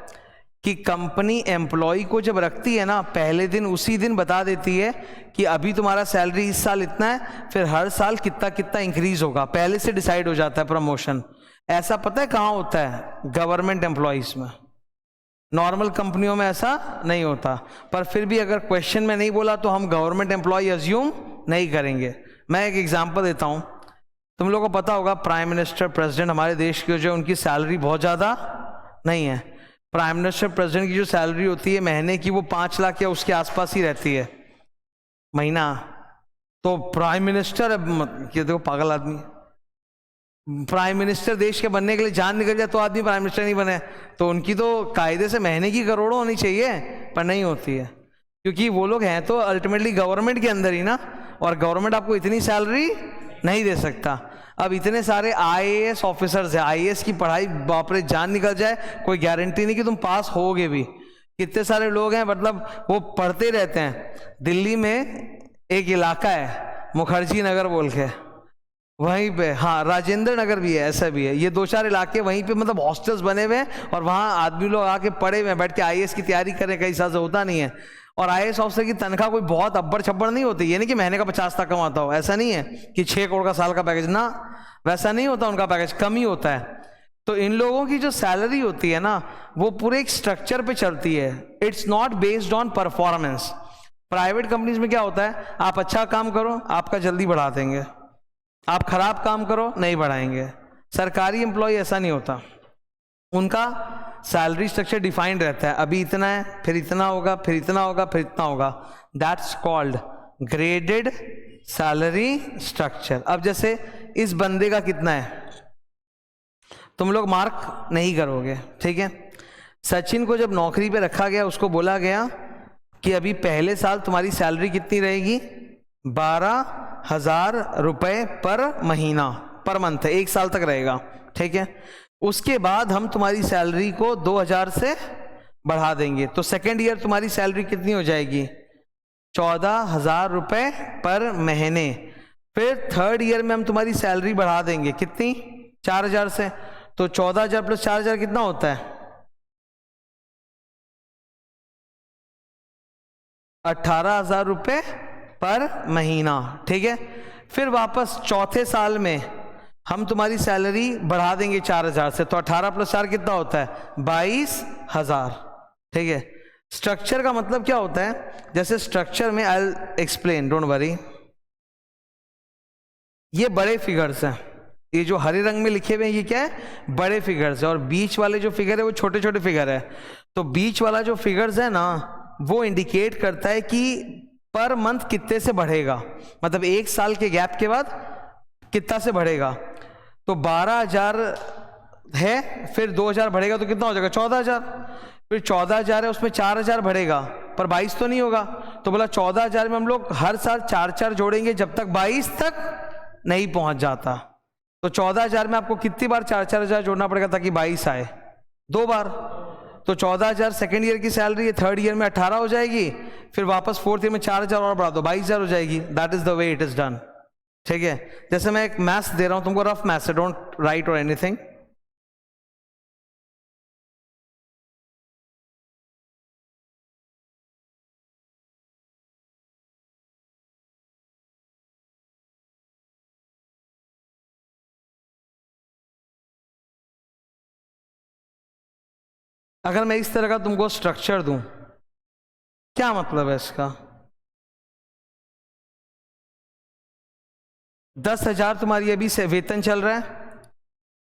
कि कंपनी एम्प्लॉय को जब रखती है ना, पहले दिन उसी दिन बता देती है कि अभी तुम्हारा सैलरी इस साल इतना है, फिर हर साल कितना कितना इंक्रीज होगा, पहले से डिसाइड हो जाता है प्रमोशन। ऐसा पता है कहाँ होता है, गवर्नमेंट एम्प्लॉयज में। नॉर्मल कंपनियों में ऐसा नहीं होता, पर फिर भी अगर क्वेश्चन में नहीं बोला तो हम गवर्नमेंट एम्प्लॉय अज्यूम नहीं करेंगे। मैं एक एग्जांपल देता हूँ, तुम लोगों को पता होगा प्राइम मिनिस्टर प्रेसिडेंट हमारे देश के जो, उनकी सैलरी बहुत ज़्यादा नहीं है। प्राइम मिनिस्टर प्रेसिडेंट की जो सैलरी होती है महीने की, वो 5 लाख या उसके आसपास ही रहती है महीना। तो प्राइम मिनिस्टर, ये देखो पागल आदमी, प्राइम मिनिस्टर देश के बनने के लिए जान निकल जाए तो आदमी प्राइम मिनिस्टर नहीं बने। तो उनकी तो कायदे से महीने की करोड़ों होनी चाहिए, पर नहीं होती है, क्योंकि वो लोग हैं तो अल्टीमेटली गवर्नमेंट के अंदर ही ना, और गवर्नमेंट आपको इतनी सैलरी नहीं दे सकता। अब इतने सारे आईएएस ऑफिसर्स हैं, आईएएस की पढ़ाई बाप रे जान निकल जाए, कोई गारंटी नहीं कि तुम पास होगे भी। कितने सारे लोग हैं, मतलब वो पढ़ते रहते हैं। दिल्ली में एक इलाका है मुखर्जी नगर बोल के, वहीं पे, हाँ राजेंद्र नगर भी है, ऐसा भी है, ये 2-4 इलाके वहीं पे मतलब हॉस्टल्स बने हुए हैं, और वहाँ आदमी लोग आके पढ़े हुए हैं, बैठ के आईएएस की तैयारी करें, कई साल से होता नहीं है। और आईएएस ऑफिसर की तनख्वाह कोई बहुत अब्बड़ छब्बड़ नहीं होती, ये नहीं कि महीने का 50 लाख कमाता हो, ऐसा नहीं है कि 6 करोड़ का साल का पैकेज, ना वैसा नहीं होता, उनका पैकेज कम ही होता है। तो इन लोगों की जो सैलरी होती है ना, वो पूरे एक स्ट्रक्चर पे चलती है, it's not based on performance. Private companies में क्या होता है, आप अच्छा काम करो आपका जल्दी बढ़ा देंगे, आप खराब काम करो नहीं बढ़ाएंगे। सरकारी एम्प्लॉय ऐसा नहीं होता, उनका सैलरी स्ट्रक्चर डिफाइंड रहता है, अभी इतना है, फिर इतना होगा, फिर इतना होगा, फिर इतना होगा। That's called graded salary structure. अब जैसे इस बंदे का कितना है तुम लोग मार्क नहीं करोगे, ठीक है। सचिन को जब नौकरी पे रखा गया, उसको बोला गया कि अभी पहले साल तुम्हारी सैलरी कितनी रहेगी, 12,000 रुपये पर महीना, पर मंथ, 1 साल तक रहेगा, ठीक है। उसके बाद हम तुम्हारी सैलरी को 2,000 से बढ़ा देंगे, तो सेकेंड ईयर तुम्हारी सैलरी कितनी हो जाएगी, 14,000 रुपये पर महीने। फिर थर्ड ईयर में हम तुम्हारी सैलरी बढ़ा देंगे, कितनी, 4,000 से। तो 14,000 प्लस 4,000 कितना होता है, 18,000 रुपये पर महीना, ठीक है। फिर वापस चौथे साल में हम तुम्हारी सैलरी बढ़ा देंगे 4,000 से, तो 18 प्लस 4 कितना होता है, 22,000, ठीक है। स्ट्रक्चर का मतलब क्या होता है, जैसे स्ट्रक्चर में I will explain, don't worry. ये बड़े फिगर्स हैं, ये जो हरे रंग में लिखे हुए हैं ये क्या है, बड़े फिगर्स है, और बीच वाले जो फिगर है वो छोटे छोटे फिगर है। तो बीच वाला जो फिगर्स है ना, वो इंडिकेट करता है कि पर मंथ कितने से बढ़ेगा, मतलब 1 साल के गैप के बाद कितना से बढ़ेगा। तो 12,000 है, फिर 2,000 बढ़ेगा तो कितना हो जाएगा 14,000, फिर 14,000 है उसमें 4,000 बढ़ेगा पर 22 तो नहीं होगा। तो बोला 14,000 में हम लोग हर साल 4-4 जोड़ेंगे जब तक 22 तक नहीं पहुंच जाता। तो 14,000 में आपको कितनी बार 4-4,000 जोड़ना पड़ेगा ताकि 22 आए, 2 बार। तो 14,000 सेकेंड ईयर की सैलरी है, थर्ड ईयर में 18 हो जाएगी, फिर वापस फोर्थ ईयर में 4,000 और बढ़ा दो 22,000 हो जाएगी। That is the way it is done. ठीक है, जैसे मैं एक मैथ्स दे रहा हूं तुमको, रफ मैथ्स है, डोंट राइट और एनीथिंग। अगर मैं इस तरह का तुमको स्ट्रक्चर दूं, क्या मतलब है इसका। 10,000 तुम्हारी अभी से वेतन चल रहा है,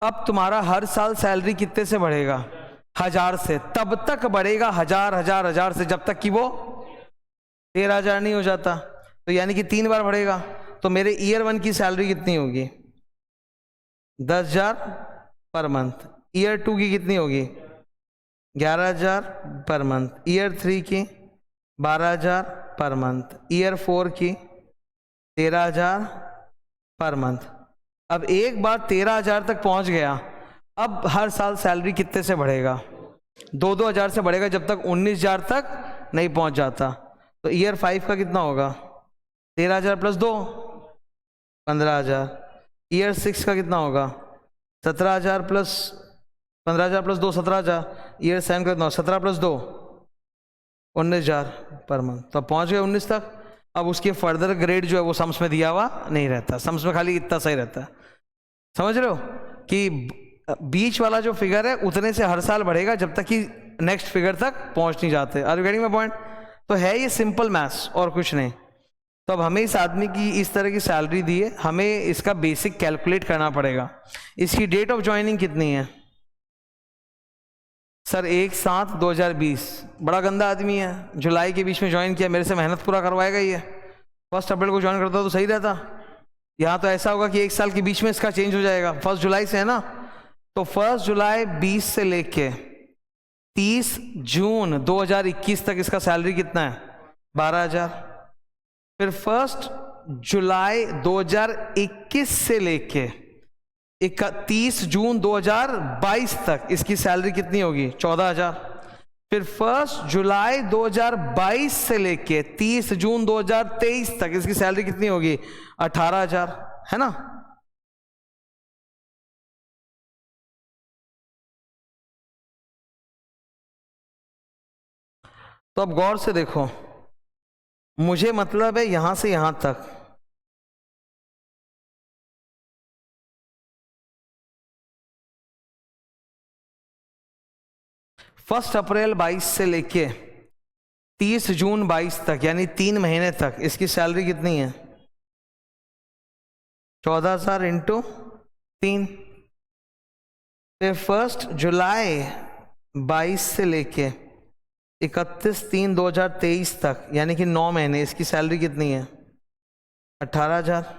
अब तुम्हारा हर साल सैलरी कितने से बढ़ेगा, 1,000 से, तब तक बढ़ेगा 1,000 से जब तक कि वो 13,000 नहीं हो जाता। तो यानी कि 3 बार बढ़ेगा। तो मेरे ईयर 1 की सैलरी कितनी होगी 10,000 पर मंथ, ईयर 2 की कितनी होगी 11,000 पर मंथ, ईयर 3 की 12,000 पर मंथ, ईयर 4 की 13,000 पर मंथ। अब एक बार 13,000 तक पहुंच गया, अब हर साल सैलरी कितने से बढ़ेगा, 2-2 हज़ार से बढ़ेगा जब तक 19,000 तक नहीं पहुंच जाता। तो ईयर 5 का कितना होगा 13,000 प्लस 2 15,000, ईयर 6 का कितना होगा 17,000 प्लस 15,000 प्लस 2 17,000, ईयर 7 का कितना 17 प्लस 2 19,000 पर मंथ। तो पहुंच गए 19 तक। अब उसके फर्दर ग्रेड जो है वो सम्स में दिया हुआ नहीं रहता, सम्स में खाली इतना सही रहता है। समझ रहे हो कि बीच वाला जो फिगर है उतने से हर साल बढ़ेगा जब तक कि नेक्स्ट फिगर तक पहुंच नहीं जाते। Are you getting my point. तो है ये सिंपल मैथ्स और कुछ नहीं। तो अब हमें इस आदमी की इस तरह की सैलरी दी है, हमें इसका बेसिक कैलकुलेट करना पड़ेगा। इसकी डेट ऑफ ज्वाइनिंग कितनी है सर 1/7/2020। बड़ा गंदा आदमी है, जुलाई के बीच में ज्वाइन किया, मेरे से मेहनत पूरा करवाएगा ये। 1 अप्रैल को ज्वाइन करता तो सही रहता। यहाँ तो ऐसा होगा कि 1 साल के बीच में इसका चेंज हो जाएगा, 1 जुलाई से है ना। तो 1 जुलाई 20 से लेके 30 जून 2021 तक इसका सैलरी कितना है 12,000। फिर 1 जुलाई 2021 से लेके 31 जून 2022 तक इसकी सैलरी कितनी होगी 14,000। फिर 1 जुलाई 2022 से लेके 30 जून 2023 तक इसकी सैलरी कितनी होगी 18,000, है ना। तो अब गौर से देखो, मुझे मतलब है यहां से यहां तक, फर्स्ट अप्रैल 22 से लेके 30 जून 22 तक यानी 3 महीने तक इसकी सैलरी कितनी है 14,000 इंटू 3। फिर 1 जुलाई 22 से लेके 31/3/2023 तक यानी कि 9 महीने इसकी सैलरी कितनी है 18,000।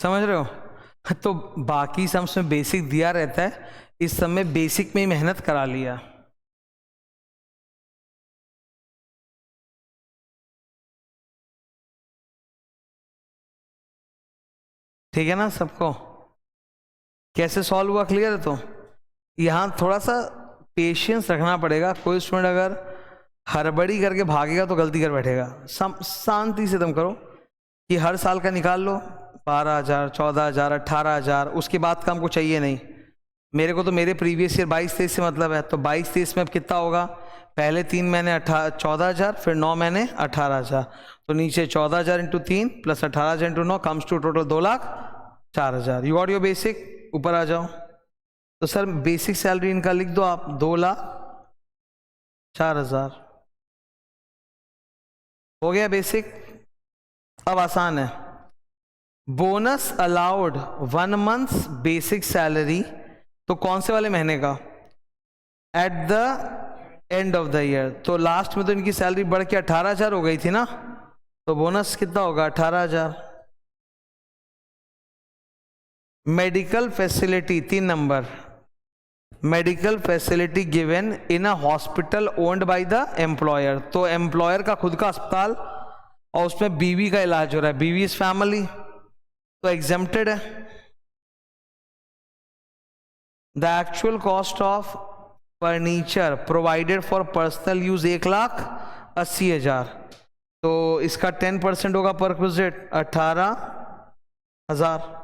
समझ रहे हो। तो बाकी सम्स में बेसिक दिया रहता है, इस सब में बेसिक में ही मेहनत करा लिया। ठीक है ना सबको, कैसे सॉल्व हुआ क्लियर है। तो यहाँ थोड़ा सा पेशेंस रखना पड़ेगा। कोई स्टूडेंट अगर हड़बड़ी करके भागेगा तो गलती कर बैठेगा। शांति से तुम करो कि हर साल का निकाल लो 12,000 14,000 18,000, उसके बाद का हमको चाहिए नहीं। मेरे को तो मेरे प्रीवियस ईयर 22-23 से मतलब है। तो 22-23 में अब कितना होगा, पहले 3 महीने 14,000, फिर 9 महीने 18,000। तो नीचे 14,000 into 3 plus 18,000 into 9 comes to total 2,04,000। You got your basic. ऊपर आ जाओ। तो सर बेसिक सैलरी इनका लिख दो आप 2,00,000 4,000 हो गया बेसिक। अब आसान है, bonus allowed 1 month basic salary, तो कौन से वाले महीने का? At the end of the year. तो लास्ट में तो इनकी सैलरी बढ़ के 18,000 हो गई थी ना, तो बोनस कितना होगा? 18,000। Medical facility 3 number, medical facility given in a hospital owned by the employer. तो एम्प्लॉयर का खुद का अस्पताल और उसमें बीवी का इलाज हो रहा है, बीवी इज फैमिली, तो एग्जेम्प्टेड है। The actual cost of furniture provided for personal use 1,80,000, तो इसका 10% होगा परक्विजिट 18,000।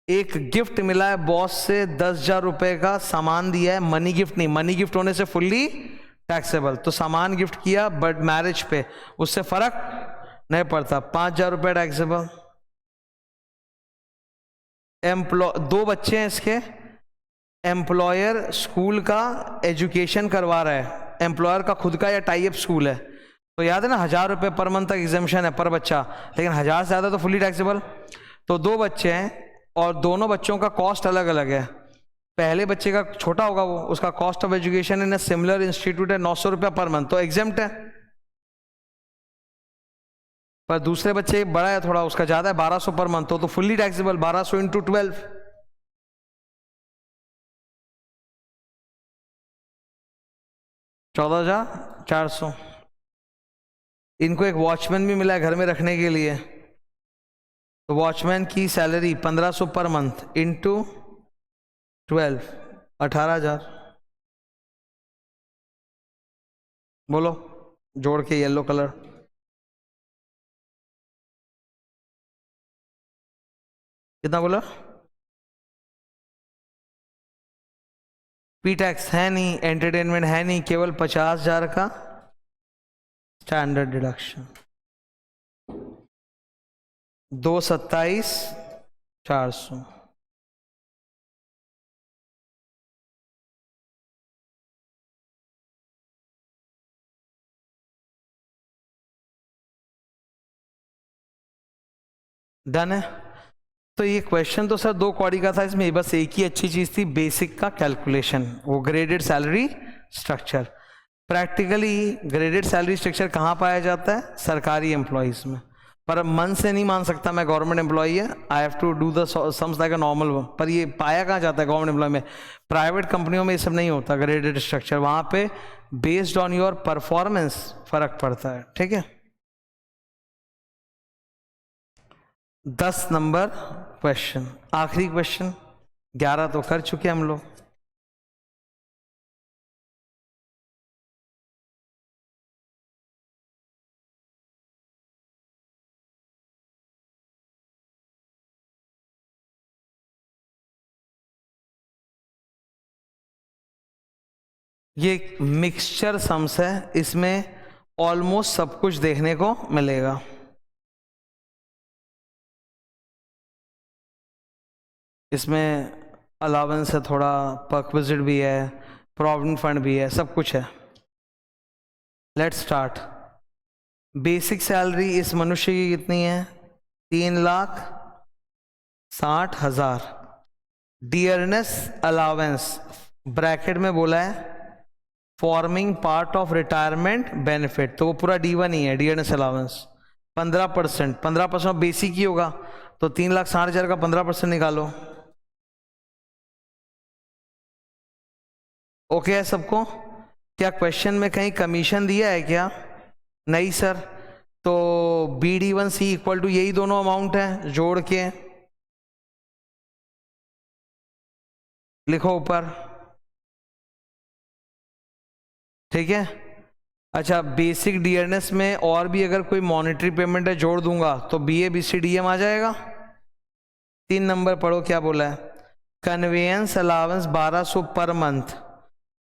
एक गिफ्ट मिला है बॉस से 10,000 रुपए का, सामान दिया है, मनी गिफ्ट नहीं, मनी गिफ्ट होने से फुल्ली टैक्सेबल, तो सामान गिफ्ट किया बट मैरिज पे, उससे फर्क नहीं पड़ता, 5,000 रुपए टैक्सेबल। 2 बच्चे हैं इसके, एम्प्लॉयर स्कूल का एजुकेशन करवा रहा है, एम्प्लॉयर का खुद का या टाई अप स्कूल है, तो याद है ना 1,000 रुपए पर मंथ तक एग्जेम्पशन है पर बच्चा, लेकिन 1,000 से ज़्यादा तो फुली टैक्सेबल। तो 2 बच्चे हैं और दोनों बच्चों का कॉस्ट अलग अलग है। पहले बच्चे का छोटा होगा वो, उसका cost of education in a similar institute है 900 रुपया पर मंथ, तो एग्जेम्प्ट है। पर दूसरे बच्चे बड़ा है थोड़ा, उसका ज़्यादा है 1,200 पर मंथ, तो फुल्ली टैक्सेबल 1,200 × 12, 14,400। इनको एक वॉचमैन भी मिला है घर में रखने के लिए, तो वॉचमैन की सैलरी 1,500 पर मंथ इंटू 12, 18,000। बोलो जोड़ के येलो कलर, कितना बोला? पी टैक्स है नहीं, एंटरटेनमेंट है नहीं, केवल 50,000 का स्टैंडर्ड डिडक्शन। 2,27,400। डन है। तो ये क्वेश्चन तो सर 2 कौड़ी का था, इसमें बस एक ही अच्छी चीज थी, बेसिक का कैलकुलेशन, वो graded salary structure. Practically graded salary structure कहाँ पाया जाता है? सरकारी एम्प्लॉयज में, पर मन से नहीं मान सकता मैं गवर्नमेंट एम्प्लॉई है, I have to do the sums like a normal one, पर ये पाया कहाँ जाता है गवर्नमेंट एम्प्लॉय में? प्राइवेट कंपनियों में ये सब नहीं होता ग्रेडेड स्ट्रक्चर, वहाँ पे बेस्ड ऑन योर परफॉर्मेंस फर्क पड़ता है, ठीक है। 10 नंबर क्वेश्चन, आखिरी क्वेश्चन, 11 तो कर चुके हम लोग। ये मिक्सचर सम्स है, इसमें ऑलमोस्ट सब कुछ देखने को मिलेगा। इसमें अलावेंस है थोड़ा, परक्विजिट भी है, प्रोविडेंट फंड भी है, सब कुछ है। Let's start. बेसिक सैलरी इस मनुष्य की कितनी है? 3,60,000। डियरनेस अलावेंस ब्रैकेट में बोला है forming part of retirement benefit, तो वो पूरा D1 ही है। डियरनेस अलावेंस 15%, 15% बेसिक ही होगा, तो 3,60,000 का 15% निकालो। ओके है सबको? क्या क्वेश्चन में कहीं कमीशन दिया है क्या? नहीं सर। तो BD1C इक्वल टू यही दोनों अमाउंट है, जोड़ के लिखो ऊपर, ठीक है। अच्छा, बेसिक डियरनेस में और भी अगर कोई मॉनेटरी पेमेंट है जोड़ दूंगा तो BA BC DM आ जाएगा। 3 नंबर पढ़ो क्या बोला है? Conveyance allowance 1,200 per month.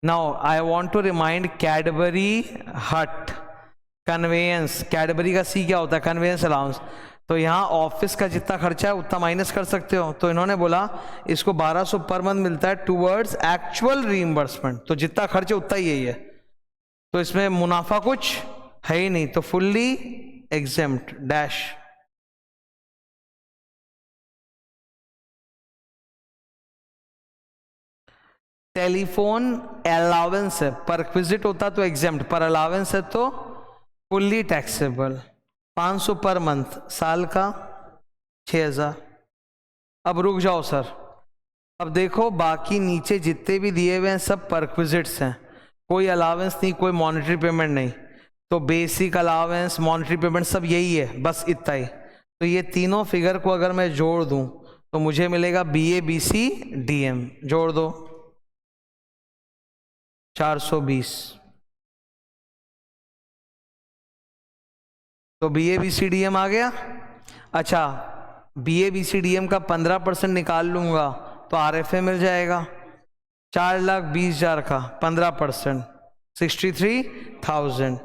Now I want to remind Cadbury hut, conveyance, Cadbury का C क्या होता है? Conveyance allowance. तो यहाँ ऑफिस का जितना खर्चा है उतना माइनस कर सकते हो। तो इन्होंने बोला इसको 1200 पर मंथ मिलता है टूवर्ड्स एक्चुअल रीइंबर्समेंट, तो जितना खर्च है उतना ही यही है, तो इसमें मुनाफा कुछ है ही नहीं, तो fully exempt dash. Telephone allowance है, परक्विजिट होता तो एग्जेम्प्ट, पर अलाउंस है तो फुल्ली टैक्सेबल। 500 पर मंथ, साल का 6000। अब रुक जाओ सर, अब देखो बाकी नीचे जितने भी दिए हुए हैं सब परक्विजिट्स हैं, कोई अलाउंस नहीं, कोई मॉनेटरी पेमेंट नहीं, तो बेसिक अलाउंस मॉनेटरी पेमेंट सब यही है, बस इतना ही। तो ये तीनों फिगर को अगर मैं जोड़ दूं तो मुझे मिलेगा BA BC DM, जोड़ दो 420। तो BA BC DM आ गया। अच्छा, BA BC DM का 15% निकाल लूंगा तो RFA मिल जाएगा 4,20,000 का 15%, 63,000।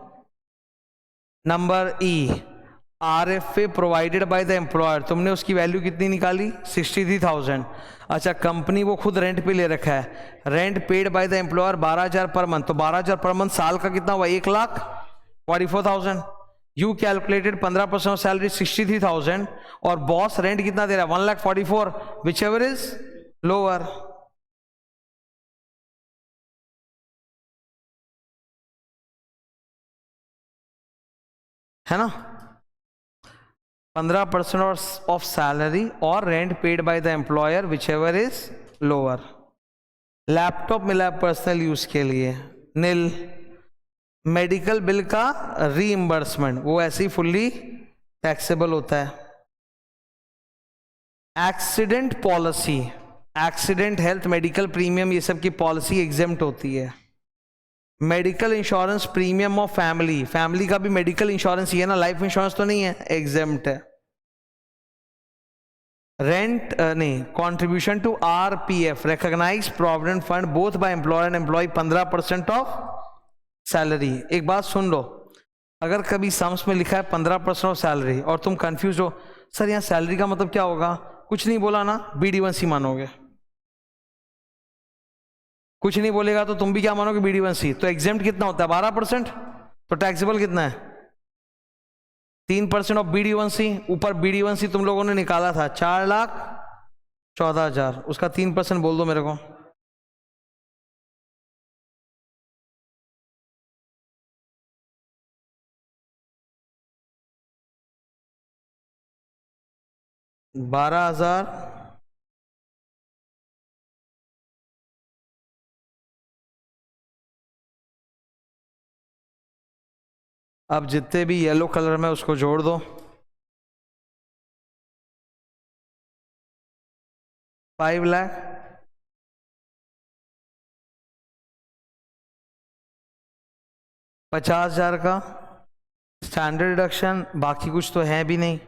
Number E, RFA provided by the employer, तुमने उसकी वैल्यू कितनी निकाली 63,000। अच्छा, कंपनी वो खुद रेंट पे ले रखा है, rent paid by the employer 12,000 per month, तो 12,000 पर मंथ साल का कितना हुआ 1,44,000। यू कैलकुलेटेड 15% ऑफ सैलरी 63,000, और बॉस रेंट कितना दे रहा है 1,44,000, विच एवर इज लोअर। है ना, 15% ऑफ सैलरी और rent paid by the employer which ever is lower. Laptop मिला पर्सनल यूज के लिए, नील। मेडिकल बिल का रीइंबर्समेंट वो ऐसे ही फुल्ली टैक्सेबल होता है। Accident policy, accident health medical premium ये सब की पॉलिसी एग्जेम्प्ट होती है। Medical insurance premium of family, family का भी मेडिकल इंश्योरेंस ही है ना, लाइफ इंश्योरेंस तो नहीं है, एग्जेम्प्ट है। रेंट नहीं, contribution to RPF recognise provident fund both by employer and employ 15% of salary. एक बात सुन लो, अगर कभी सम्स में लिखा है 15% ऑफ सैलरी और तुम कंफ्यूज हो सर यहाँ सैलरी का मतलब क्या होगा, कुछ नहीं बोला ना, BD1C मानोगे। कुछ नहीं बोलेगा तो तुम भी क्या मानोगे BD1C। तो एग्जेम्प्ट कितना होता है 12%, तो टैक्सेबल कितना है 3% ऑफ BD1C। ऊपर BD1C तुम लोगों ने निकाला था 4,14,000, उसका 3% बोल दो मेरे को। $12,000 अब जितने भी येलो कलर में उसको जोड़ दो, 5 लाख। 50,000 का स्टैंडर्ड डिडक्शन, बाकी कुछ तो है भी नहीं।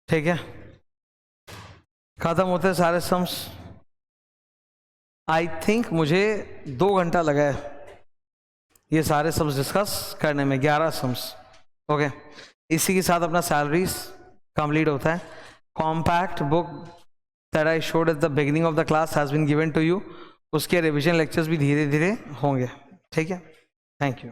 ठीक है, खत्म होते हैं सारे सम्स। आई थिंक मुझे 2 घंटा लगा है ये सारे सम्स डिस्कस करने में, 11 सम्स। ओके, इसी के साथ अपना सैलरीज कंप्लीट होता है। Compact book that I showed at the beginning of the class has been given to you, उसके रिविजन लेक्चर्स भी धीरे धीरे होंगे। ठीक है, थैंक यू।